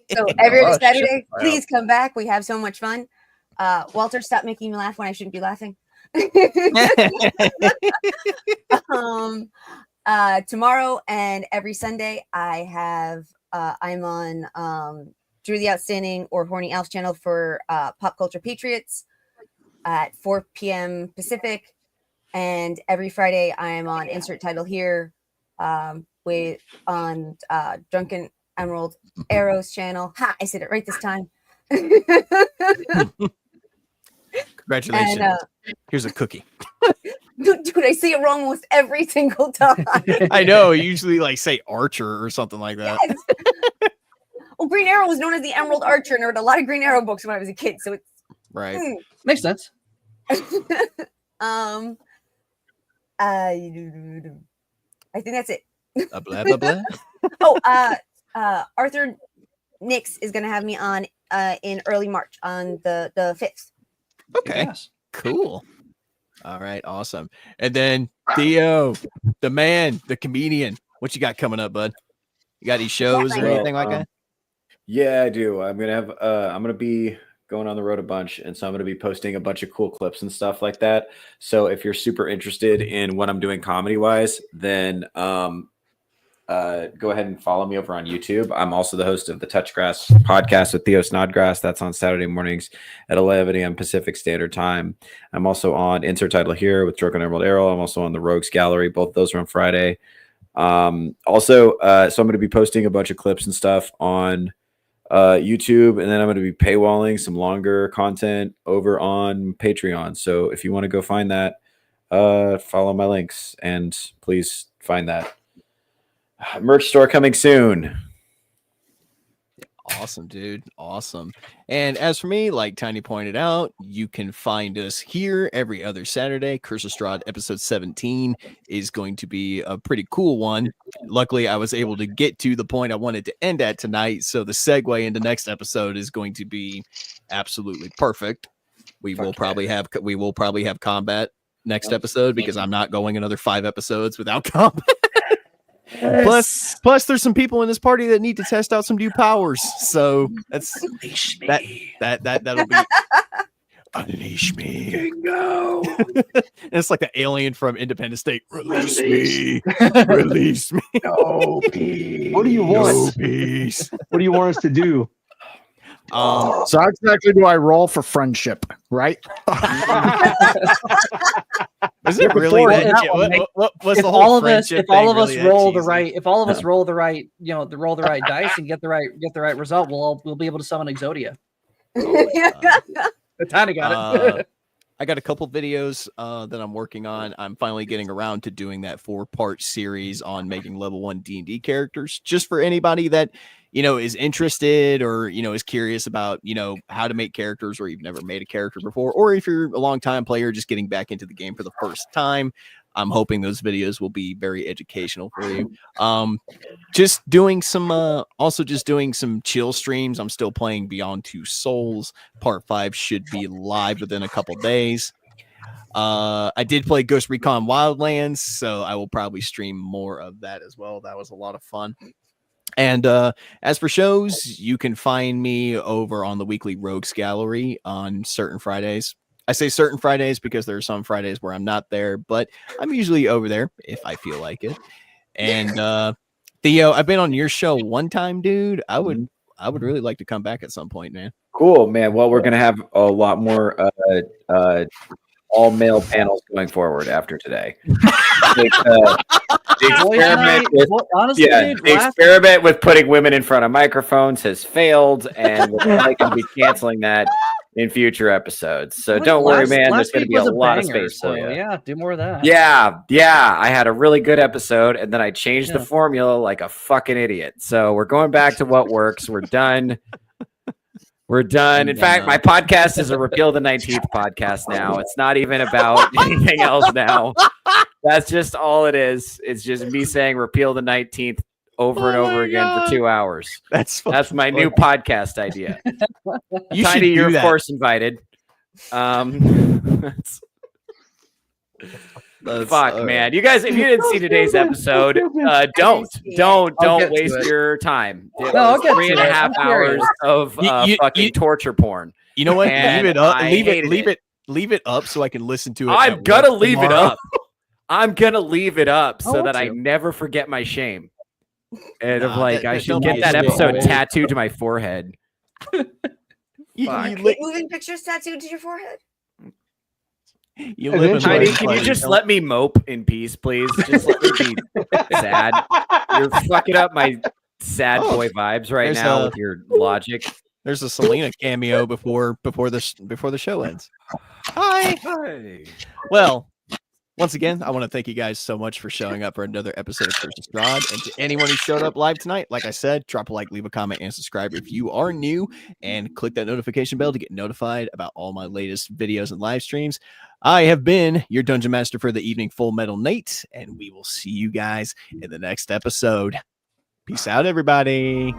So every other Saturday, please come back. We have so much fun. Walter, stop making me laugh when I shouldn't be laughing. Tomorrow and every Sunday I have I'm on Drew the Outstanding or Horny Alf's channel for Pop Culture Patriots at 4 p.m. Pacific, and every Friday I am on Insert Title here with on Drunken Emerald Arrow's channel. Ha! I said it right this time. Congratulations. And, here's a cookie. Dude, I say it wrong almost every single time. I know. You usually like say Archer or something like that. Yes. Well, Green Arrow was known as the Emerald Archer, and I read a lot of Green Arrow books when I was a kid, so it's right. Makes sense. I think that's it. Blah blah blah. Oh, Arthur Nix is going to have me on in early March on the 5th. Okay, cool. All right, awesome. And then Theo, the man, the comedian. What you got coming up, bud? You got any shows or anything like that? Yeah, I do. I'm gonna be going on the road a bunch, and so I'm gonna be posting a bunch of cool clips and stuff like that. So if you're super interested in what I'm doing comedy wise, then go ahead and follow me over on YouTube. I'm also the host of the Touchgrass podcast with Theo Snodgrass. That's on Saturday mornings at 11 a.m. Pacific Standard Time. I'm also on Insert Title Here with Drunken Emerald Arrow. I'm also on the Rogues Gallery. Both of those are on Friday. So I'm going to be posting a bunch of clips and stuff on YouTube, and then I'm going to be paywalling some longer content over on Patreon. So if you want to go find that, follow my links and please find that. Merch store coming soon. Awesome, dude. Awesome. And as for me, like Tiny pointed out, you can find us here every other Saturday. Curse of Strahd episode 17 is going to be a pretty cool one. Luckily, I was able to get to the point I wanted to end at tonight, so the segue into next episode is going to be absolutely perfect. We will probably have combat next episode because I'm not going another 5 episodes without combat. Yes. Plus, there's some people in this party that need to test out some new powers. So that'll be unleash me. Go. It's like the alien from Independence Day. Release me. Release me. No peace. What do you want? No peace. What do you want us to do? So how exactly do I roll for friendship, right? Is it really that? What's if the whole all of us, friendship if all of thing us really roll that the cheesy? right, if all of us roll the right, roll the right dice and get the right result, we'll be able to summon Exodia. Tiny got it. I got a couple videos that I'm working on. I'm finally getting around to doing that 4-part series on making level 1 D&D characters, just for anybody that is interested or is curious about how to make characters, or you've never made a character before, or if you're a long time player just getting back into the game for the first time. I'm hoping those videos will be very educational for you. Just doing some chill streams. I'm still playing Beyond Two Souls. Part 5 should be live within a couple days. I did play Ghost Recon Wildlands, so I will probably stream more of that as well. That was a lot of fun. And as for shows, you can find me over on the weekly Rogues Gallery on certain Fridays. I say certain Fridays because there are some Fridays where I'm not there, but I'm usually over there if I feel like it. And Theo, I've been on your show one time, dude. I would really like to come back at some point, man. Cool, man. Well, we're going to have a lot more all male panels going forward after today. The experiment with putting women in front of microphones has failed, and we're probably going to be canceling that in future episodes. So don't worry, man. There's going to be a lot of space for you. Yeah, do more of that. Yeah. I had a really good episode, and then I changed the formula like a fucking idiot. So we're going back to what works. We're done. We're done. In fact, my podcast is a Repeal the 19th podcast now. It's not even about anything else now. That's just all it is. It's just me saying Repeal the 19th over and over again for 2 hours. That's my new podcast idea. Tiny, you're of course invited. Fuck, man. You guys, if you didn't see today's episode, don't waste your time. It was 3.5 hours of fucking torture porn. You know what? Leave it up. Leave it up so I can listen to it. I'm gonna leave it up. I'm gonna leave it up so that I never forget my shame. And I should get that episode tattooed to my forehead. Moving pictures tattooed to your forehead. You live in Tiny, can you just let me mope in peace, please? Just let me be sad. You're fucking up my sad boy vibes right now with your logic. There's a Selena cameo before the show ends. Hi. Well, once again, I want to thank you guys so much for showing up for another episode of Curse of Strahd. And to anyone who showed up live tonight, like I said, drop a like, leave a comment, and subscribe if you are new, and click that notification bell to get notified about all my latest videos and live streams. I have been your Dungeon Master for the evening, Full Metal Nate, and we will see you guys in the next episode. Peace out, everybody.